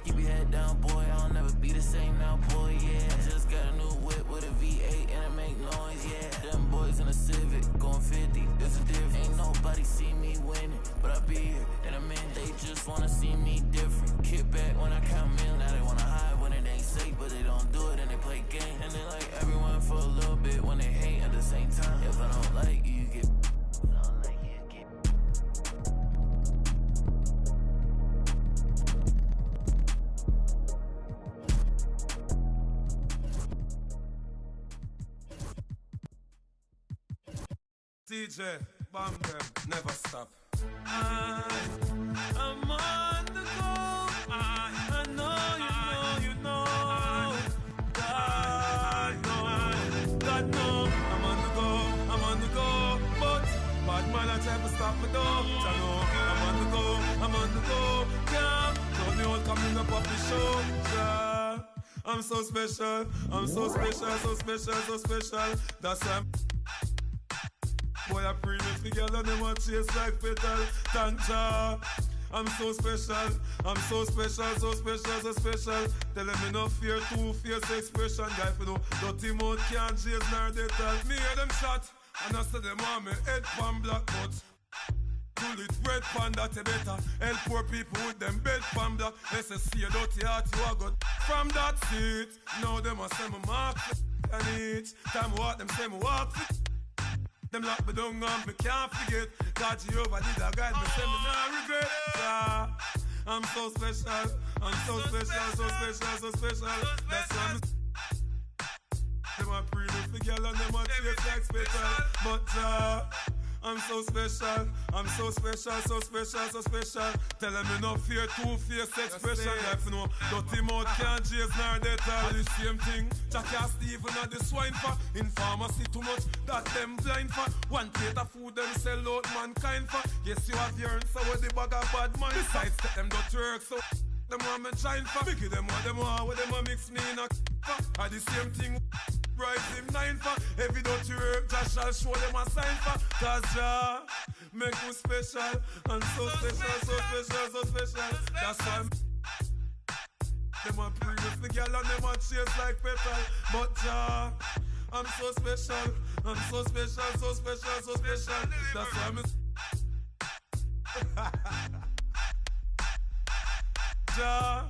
Keep your head down, boy. I'll never be the same now, boy. Yeah, just got a new whip with a V8 and it make noise. Yeah, them boys in a Civic going 50. It's a difference. Ain't nobody see me winning, but I'll be here in a minute. They just wanna see me different. Kick back when I count million. Now they wanna hide when it ain't safe, but they don't do it and they play games. And they like everyone for a little bit when they hate at the same time. If I don't like you, you get. DJ, bam them, never stop. I'm on the go. I know, you know. God know, I'm on the go. I'm so special. I'm so special, so special, so special. That's why boy, I pray this together, them a chase like petal. Tanja, I'm so special. I'm so special, so special, so special. Tell them me no fear, two-face expression. Guy, for no dirty mouth can't chase nor they tell. Me hear them shot, and I say them on me head pan black but pull it red pan that you better. Help poor people with them bed pan black. They say see a dirty heart you a got from that seat. Now them a say me mark and each time what them say me walk. Them lock me down and me can't forget. God Jehovah did a guide me, say me nah regret. Yeah. I'm so special, I'm so special, so special, so special. That's why me them a pretty for girl and them a chase like special. But I'm so special, I'm so special, so special, so special. Tell them me no fear, two-face expression. Like you know, dirty mouth can't chase nor they tell. The same thing, Jackass Steven and the swine for. In pharmacy too much, that them blind for. One plate of food them sell out mankind for. Yes, you have your answer with the bag of bad mind. Besides, set them dirty work, so them want me shine for. Biggie them what them want, what them a mix me in a for. And the same thing, rise him 9 for. Every dirty work, Josh shall show them a sign for. Cause Jah make me special. And so special, so special, so special. That's why them a pray with the girl and them a chase like petal. But Jah, I'm so special. I'm so special, so special, so special. That's why I'm Jah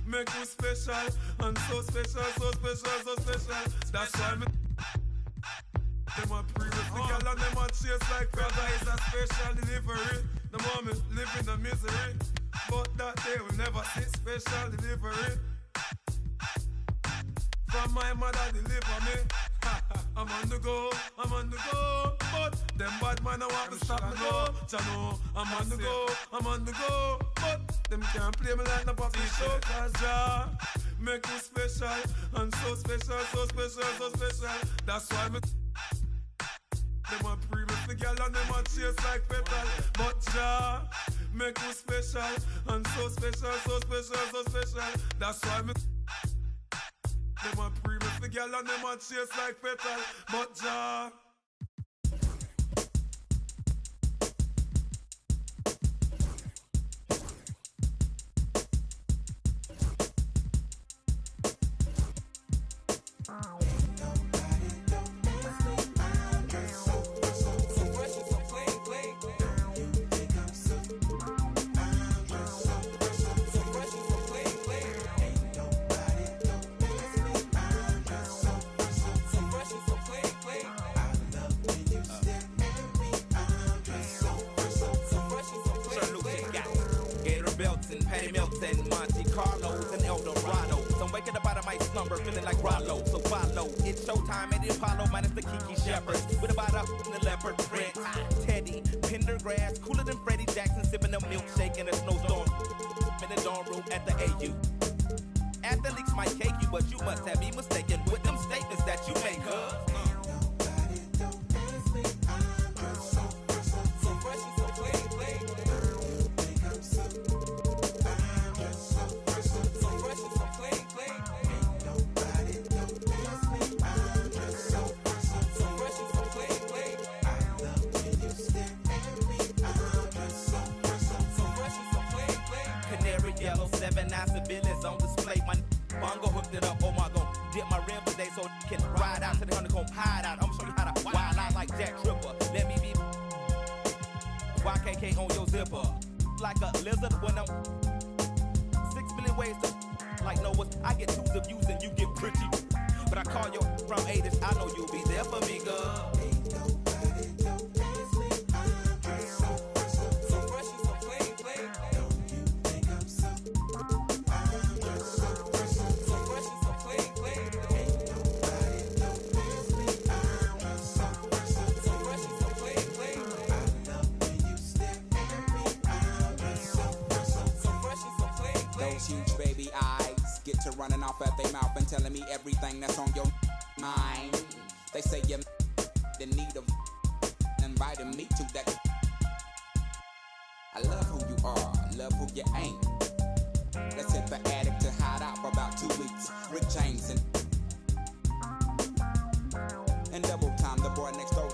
make me special. I'm so special, so special, so special. That's why I'm them a pray with the girl and them a chase like brother is a special delivery. The moment live in the misery, but that day will never see special delivery. From my mother deliver me. I'm on the go, I'm on the go. But them bad man I want to stop me go. Jano, I'm on the go, I'm on the go. But them can't play me like the puppy show. Cause Jah make me special. I'm so special, so special, so special. That's why me them a pray with the girl and them a chase like petal. But Jah make me special. I'm so special, so special, so special. That's why me them a pray with the girl and them a chase like petal. But Jah Patty Milton, Monte Carlos, and El Dorado. So I'm waking up out of my slumber, feeling like Rollo. So follow, it's showtime at the Apollo, minus the Kiki Shepherd. With about up in the leopard print. Teddy, Pendergrass, cooler than Freddie Jackson, sipping a milkshake in a snowstorm. In the dorm room at the AU. Athletes might cake you, but you must have me mistaken with them statements that you make, civilians on display. My bongo hooked it up. Oh my god, dip my rim today so can ride out to the honeycomb hide out. I'm show you how to wild out like Jack Tripper. Let me be YKK on your zipper. Like a lizard when I'm 6 million ways to like know what I get twos of views and you get pretty. But I call you from 80s. I know you'll be there for me, girl. Huge baby eyes get to running off at their mouth and telling me everything that's on your mind. They say you're in need of inviting me to that. I love who you are, love who you ain't. Let's hit the attic to hide out for about 2 weeks. Rick James and double time, the boy next door.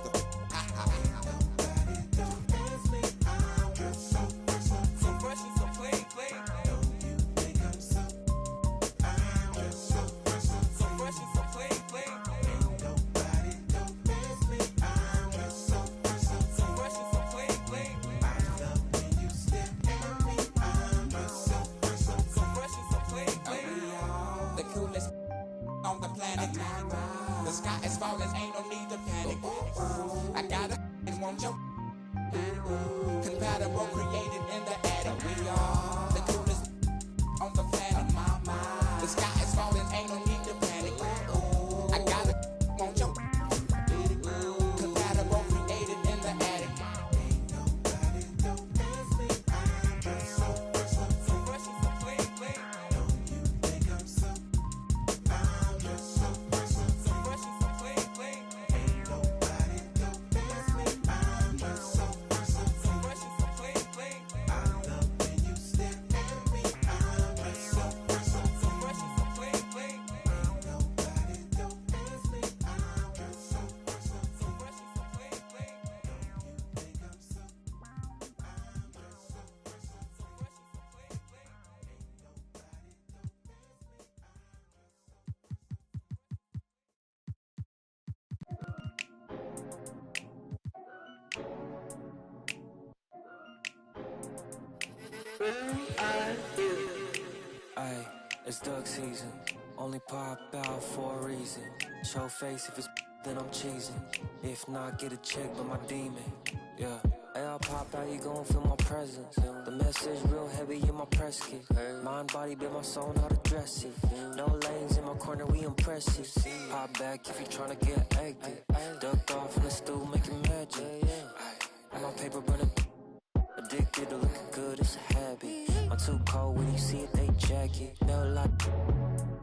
On the planet, the sky is falling, ain't no need to panic. I got a and want your compatible, created in the attic. We are the coolest on the planet. The sky is falling, ain't no need to panic. I got a want your compatible, created in the attic. Ay, it's duck season. Only pop out for a reason. Show face if it's then I'm cheesing. If not, get a check by my demon. Yeah. Hey, I'll pop out, you gon' feel my presence. The message real heavy in my press kit. Mind, body, build my soul, how to dress it. No lanes in my corner, we impressive. Pop back if you tryna get active. Ducked off in the stool, making magic. Ay, my paper burning. Addicted to looking good, it's a habit. I'm too cold when you see it, they jacket. No like,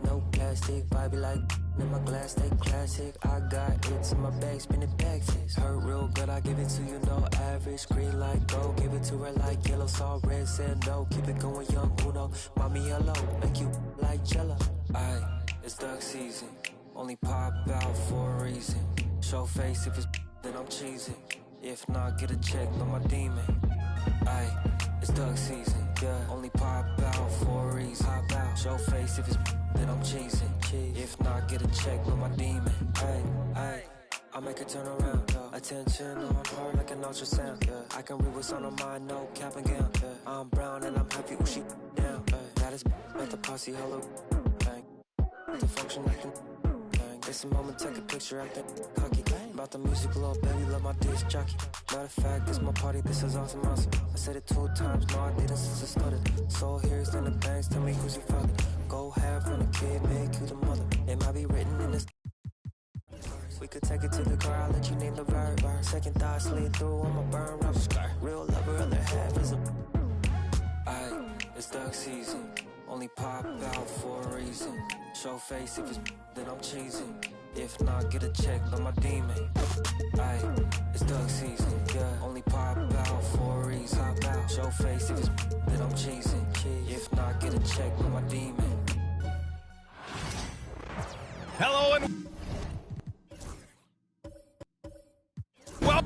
no plastic, vibey like in my glass, stay classic. I got it in my bag, spinning backflips. Hurt real good, I give it to you, no average. Green light, go, give it to her like yellow. Saw red, said no, keep it going, young Uno. Mommy, hello, make you like jello. Aye, it's duck season, only pop out for a reason. Show face if it's then I'm cheesing. If not, get a check by my demon. Aye, it's duck season, yeah. Only pop out for a reason. Pop out, show face if it's then I'm cheesing. If not, get a check with my demon. Aye, aye, I make her turn around. Attention on her like an ultrasound. Yeah. I can read what's on her mind, no cap and gown. Yeah. I'm brown and I'm happy when she down. That is at the posse, hello. Bang, the function like an. It's a moment, take a picture, acting cocky. About the music, little baby, love my disc jockey. Matter of fact, this my party, this is awesome. I said it 2 times, no I didn't since I started. Soul here's then the bangs, tell me who's your father. Go half on the kid, make you the mother. It might be written in this. We could take it to the car, I'll let you name the verb. Second thought, slid through on my burn rubber. Real lover, other half is a. Aye, it's duck season. Only pop out for a reason. Show face if it's then I'm cheesing. If not, get a check by my demon. Aye, it's duck season, yeah. Only pop out for a reason. Pop out, show face if it's then I'm cheesing. If not, get a check by my demon. Hello and well.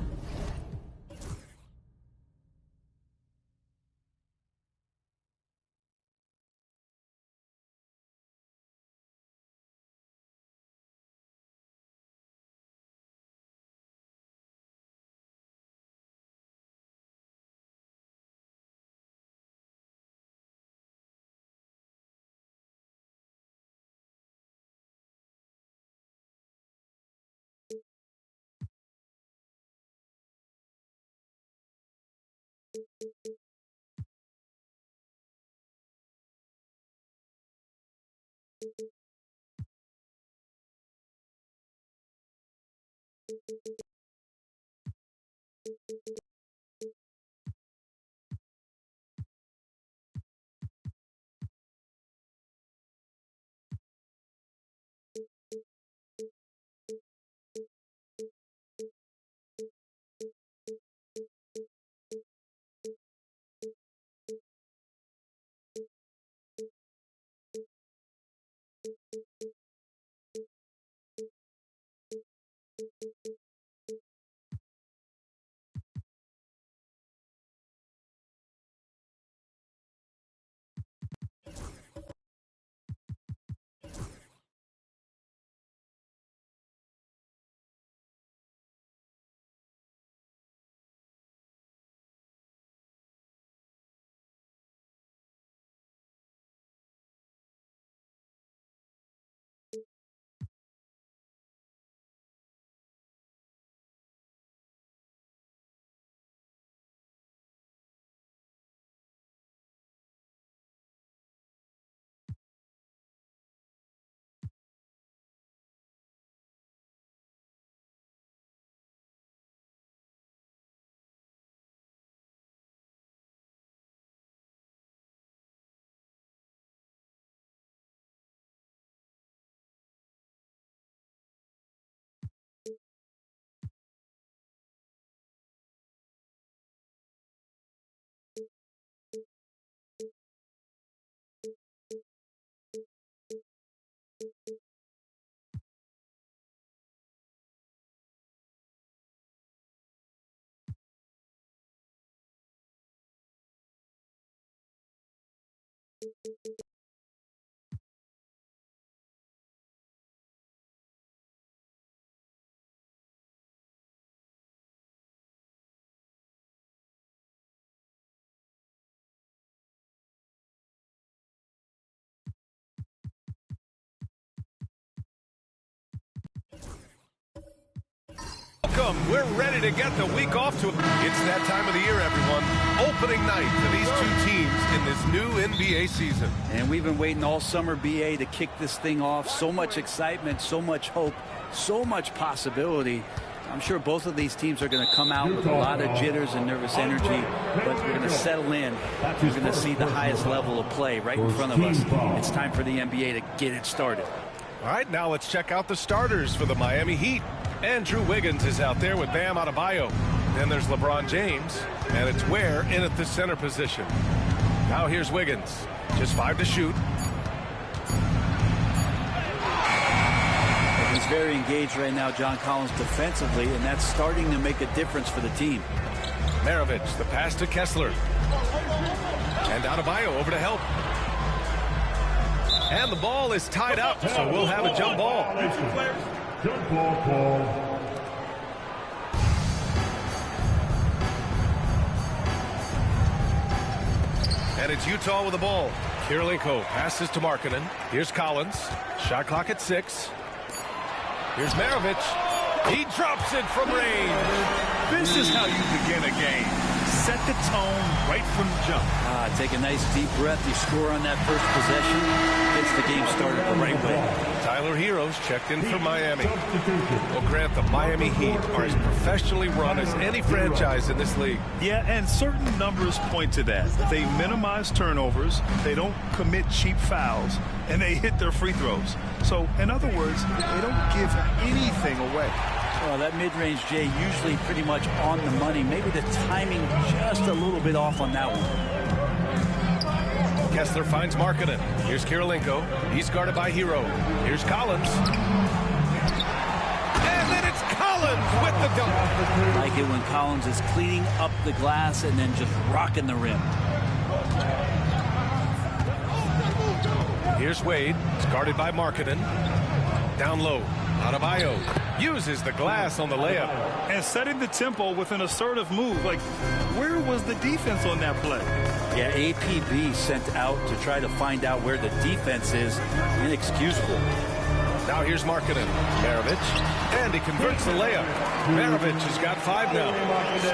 welcome. We're ready to get the week off to. It's that time of the year, everyone. Opening night for these two teams in this new NBA season. And we've been waiting all summer, BA, to kick this thing off. So much excitement, so much hope, so much possibility. I'm sure both of these teams are going to come out with a lot of jitters and nervous energy, but we're going to settle in. We're going to see the highest level of play right in front of us. It's time for the NBA to get it started. All right, now let's check out the starters for the Miami Heat. Andrew Wiggins is out there with Bam Adebayo. Then there's LeBron James, and it's Ware in at the center position. Now here's Wiggins, just 5 to shoot. He's very engaged right now, John Collins, defensively, and that's starting to make a difference for the team. Maravich, the pass to Kessler. And Adebayo over to help. And the ball is tied up, so we'll have a jump ball. Jump ball call. And it's Utah with the ball. Kirilenko passes to Markkanen. Here's Collins. Shot clock at 6. Here's Maravich. He drops it from range. This is how you begin a game. Set the tone right from the jump. Take a nice deep breath. You score on that first possession. Gets the game started the right way. Tyler Heroes checked in for Miami. Well, Grant, the Miami Heat are as professionally run as any franchise in this league. Yeah, and certain numbers point to that. They minimize turnovers, they don't commit cheap fouls, and they hit their free throws. So, in other words, they don't give anything away. Well, that mid-range, Jay, usually pretty much on the money. Maybe the timing just a little bit off on that one. Kessler finds Markkanen. Here's Kirilenko. He's guarded by Hero. Here's Collins. And then it's Collins with the dunk. I like it when Collins is cleaning up the glass and then just rocking the rim. Here's Wade. It's guarded by Markkanen. Down low. Adebayo uses the glass on the layup. And setting the tempo with an assertive move. Like, where was the defense on that play? Yeah, APB sent out to try to find out where the defense is. Inexcusable. Now here's Markkanen. Maravich. And he converts the layup. Maravich has got 5 now.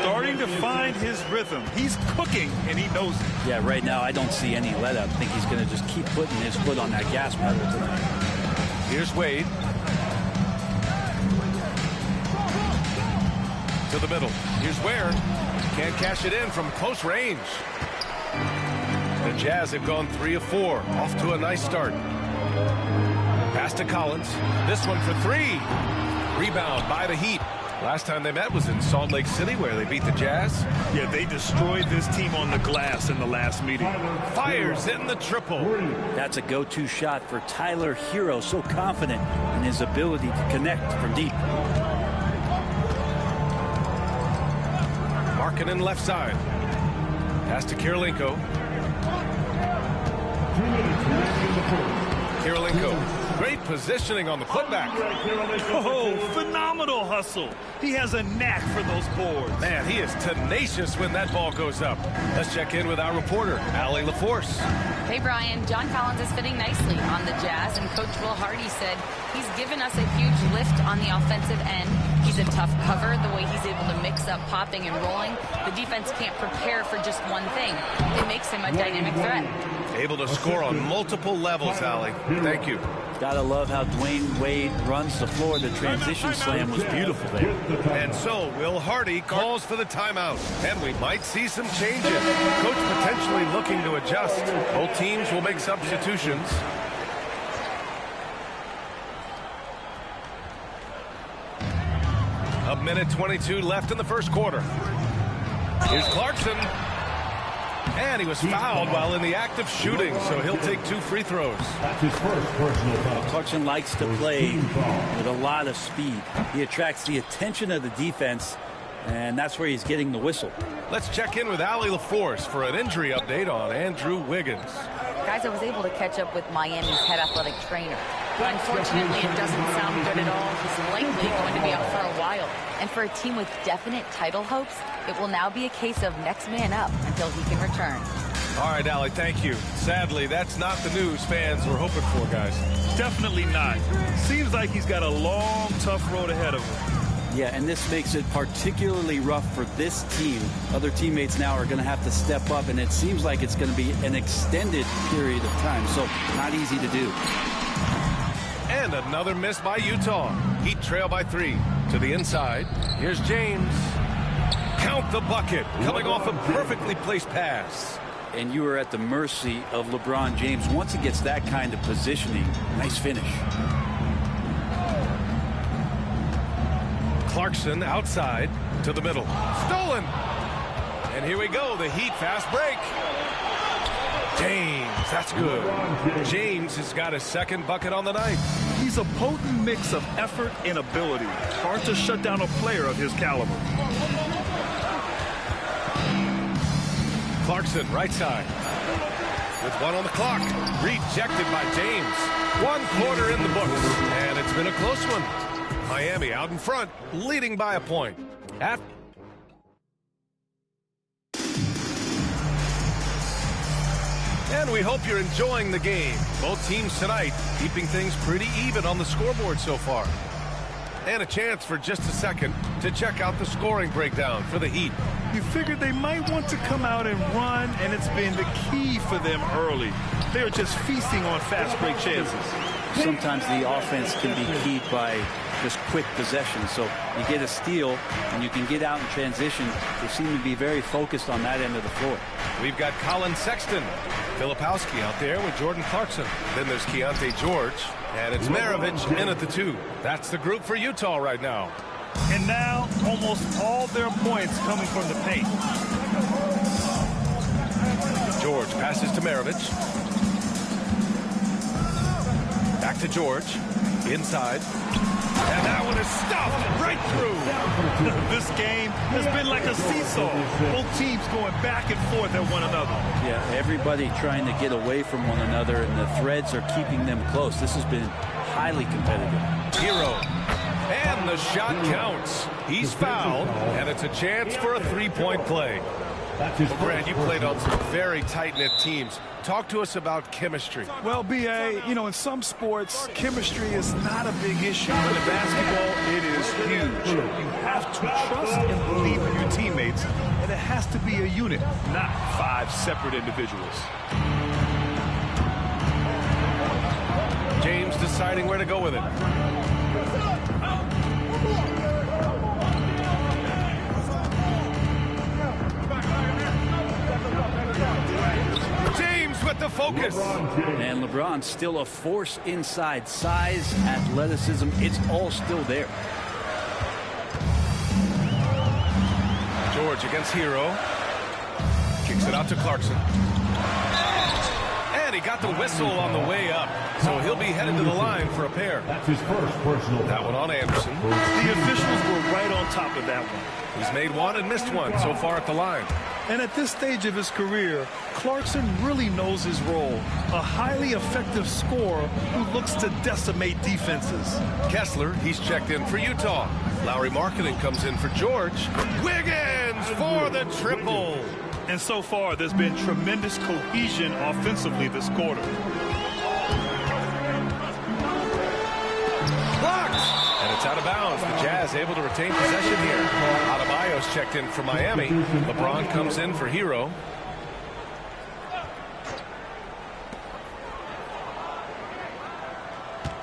Starting to find his rhythm. He's cooking, and he knows it. Yeah, right now I don't see any let-up. I think he's going to just keep putting his foot on that gas pedal tonight. Here's Wade. To the middle. Here's Ware. Can't cash it in from close range. The Jazz have gone 3 of 4. Off to a nice start. Pass to Collins. This one for 3. Rebound by the Heat. Last time they met was in Salt Lake City where they beat the Jazz. Yeah, they destroyed this team on the glass in the last meeting. Fires in the triple. That's a go-to shot for Tyler Hero. So confident in his ability to connect from deep. Markkanen left side. Pass to Kirilenko. Kirilenko. Great positioning on the putback. Oh, phenomenal hustle. He has a knack for those boards. Man, he is tenacious when that ball goes up. Let's check in with our reporter, Allie LaForce. Hey, Brian. John Collins is fitting nicely on the Jazz, and Coach Will Hardy said he's given us a huge lift on the offensive end. He's a tough cover, the way he's able to mix up popping and rolling. The defense can't prepare for just one thing. It makes him a dynamic threat. Able to score on multiple levels, Allie. Thank you. Gotta love how Dwayne Wade runs the floor. The transition slam was beautiful there. And so Will Hardy calls for the timeout. And we might see some changes. Coach potentially looking to adjust. Both teams will make substitutions. A minute 22 left in the first quarter. Here's Clarkson. And he was fouled while in the act of shooting, so he'll take 2 free throws. That's his first personal foul. Clarkson likes to play with a lot of speed. He attracts the attention of the defense, and that's where he's getting the whistle. Let's check in with Allie LaForce for an injury update on Andrew Wiggins. Guys, I was able to catch up with Miami's head athletic trainer. Unfortunately, it doesn't sound good at all. He's likely going to be out for a while. And for a team with definite title hopes, it will now be a case of next man up until he can return. All right, Allie, thank you. Sadly, that's not the news fans were hoping for, guys. Definitely not. Seems like he's got a long, tough road ahead of him. Yeah, and this makes it particularly rough for this team. Other teammates now are going to have to step up, and it seems like it's going to be an extended period of time, so not easy to do. And another miss by Utah. Heat trail by 3 to the inside. Here's James. Count the bucket, coming off a perfectly placed pass. And you are at the mercy of LeBron James once he gets that kind of positioning. Nice finish. Clarkson outside to the middle. Stolen. And here we go, the Heat fast break. James, that's good. James has got his second bucket on the night. He's a potent mix of effort and ability. Hard to shut down a player of his caliber. Clarkson, right side. With 1 on the clock. Rejected by James. 1 quarter in the books. And it's been a close one. Miami out in front, leading by a point. And we hope you're enjoying the game. Both teams tonight keeping things pretty even on the scoreboard so far. And a chance for just a second to check out the scoring breakdown for the Heat. You figured they might want to come out and run, and it's been the key for them early. They're just feasting on fast break chances. Sometimes the offense can be keyed by just quick possession. So you get a steal and you can get out in transition. They seem to be very focused on that end of the floor. We've got Colin Sexton, Filipowski out there with Jordan Clarkson. Then there's Keontae George, and it's Maravich in at the 2. That's the group for Utah right now. And now almost all their points coming from the paint. George passes to Maravich. Back to George. Inside. And that one is stopped right through. This game has been like a seesaw. Both teams going back and forth at one another. Yeah, everybody trying to get away from one another, and the threads are keeping them close. This has been highly competitive. Hero. And the shot counts. He's fouled, and it's a chance for a 3-point play. Well, Brad, you played on some very tight-knit teams. Talk to us about chemistry. Well, B.A., you know, in some sports, chemistry is not a big issue. But in basketball, it is huge. You have to trust and believe in your teammates, and it has to be a unit, not 5 separate individuals. James deciding where to go with it. James with the focus. And LeBron still a force inside. Size, athleticism, it's all still there. George against Hero. Kicks it out to Clarkson. And he got the whistle on the way up. So he'll be headed to the line for a pair. That's his first personal. That one on Anderson. The officials were right on top of that one. He's made 1 and missed 1 so far at the line. And at this stage of his career, Clarkson really knows his role. A highly effective scorer who looks to decimate defenses. Kessler, he's checked in for Utah. Lowry Markkanen comes in for George. Wiggins for the triple. And so far, there's been tremendous cohesion offensively this quarter. Blocked. And it's out of bounds. The Jazz able to retain possession here. Adebayo's checked in for Miami. LeBron comes in for Hero.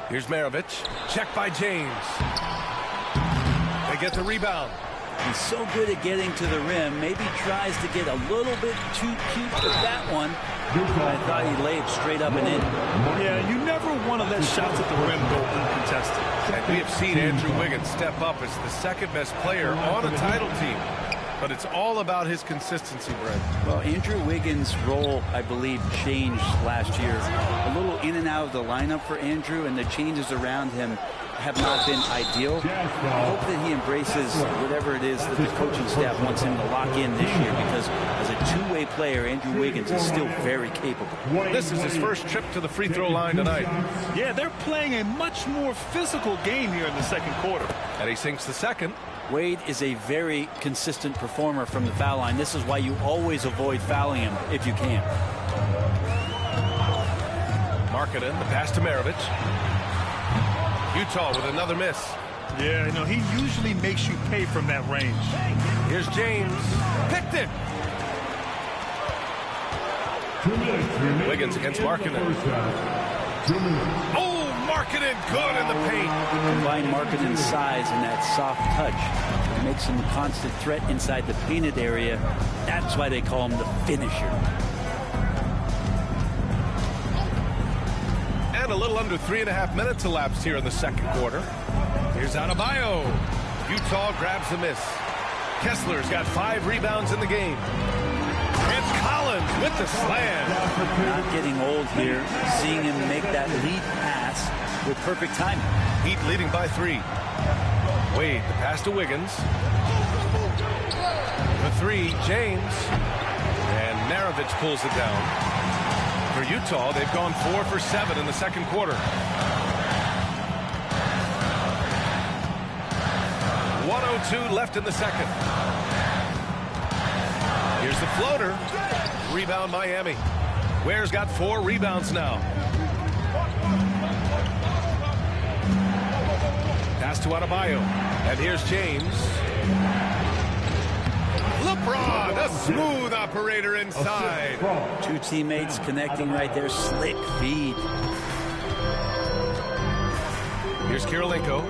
Here's Maravich. Checked by James. They get the rebound. He's so good at getting to the rim. Maybe tries to get a little bit too cute with that one. I thought he laid straight up and in. Yeah, you never want to let shots at the rim go uncontested. And we have seen Andrew Wiggins step up as the second best player on a title team. But it's all about his consistency, Brent. Well, Andrew Wiggins' role, I believe, changed last year. A little in and out of the lineup for Andrew, and the changes around him have not been ideal. I hope that he embraces whatever it is that the coaching staff wants him to lock in this year, because as a two-way player, Andrew Wiggins is still very capable. This is his first trip to the free throw line tonight. Yeah, they're playing a much more physical game here in the second quarter. And he sinks the second. Wade is a very consistent performer from the foul line. This is why you always avoid fouling him if you can. Markkanen, the pass to Maravich. Utah with another miss. Yeah, you know, he usually makes you pay from that range. Here's James. Picked it. Wiggins against Markkanen. Oh, Markkanen good in the paint. Combine Markkanen's size and that soft touch makes him a constant threat inside the painted area. That's why they call him the finisher. And a little under 3.5 minutes elapsed here in the second quarter. Here's Adebayo. Utah grabs the miss. Kessler's got 5 rebounds in the game. It's Collins with the slam. Not getting old here. Seeing him make that lead pass with perfect timing. Heat leading by 3. Wade, the pass to Wiggins. The 3, James. And Maravich pulls it down. For Utah, they've gone 4 for 7 in the second quarter. 1:02 left in the second. Here's the floater. Rebound Miami. Ware's got 4 rebounds now. Pass to Adebayo. And here's James. LeBron, a smooth operator inside. 2 teammates connecting right there. Slick feed. Here's Kirilenko.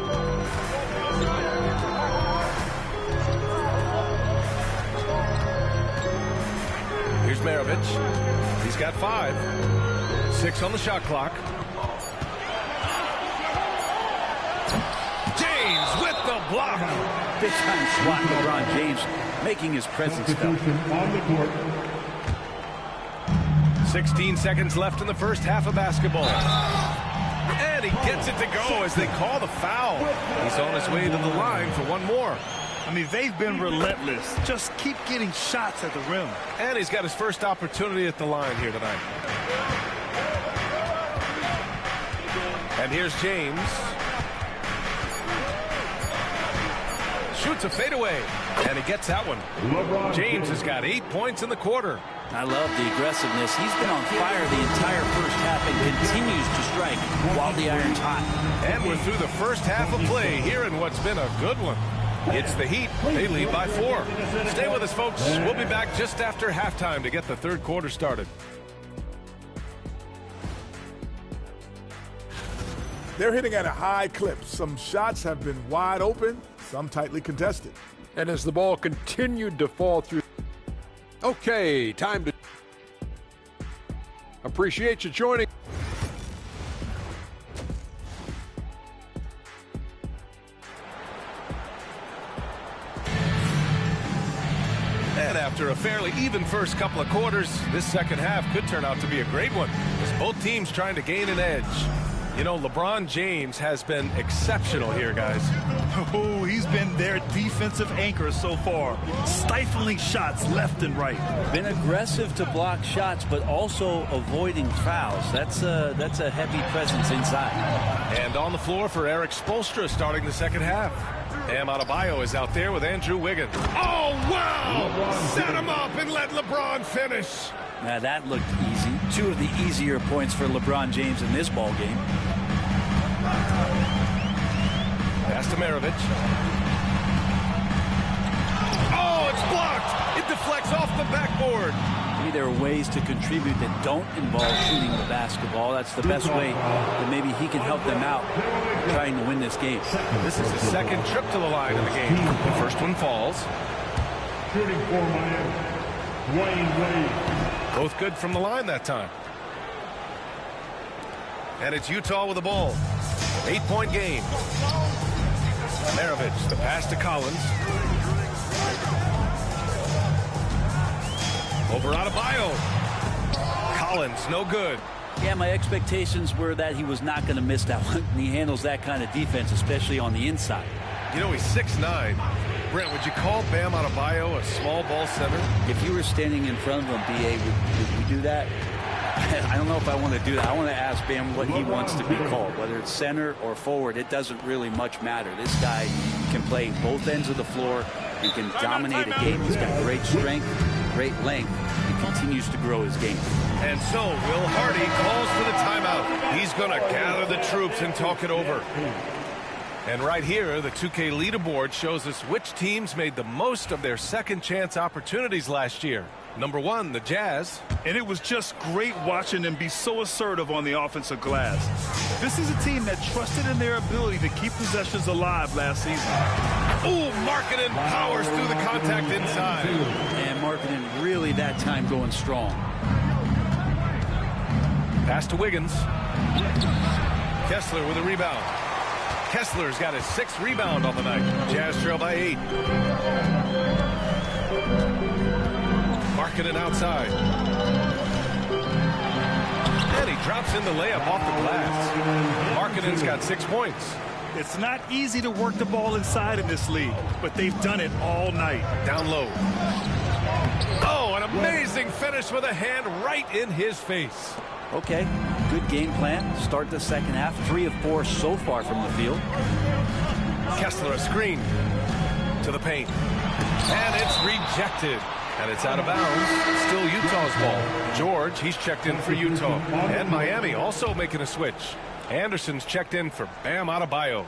Here's Maravich. He's got 5. 6 on the shot clock. James with the block. Big time swat. LeBron James making his presence felt. 16 seconds left in the first half of basketball. And he gets it to go as they call the foul. He's on his way to the line for one more. I mean, they've been relentless. Just keep getting shots at the rim. And he's got his first opportunity at the line here tonight. And here's James. Shoots a fadeaway. And he gets that one. James has got 8 points in the quarter. I love the aggressiveness. He's been on fire the entire first half and continues to strike while the iron's hot. And we're through the first half of play here in what's been a good one. It's the Heat. They lead by 4. Stay with us, folks. We'll be back just after halftime to get the third quarter started. They're hitting at a high clip. Some shots have been wide open, some tightly contested. And as the ball continued to fall through. Okay, time to appreciate you joining. And after a fairly even first couple of quarters, this second half could turn out to be a great one, as both teams trying to gain an edge. You know, LeBron James has been exceptional here, guys. Oh, he's been their defensive anchor so far. Stifling shots left and right. Been aggressive to block shots, but also avoiding fouls. That's a heavy presence inside. And on the floor for Eric Spoelstra starting the second half. Bam Adebayo is out there with Andrew Wiggins. Oh, wow! Set him up and let LeBron finish. Now that looked easy. 2 of the easier points for LeBron James in this ball game. Pass to Maravich. Oh, it's blocked. It deflects off the backboard. Maybe there are ways to contribute that don't involve shooting the basketball. That's the best way that maybe he can help them out trying to win this game. This is the second trip to the line in the game. The first one falls. Shooting for Miami, Dwyane Wade. Both good from the line that time. And it's Utah with the ball. 8-point game. Maravich, the pass to Collins. Over Adebayo. Collins, no good. Yeah, my expectations were that he was not going to miss that one. And he handles that kind of defense, especially on the inside. You know, he's 6'9". Brent, would you call Bam Adebayo a small ball center? If you were standing in front of him, B.A., would you do that? I don't know if I want to do that. I want to ask Bam what he wants to be called, whether it's center or forward. It doesn't really much matter. This guy can play both ends of the floor and can dominate a game. He's got great strength, great length, and continues to grow his game. And so Will Hardy calls for the timeout. He's going to gather the troops and talk it over. And right here, the 2K leaderboard shows us which teams made the most of their second chance opportunities last year. Number 1, the Jazz. And it was just great watching them be so assertive on the offensive glass. This is a team that trusted in their ability to keep possessions alive last season. Ooh, Markkanen powers through the contact inside. And Markkanen really that time going strong. Pass to Wiggins. Kessler with a rebound. Kessler's got his 6th rebound on the night. Jazz trail by 8. Markkanen outside. And he drops in the layup off the glass. Markkanen's got 6 points. It's not easy to work the ball inside in this league, but they've done it all night. Down low. Oh, an amazing finish with a hand right in his face. Okay, good game plan. Start the second half. 3 of 4 so far from the field. Kessler a screen to the paint. And it's rejected. And it's out of bounds. Still Utah's ball. George, he's checked in for Utah. And Miami also making a switch. Anderson's checked in for Bam Adebayo.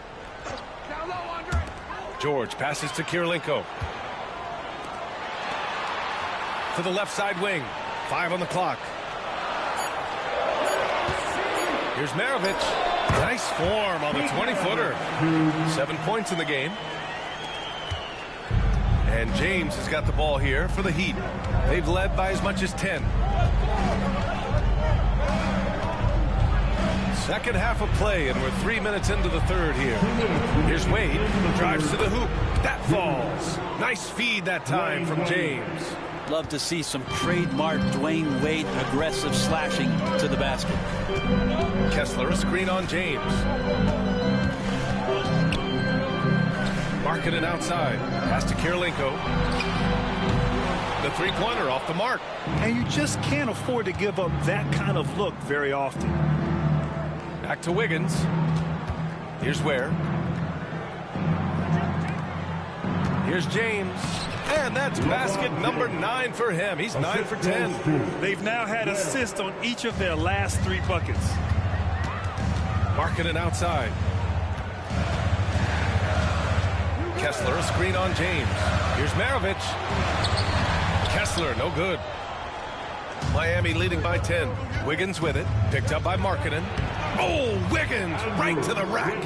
George passes to Kirilenko. To the left side wing. 5 on the clock. Here's Maravich. Nice form on the 20-footer. 7 points in the game. And James has got the ball here for the Heat. They've led by as much as 10. Second half of play, and we're 3 minutes into the third here. Here's Wade. Drives to the hoop. That falls. Nice feed that time from James. Love to see some trademark Dwayne Wade aggressive slashing to the basket. Kessler a screen on James. Markkanen outside. Pass to Kirilenko. The 3-pointer off the mark. And you just can't afford to give up that kind of look very often. Back to Wiggins. Here's Ware. Here's James. And that's basket number 9 for him. He's 9 for 10. They've now had assists on each of their last 3 buckets. Markkanen outside. Kessler a screen on James. Here's Maravich. Kessler no good. Miami leading by 10. Wiggins with it. Picked up by Markkanen. Oh, Wiggins right to the rack.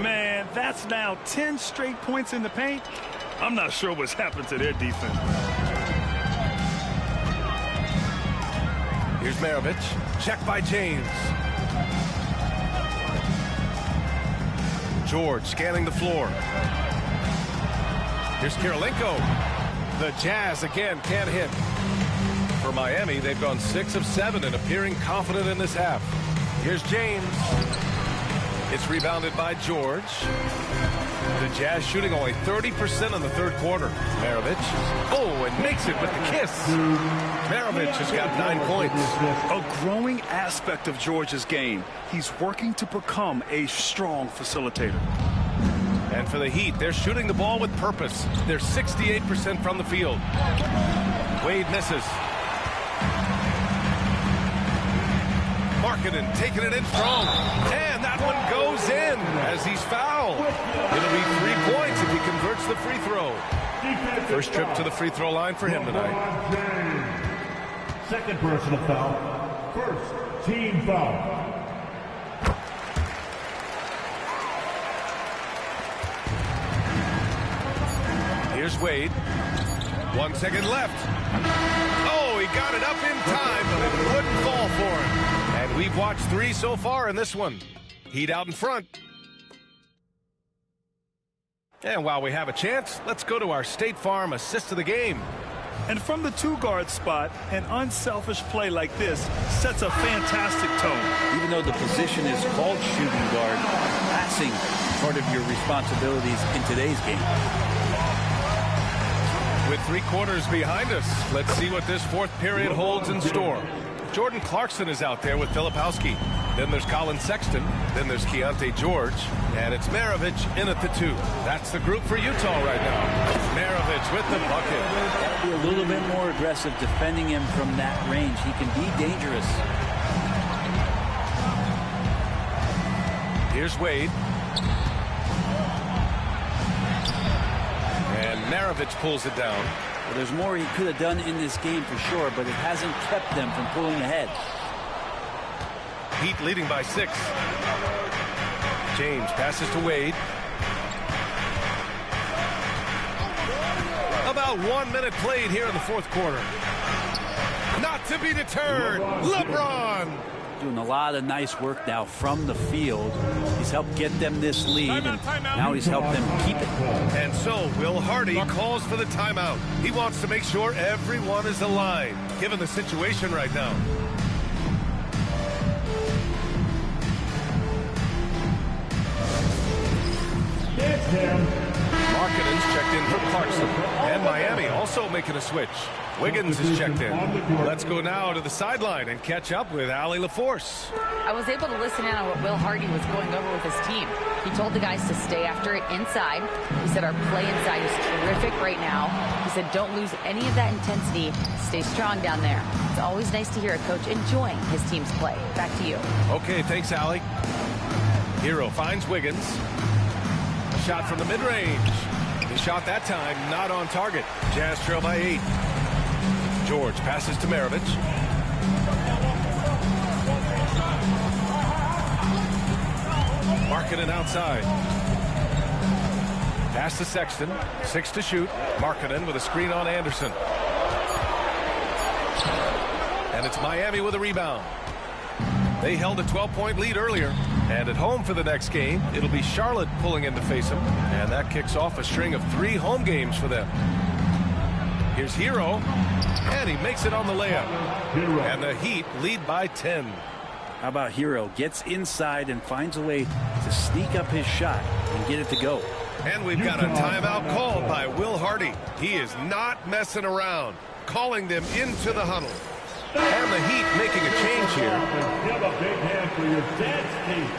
Man, that's now 10 straight points in the paint. I'm not sure what's happened to their defense. Here's Maravich. Check by James. George scanning the floor. Here's Kirilenko. The Jazz again can't hit. For Miami, they've gone 6 of 7 and appearing confident in this half. Here's James. It's rebounded by George. The Jazz shooting only 30% in the third quarter. Maravich. Oh, and makes it with the kiss. Maravich has got 9 points. A growing aspect of George's game. He's working to become a strong facilitator. And for the Heat, they're shooting the ball with purpose. They're 68% from the field. Wade misses. Markkanen taking it in strong. And that one goes in as he's fouled. It'll be 3 points if he converts the free throw. First trip to the free throw line for him tonight. Second personal foul. First team foul. Here's Wade. 1 second left. Oh, he got it up in time, but it wouldn't fall for him. And we've watched 3 so far in this one. Heat out in front. And while we have a chance, let's go to our State Farm assist of the game. And from the 2-guard spot, an unselfish play like this sets a fantastic tone. Even though the position is called shooting guard, passing is part of your responsibilities in today's game. With 3 quarters behind us, let's see what this fourth period holds in store. Jordan Clarkson is out there with Filipowski. Then there's Colin Sexton. Then there's Keontae George. And it's Maravich in at the 2. That's the group for Utah right now. Maravich with the bucket. Got to be a little bit more aggressive defending him from that range. He can be dangerous. Here's Wade. Maravich pulls it down. Well, there's more he could have done in this game for sure, but it hasn't kept them from pulling ahead. Heat leading by 6. James passes to Wade. About 1 minute played here in the fourth quarter. Not to be deterred, LeBron. Doing a lot of nice work now from the field. He's helped get them this lead, and now he's helped them keep it. And so Will Hardy calls for the timeout. He wants to make sure everyone is aligned, given the situation right now. Markkanen's checked in for Clarkson. And Miami also making a switch. Wiggins is checked in. Let's go now to the sideline and catch up with Allie LaForce. I was able to listen in on what Will Hardy was going over with his team. He told the guys to stay after it inside. He said our play inside is terrific right now. He said don't lose any of that intensity. Stay strong down there. It's always nice to hear a coach enjoying his team's play. Back to you. Okay, thanks, Allie. Hero finds Wiggins. A shot from the mid-range. The shot that time not on target. Jazz trail by 8. George passes to Maravich. Markkanen outside. Pass to Sexton. 6 to shoot. Markkanen with a screen on Anderson. And it's Miami with a rebound. They held a 12-point lead earlier. And at home for the next game, it'll be Charlotte pulling in to face them. And that kicks off a string of 3 home games for them. Here's Hero. And he makes it on the layup. And the Heat lead by 10. How about Hero? Gets inside and finds a way to sneak up his shot and get it to go. And we've got a timeout called by Will Hardy. He is not messing around. Calling them into the huddle. And the Heat making a change here. Give a big hand for your dance team.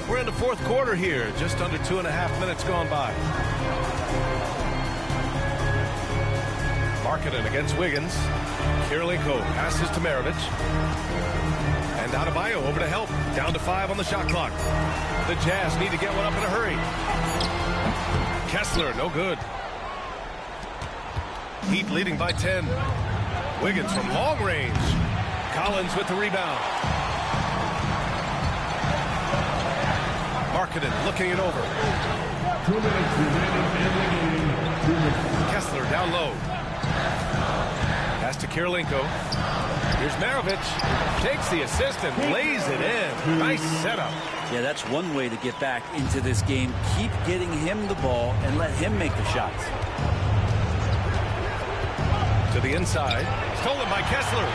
We're in the fourth quarter here. Just under 2.5 minutes gone by. Markkanen against Wiggins. Kirilenko passes to Maravich. And Adebayo over to help. Down to 5 on the shot clock. The Jazz need to get one up in a hurry. Kessler, no good. Heat leading by 10. Wiggins from long range. Collins with the rebound. Markkanen looking it over. 2 minutes remaining in the game. Kessler down low. Pass to Kirilenko. Here's Maravich. Takes the assist and lays it in. Nice setup. Yeah, that's one way to get back into this game. Keep getting him the ball and let him make the shots. To the inside. Stolen by Kessler.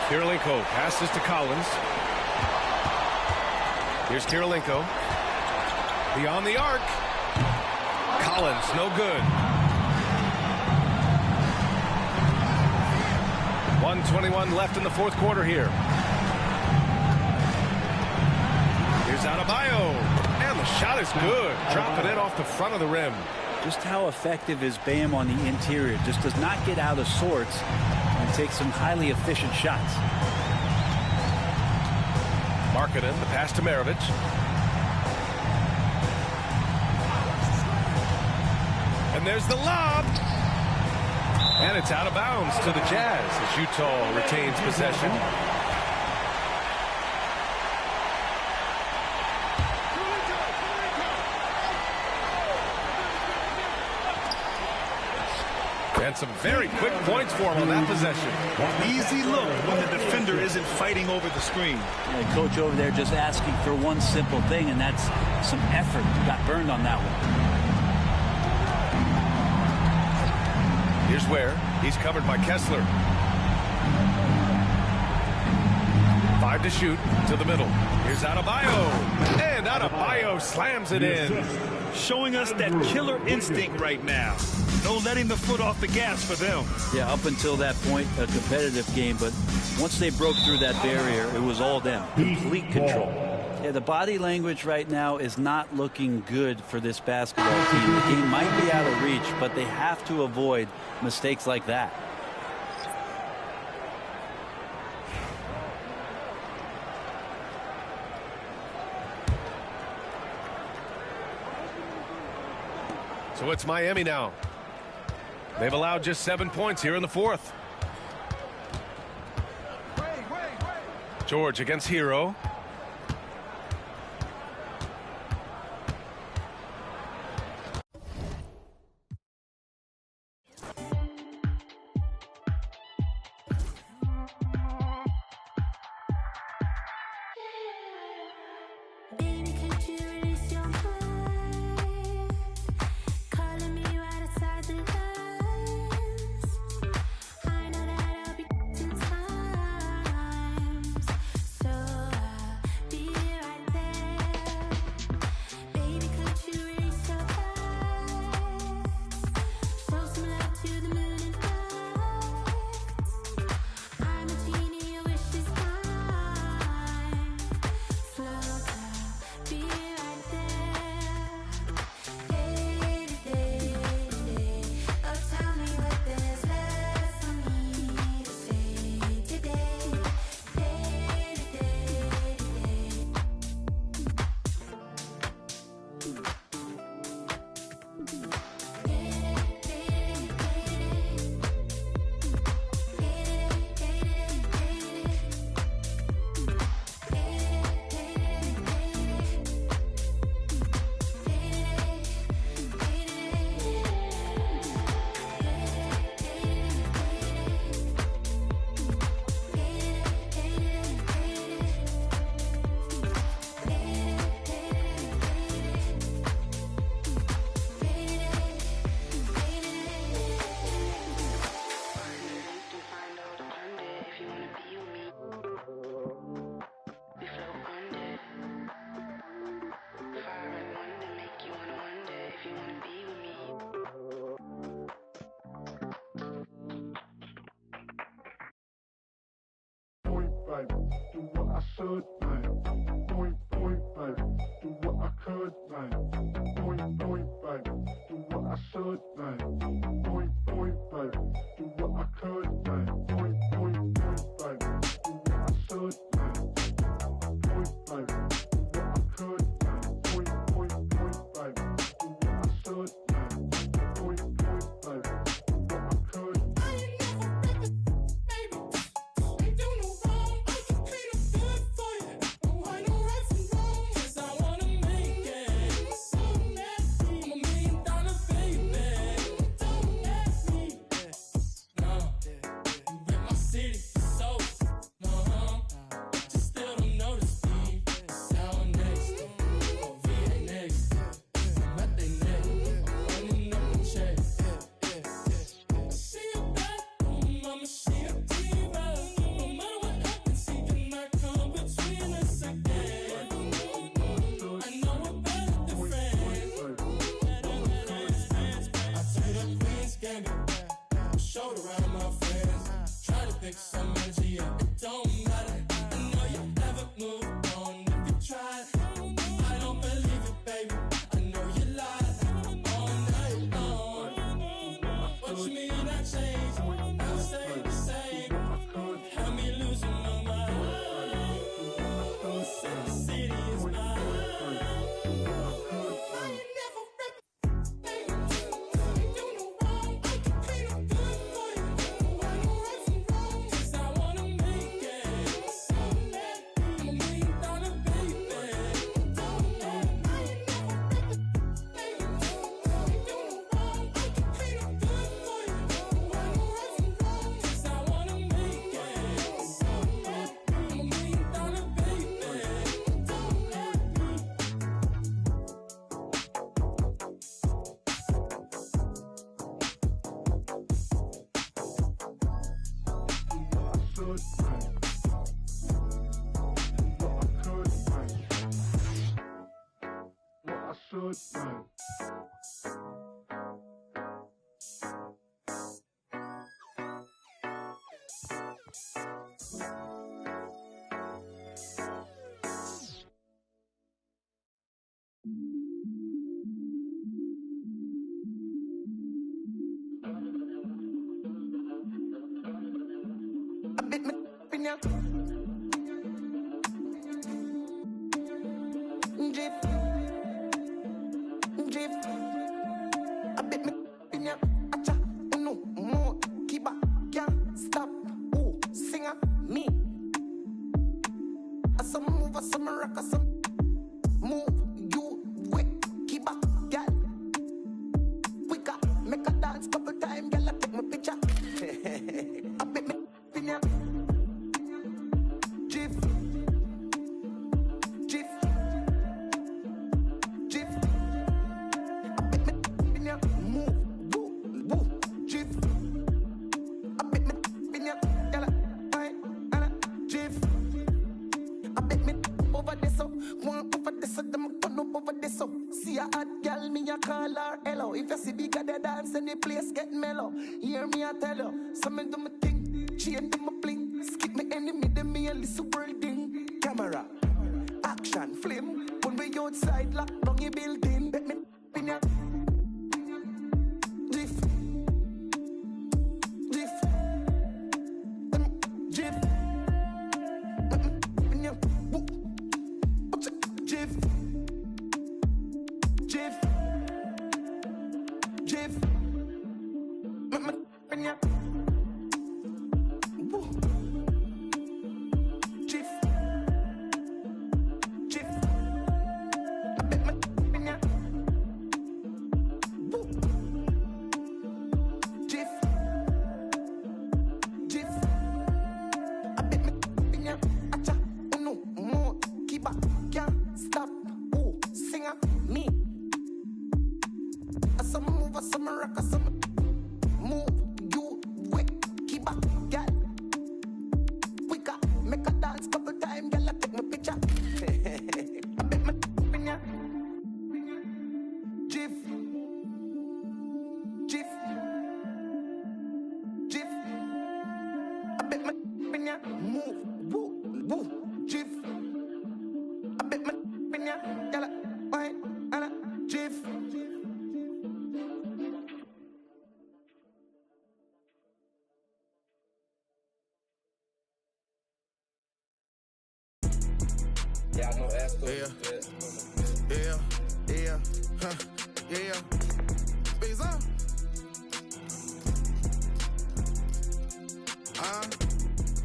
Kirilenko passes to Collins. Here's Kirilenko. Beyond the arc. Collins, no good. 1:21 left in the fourth quarter here. Here's Adebayo. And the shot is good. Dropping it off the front of the rim. Just how effective is Bam on the interior? Just does not get out of sorts and take some highly efficient shots. Markkanen, the pass to Maravich. And there's the lob. And it's out of bounds to the Jazz as Utah retains possession. And some very quick points for him on that possession. Easy look when the defender isn't fighting over the screen. The coach over there just asking for one simple thing, and that's some effort. Got burned on that one. Here's Ware. He's covered by Kessler. 5 to shoot to the middle. Here's Adebayo. And Adebayo slams it in. Showing us that killer instinct right now. No letting the foot off the gas for them. Yeah, up until that point, a competitive game. But once they broke through that barrier, it was all them. Complete control. Yeah, the body language right now is not looking good for this basketball team. The game might be out of reach, but they have to avoid mistakes like that. So it's Miami now. They've allowed just 7 points here in the fourth. George against Hero. Do what I should, like. Point, baby. Do what I could, like. Point, baby. Do what I should, like. Point, baby. Do what I could, like. Point, baby. Do what I should, like. Point, baby. Do what I could, like. Point, baby. Do what I should, like. Point, baby. Do what I could. see a hot girl, me a call her hello. If you see bigger the dance, then the place get mellow. Hear me, I tell you. So me do my thing, chain do my bling. Skip me enemy, then me a little world thing. Camera, action, film. When we outside, lock down your building. Bet me in ya. Drift, drift, drift. In ya, woo. Drift, drift, drift. In ya.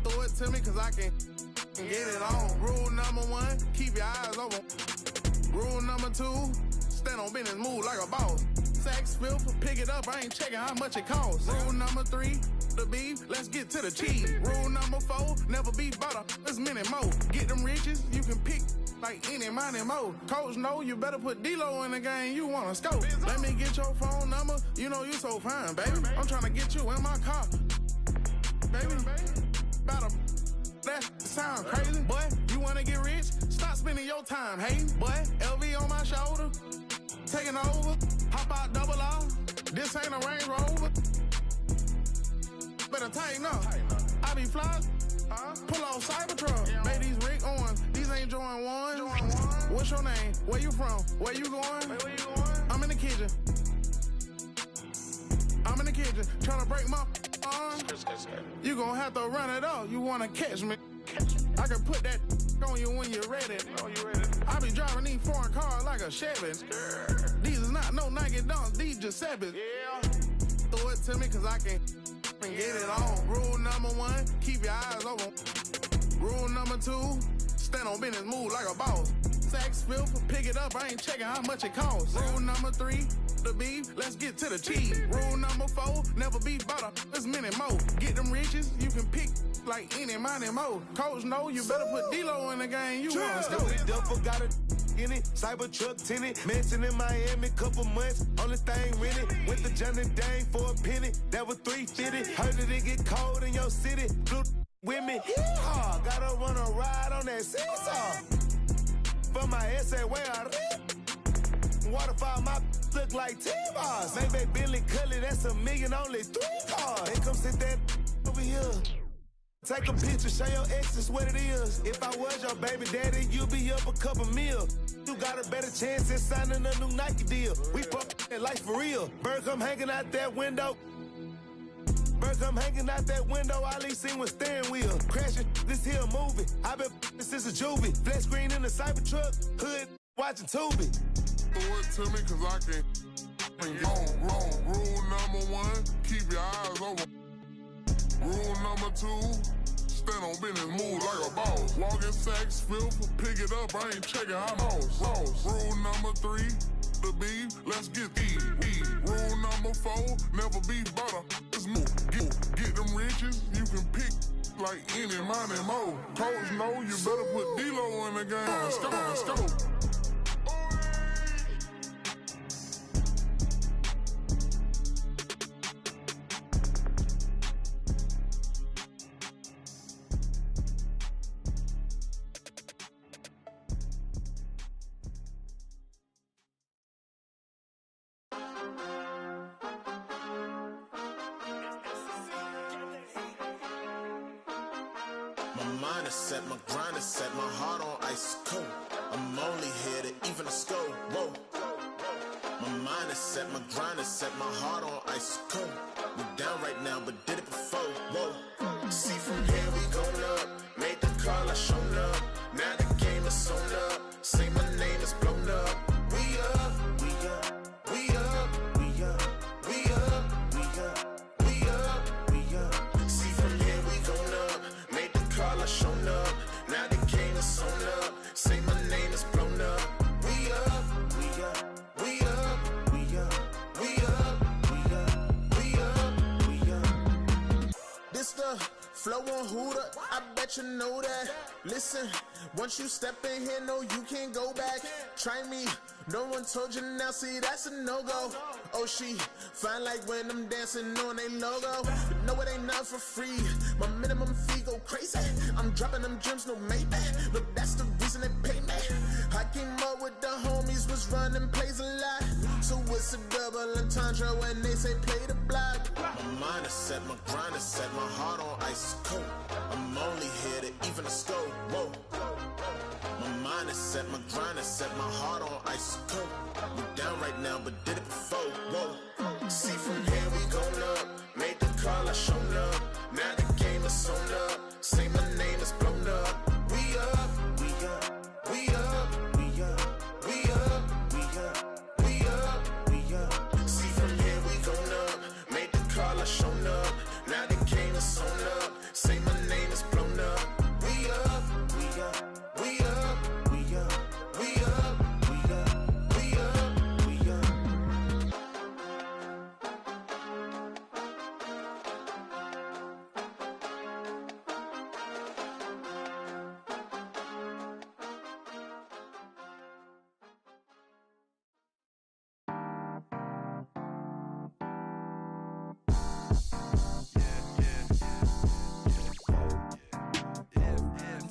Throw it to me cause I can get it on. Rule number 1, keep your eyes open. Rule number 2, stand on business, move like a boss. Sex filter, pick it up, I ain't checking how much it costs. Rule number 3, the beef, let's get to the cheese. Rule number 4, never be butter, there's many more. Get them riches, you can pick like any money more. Coach know you better put D-Lo in the game, you wanna scope. Let me get your phone number, you know you so fine, baby. I'm trying to get you in my car, baby. About that sound crazy, boy. You wanna get rich? Stop spending your time hating, boy. LV on my shoulder, taking over. Hop out double R. This ain't a Range Rover. Better tighten up. I be fly. Pull off Cybertruck. Made these Rick Owens. These ain't Jordan 1. What's your name? Where you from? Where you going? I'm in the kitchen. Trying to break my arm. You gon' have to run it up. You wanna catch me? I can put that on you when you're ready. I be driving these foreign cars like a Chevy. These is not no Nike Dunks, these Giuseppe's. Throw it to me cause I can get it on. Rule number 1, keep your eyes open. Rule number 2, stand on business, move like a boss. Sex filter, pick it up, I ain't checking how much it costs. Rule number 3, the beef, let's get to the cheese. Rule number 4, never be butter, there's many more. Get them riches, you can pick like any money more. Coach know you better put D-Lo in the game, you wanna score. Duffel got a in it, Cybertruck tinted, mansion in Miami, couple months, only thing rented. Went to Johnny Dang for a penny, that was $350. Heard that it get cold in your city, blue with me. Yeah, gotta run a ride on that seesaw. For my essay where I rip. Waterfall, my look like T-bars. Maybe Billy Cully, that's $1 million, only 3 cars. They come sit that over here. Take a picture, show your exes what it is. If I was your baby daddy, you'd be up a couple mil. You got a better chance at signing a new Nike deal. We fuck that life for real. Bird come hanging out that window. All he seen was steering wheel. Crashing this here movie. I been since a juvie. Flat screen in the Cybertruck. Hood watching Tubi. Throw it to me cause I can wrong. Rule number 1, keep your eyes open. Rule number 2, stand on business, move like a boss. Walking sacks, filter, pick it up, I ain't checking how lost. Rule number 3, the beef, let's get eat. Rule number 4, never be butter, let's move. Get them riches, you can pick like any money more. Coach know you better put D-Lo in the game. Let's go. My mind is set, my grind is set, my heart on ice cold. I'm only here to even a score. Whoa. My mind is set, my grind is set, my heart on ice cold. We down right now, but did it before. Whoa. See from here we going up. Made the call, I shown up. Now the game is sewn up. Say my name is blown up. We up, we up, we up, we up, we up, we up, we up, we up. See from here we going up. Made the call, I shown up. Now the game is sewn up. Say my name is blown up. We up, we up, we up, we up, we up, we up, we up, we up. This the flow on Hooter, I bet you know that. Listen, once you step in here, no, you can't go back. Try me, no one told you now, see, that's a no-go. Oh, she fine like when I'm dancing on a logo. But no, it ain't not for free. My minimum fee go crazy. I'm dropping them gems, no Maybach. Look, that's the reason they pay me. I came up with the homies, was running plays a lot. So it's a double entendre when they say play the block. My mind is set, my grind is set, my heart on ice cold. I'm only here to even a score. Whoa. My mind is set, my grind is set, my heart on ice cold. We down right now, but did it before. Whoa. See from here we going up. Made the call, I shown up. Now the game is sewn up. Say my name is blown up. We up, we up, we up, we up, we up, we up, we up, we up. See from here we going up. Made the call, I shown up. Now the game is sewn up. Say my name is blown up. We up, we up, we up, we up, we up, we up, we up, we up.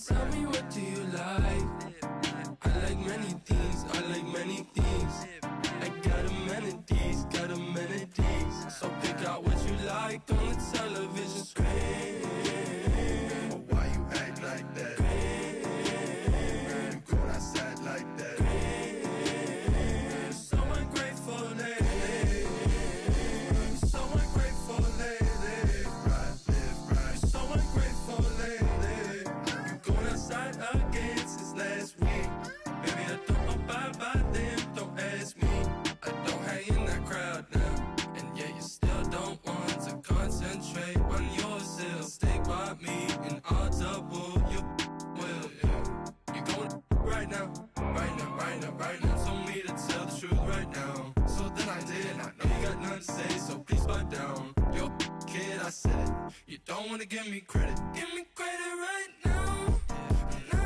Tell me, what do you like? I like many things, I like many things. I got amenities, got amenities. So pick out what you like on the television screen. Why you act like that? You go outside like that. So ungrateful lately. So ungrateful lately. So ungrateful lately. Going outside again since last week. Baby, I don't abide by them, don't ask me. I don't hang in that crowd now. And yet you still don't want to concentrate on yourself. Stay by me and I'll double your will. You going right now, right now, right now, right now. Told me to tell the truth right now. So then I did. I know you got nothing to say, so please pipe down. Yo, kid, I said it. You don't wanna give me credit. Give me credit right now. No,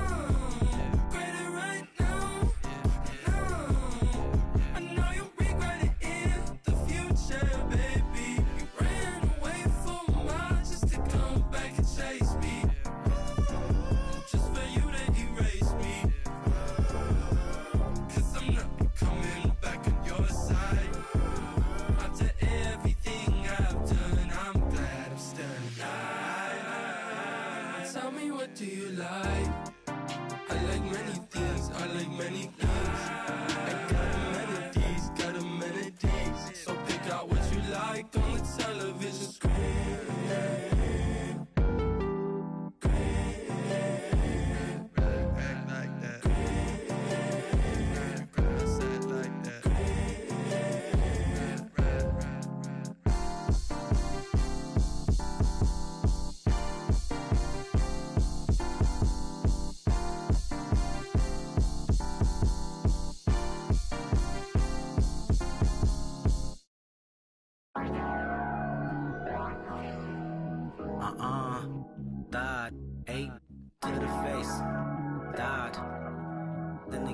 credit right now. No, I know you regret it in the future, baby. You ran away from mine just to come back and chase me. Just for you to erase me. 'Cause I'm not coming back on your side. After everything I've done, I'm glad I'm still alive. Tell me, what do you like? I like many things, I like many things. I got amenities, got amenities. So pick out what you like on the television screen. Act like that. You go outside like that. Died, 8 to the face, died. Then they